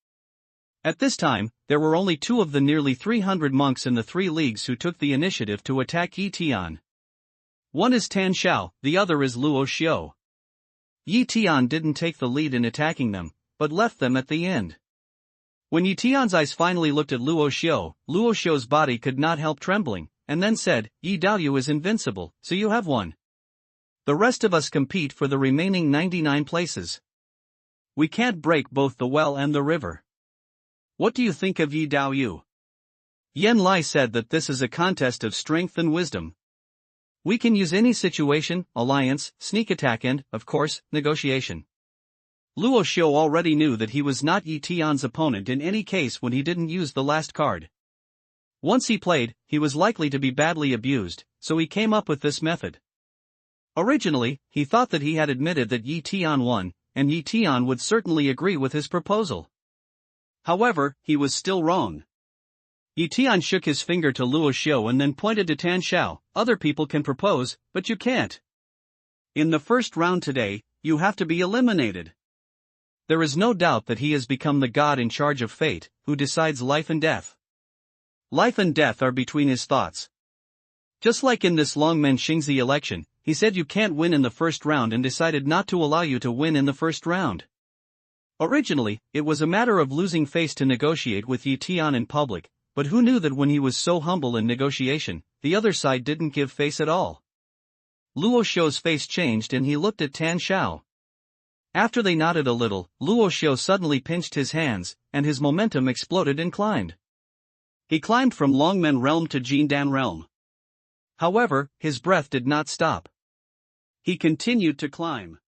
At this time, there were only 2 of the nearly 300 monks in the 3 leagues who took the initiative to attack Yi Tian. One is Tan Xiao, the other is Luo Xiu. Yi Tian didn't take the lead in attacking them, but left them at the end. When Yi Tian's eyes finally looked at Luo Xiu's body could not help trembling, and then said, "Yi Daoyu is invincible, so you have won. The rest of us compete for the remaining 99 places. We can't break both the well and the river. What do you think of Yi Daoyu?" Yan Lai said that this is a contest of strength and wisdom. We can use any situation, alliance, sneak attack and, of course, negotiation. Luo Xiu already knew that he was not Yi Tian's opponent in any case when he didn't use the last card. Once he played, he was likely to be badly abused, so he came up with this method. Originally, he thought that he had admitted that Yi Tian won, and Yi Tian would certainly agree with his proposal. However, he was still wrong. Yi Tian shook his finger to Luo Xiu and then pointed to Tan Xiao. "Other people can propose, but you can't. In the first round today, you have to be eliminated." There is no doubt that he has become the god in charge of fate, who decides life and death. Life and death are between his thoughts. Just like in this Longmen Xingzi election, he said you can't win in the first round and decided not to allow you to win in the first round. Originally, it was a matter of losing face to negotiate with Yi Tian in public, but who knew that when he was so humble in negotiation, the other side didn't give face at all. Luo Xiu's face changed and he looked at Tan Xiao. After they nodded a little, Luo Xiu suddenly pinched his hands, and his momentum exploded and climbed. He climbed from Longmen realm to Jindan realm. However, his breath did not stop. He continued to climb.